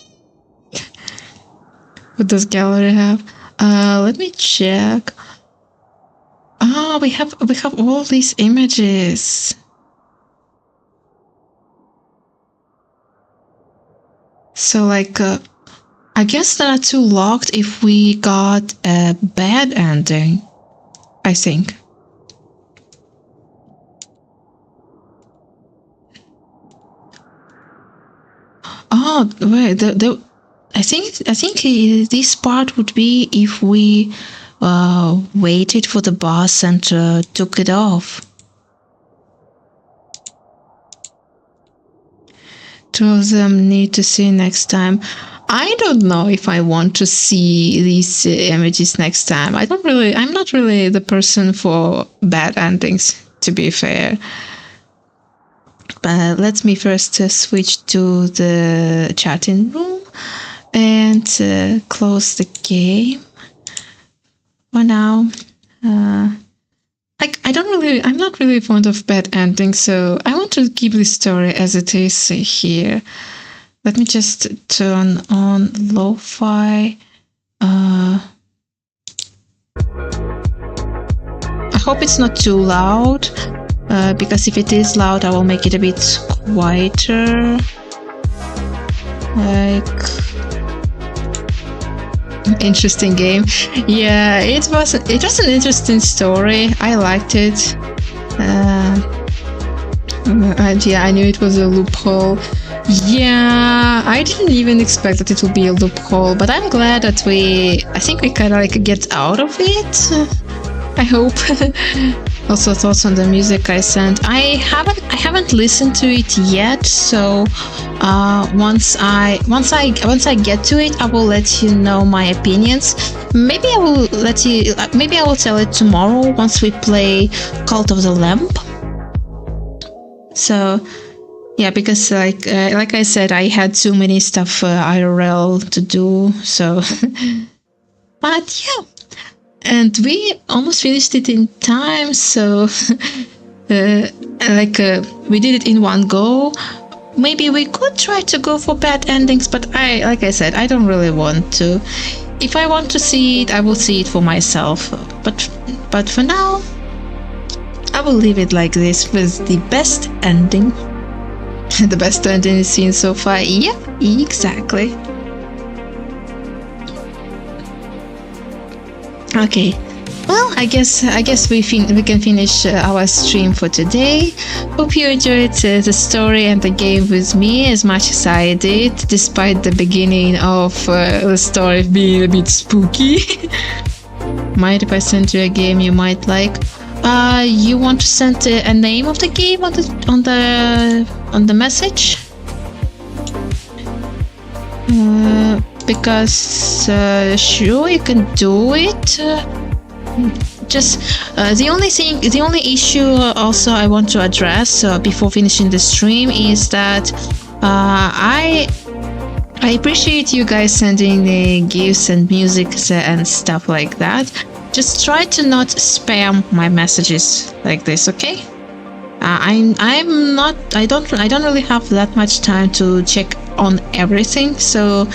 What does gallery have? Let me check. Oh, we have all these images. So like, I guess there are 2 locked if we got a bad ending, I think. Oh wait, I think this part would be if we waited for the boss and took it off. Two of them need to see next time. I don't know if I want to see these images next time. I'm not really the person for bad endings, to be fair. But let me first switch to the chatting room and close the game for now. I'm not really fond of bad endings, so I want to keep the story as it is here. Let me just turn on lo-fi. I hope it's not too loud, because if it is loud, I will make it a bit quieter. Like, interesting game. Yeah, it was an interesting story. I liked it. And yeah, I knew it was a loophole. Yeah, I didn't even expect that it would be a loophole, but I'm glad that I think we kind of like get out of it. I hope. Also, thoughts on the music I sent. I haven't listened to it yet, so once I get to it, I will let you know my opinions. Maybe I will tell it tomorrow once we play Cult of the Lamp. So yeah, because like I said, I had too many stuff IRL to do. So, but yeah. And we almost finished it in time, so we did it in one go. Maybe we could try to go for bad endings, but like I said, I don't really want to. If I want to see it, I will see it for myself. But for now, I will leave it like this with the best ending. The best ending is seen so far. Yeah, exactly. Okay, well, I guess we can finish our stream for today. Hope you enjoyed the story and the game with me as much as I did, despite the beginning of the story being a bit spooky. Mind if I send you a game you might like? You want to send a name of the game on the message? Because sure, you can do it. Just the only issue also I want to address before finishing the stream is that I appreciate you guys sending gifts and music and stuff like that. Just try to not spam my messages like this, okay? I don't really have that much time to check on everything, so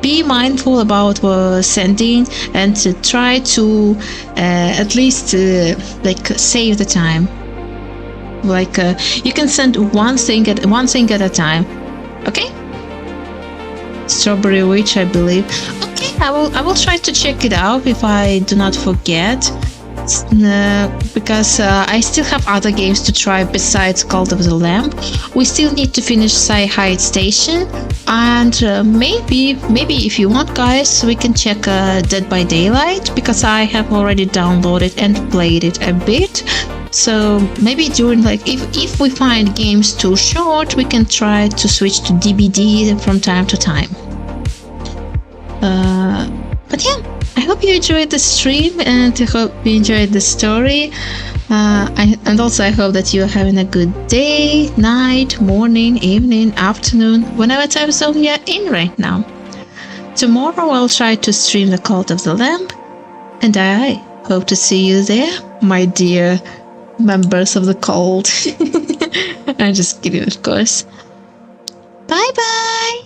be mindful about sending, and to try to at least like save the time. Like you can send one thing at a time. Okay. Strawberry Witch, I believe. Okay, I will try to check it out if I do not forget. Because I still have other games to try besides Cult of the Lamb. We still need to finish Hide Station, and maybe if you want, guys, we can check Dead by Daylight, because I have already downloaded and played it a bit. So maybe during, like, if we find games too short, we can try to switch to DBD from time to time. But yeah, I hope you enjoyed the stream, and I hope you enjoyed the story. And also I hope that you're having a good day, night, morning, evening, afternoon, whenever time zone you're in right now. Tomorrow I'll try to stream the Cult of the Lamb, and I hope to see you there, my dear members of the cult. I'm just kidding, of course. Bye bye.